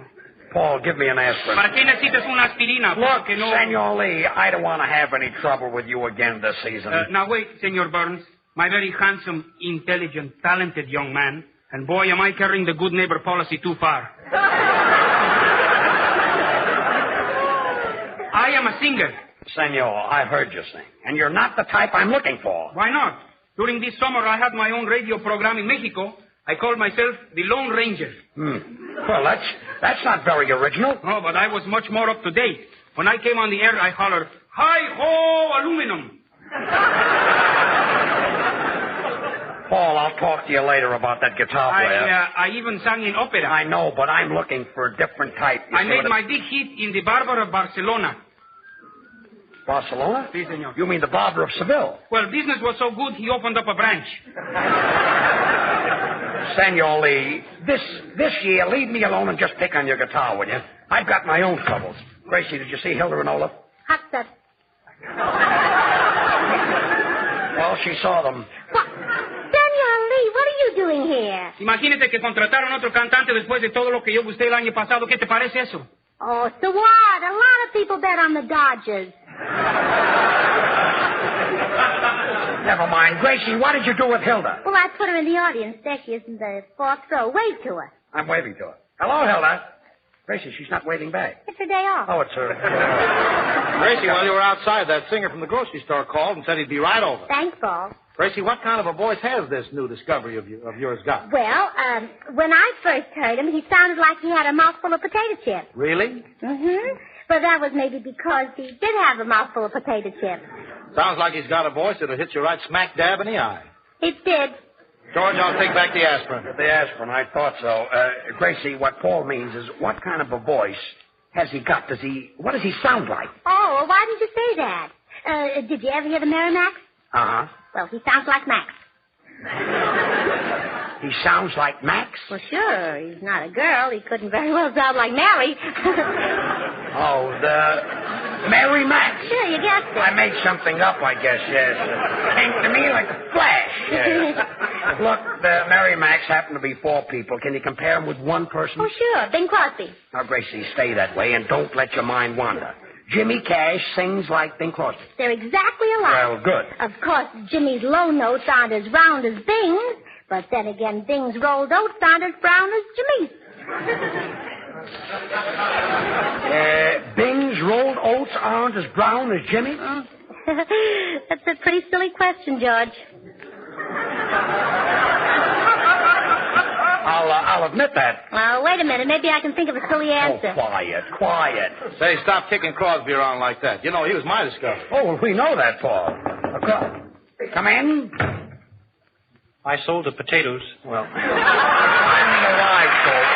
Paul, give me an aspirin. ¿Para qué necesitas una aspirina? Look, Porque no... Senor Lee, I don't want to have any trouble with you again this season. Now, wait, Senor Burns. My very handsome, intelligent, talented young man. And boy, am I carrying the good neighbor policy too far. I am a singer. Senor, I heard you sing. And you're not the type I'm looking for. Why not? During this summer, I had my own radio program in Mexico. I called myself the Lone Ranger. Well, that's not very original. No, but I was much more up to date. When I came on the air, I hollered, "Hi-ho, aluminum!" Paul, I'll talk to you later about that guitar player. I even sang in opera. I know, but I'm looking for a different type. I made my big hit in the Barber of Barcelona. Barcelona? Si, senor. You mean the barber of Seville? Well, business was so good, he opened up a branch. Senor Lee, this year, leave me alone and just pick on your guitar, will you? I've got my own troubles. Gracie, did you see Hilda and Olaf? Hot stuff. Well, she saw them. What? Senor Lee, what are you doing here? Imagínate que contrataron otro cantante después de todo lo que yo busqué el año pasado. ¿Qué te parece eso? Oh, so what? A lot of people bet on the Dodgers. Never mind. Gracie, what did you do with Hilda? Well, I put her in the audience. There she is in the fourth row. Wave to her. I'm waving to her. Hello, Hilda. Gracie, she's not waving back. It's her day off. Oh, it's her. Gracie, while you were outside, that singer from the grocery store called and said he'd be right over. Thanks, Paul. Gracie, what kind of a voice has this new discovery of yours got? Well, when I first heard him, he sounded like he had a mouthful of potato chips. Really? Mm-hmm. But that was maybe because he did have a mouthful of potato chips. Sounds like he's got a voice that'll hit you right smack dab in the eye. It did. George, I'll take back the aspirin. The aspirin, I thought so. Gracie, what Paul means is what kind of a voice has he got? What does he sound like? Oh, well, why didn't you say that? Did you ever hear the Merrimack? Uh-huh. Well, he sounds like Max. He sounds like Max? Well, sure. He's not a girl. He couldn't very well sound like Mary. Oh, the Mary Max. Sure, you guessed it. I made something up, I guess, yes. Came to me like a flash. Yes. Look, the Mary Max happened to be 4 people. Can you compare them with one person? Oh, sure. Bing Crosby. Now, Gracie, stay that way and don't let your mind wander. Jimmy Cash sings like Bing Crosby. They're exactly alike. Well, good. Of course, Jimmy's low notes aren't as round as Bing's, but then again, Bing's rolled oats aren't as brown as Jimmy's. Bing's rolled oats aren't as brown as Jimmy's? That's a pretty silly question, George. I'll admit that. Wait a minute. Maybe I can think of a silly answer. Oh, quiet. Say, stop kicking Crosby around like that. You know, he was my discovery. Oh, well, we know that, Paul. Come in. I sold the potatoes. Well, I'm the alive, folks.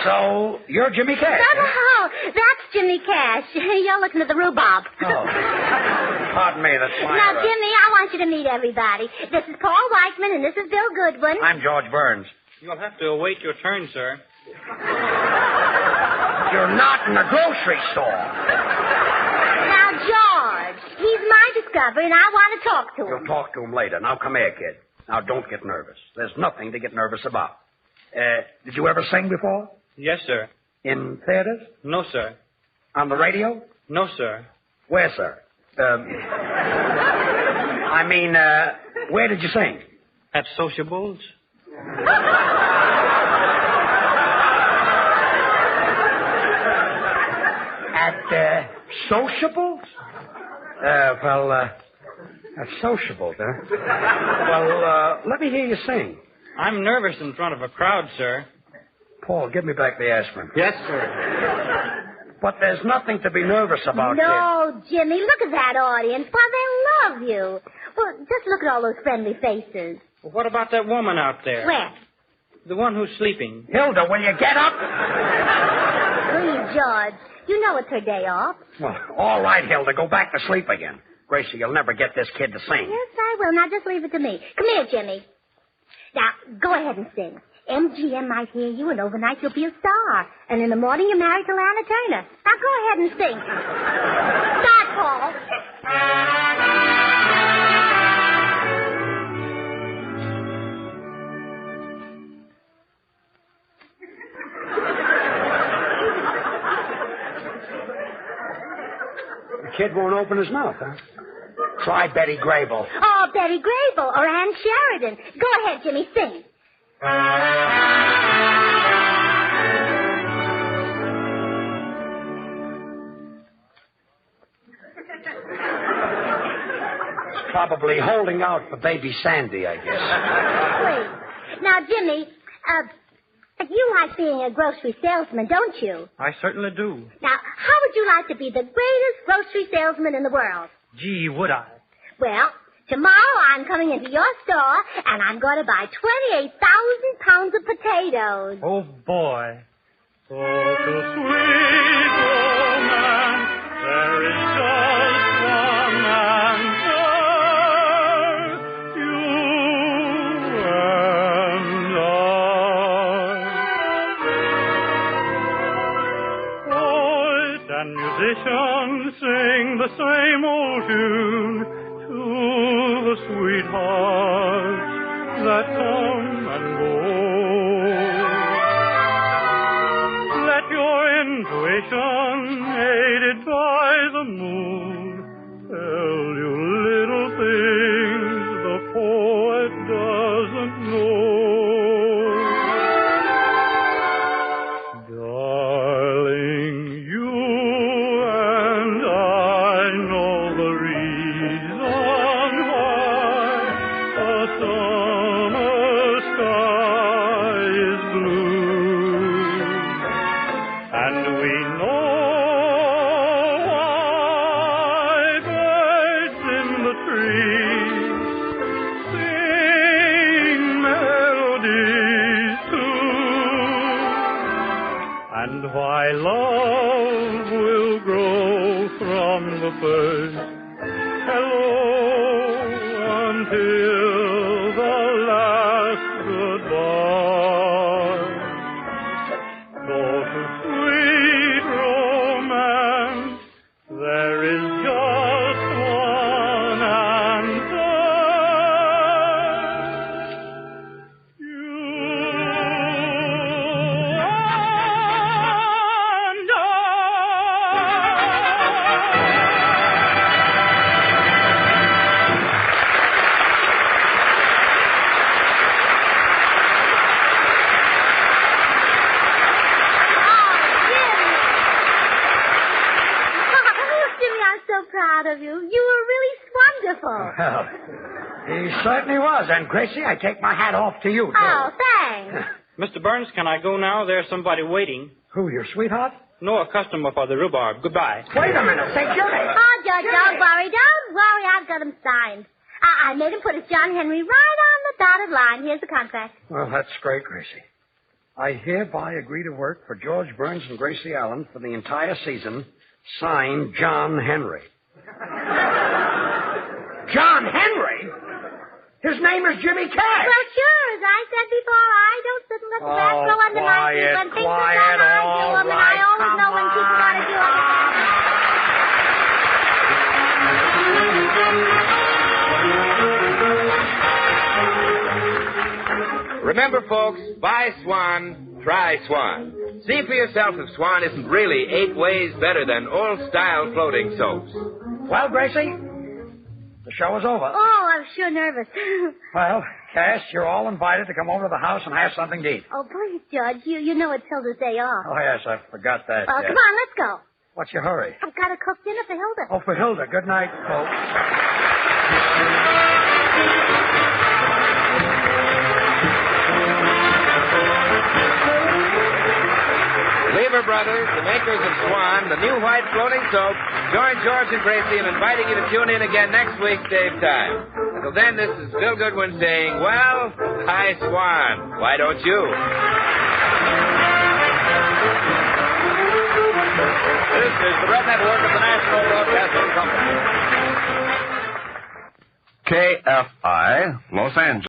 So, you're Jimmy Cash. Oh, that's Jimmy Cash. You're looking at the rhubarb. Oh. Pardon me, that's my... Now, Jimmy, I want you to meet everybody. This is Paul Weichman, and this is Bill Goodwin. I'm George Burns. You'll have to await your turn, sir. You're not in the grocery store. Now, George, he's my discovery, and I want to talk to him. You'll talk to him later. Now, come here, kid. Now, don't get nervous. There's nothing to get nervous about. Did you ever sing before? Yes, sir. In theaters? No, sir. On the radio? No, sir. Where, sir? Where did you sing? At sociables. At sociables? At sociables, huh? Well, let me hear you sing. I'm nervous in front of a crowd, sir. Paul, give me back the aspirin. Yes, sir. But there's nothing to be nervous about, No, Jimmy, look at that audience. Why, they love you. Well, just look at all those friendly faces. Well, what about that woman out there? Where? The one who's sleeping. Hilda, will you get up? Please, George. You know it's her day off. Well, all right, Hilda, go back to sleep again. Gracie, you'll never get this kid to sing. Yes, I will. Now, just leave it to me. Come here, Jimmy. Now, go ahead and sing. MGM might hear you, and overnight you'll be a star. And in the morning you're married to Lana Turner. Now, go ahead and sing. Start, Paul. The kid won't open his mouth, huh? Try Betty Grable. Oh, Betty Grable or Ann Sheridan. Go ahead, Jimmy, sing. It's probably holding out for baby Sandy, I guess. Wait. Now, Jimmy, you like being a grocery salesman, don't you? I certainly do. Now, how would you like to be the greatest grocery salesman in the world? Gee, would I? Well, tomorrow I'm coming into your store, and I'm going to buy 28,000 pounds of potatoes. Oh, boy. Oh, to sweet romance, there is just one answer. You and I. Poet and musician sing the same old tune to the sweethearts that come and go. Let your intuition, aided by the moon, tell you little things the poet doesn't know. Darling, you and I know the reason why the summer sky is blue, and we know why birds in the trees sing melodies too, and why love will grow from the first hello until the last goodbye. Though to sweet romance there is just one answer. You and Jimmy, I'm so proud of you. You were really wonderful. Well, he certainly was. And, Gracie, I take my hat off to you, too. Oh, thanks. Mr. Burns, can I go now? There's somebody waiting. Who, your sweetheart? No, a customer for the rhubarb. Goodbye. Wait a minute. Say, Jimmy. Oh, George, don't worry. Don't worry. I've got him signed. I made him put his John Henry right on the dotted line. Here's the contract. Well, that's great, Gracie. I hereby agree to work for George Burns and Gracie Allen for the entire season. Signed, John Henry. John Henry? His name is Jimmy Cash. Well, sure. As I said before, I don't sit and let the grass grow under my feet. When things are done, I do them, and I always know when people want to do it. Remember, folks, buy Swan, try Swan. See for yourself if Swan isn't really 8 ways better than old-style floating soaps. Well, Gracie, the show is over. Oh, I'm sure nervous. Well, Cass, you're all invited to come over to the house and have something to eat. Oh, please, Judge. You know it's Hilda's day off. Oh, yes, I forgot that. Well, yes. come on, let's go. What's your hurry? I've got to cook dinner for Hilda. Oh, for Hilda. Good night, folks. Lever Brothers, the makers of Swan, the new white floating soap, join George and Gracie in inviting you to tune in again next week, same time. Until then, this is Bill Goodwin saying, well, hi, Swan. Why don't you? This is the Red Network of the National Broadcasting Company. KFI, Los Angeles.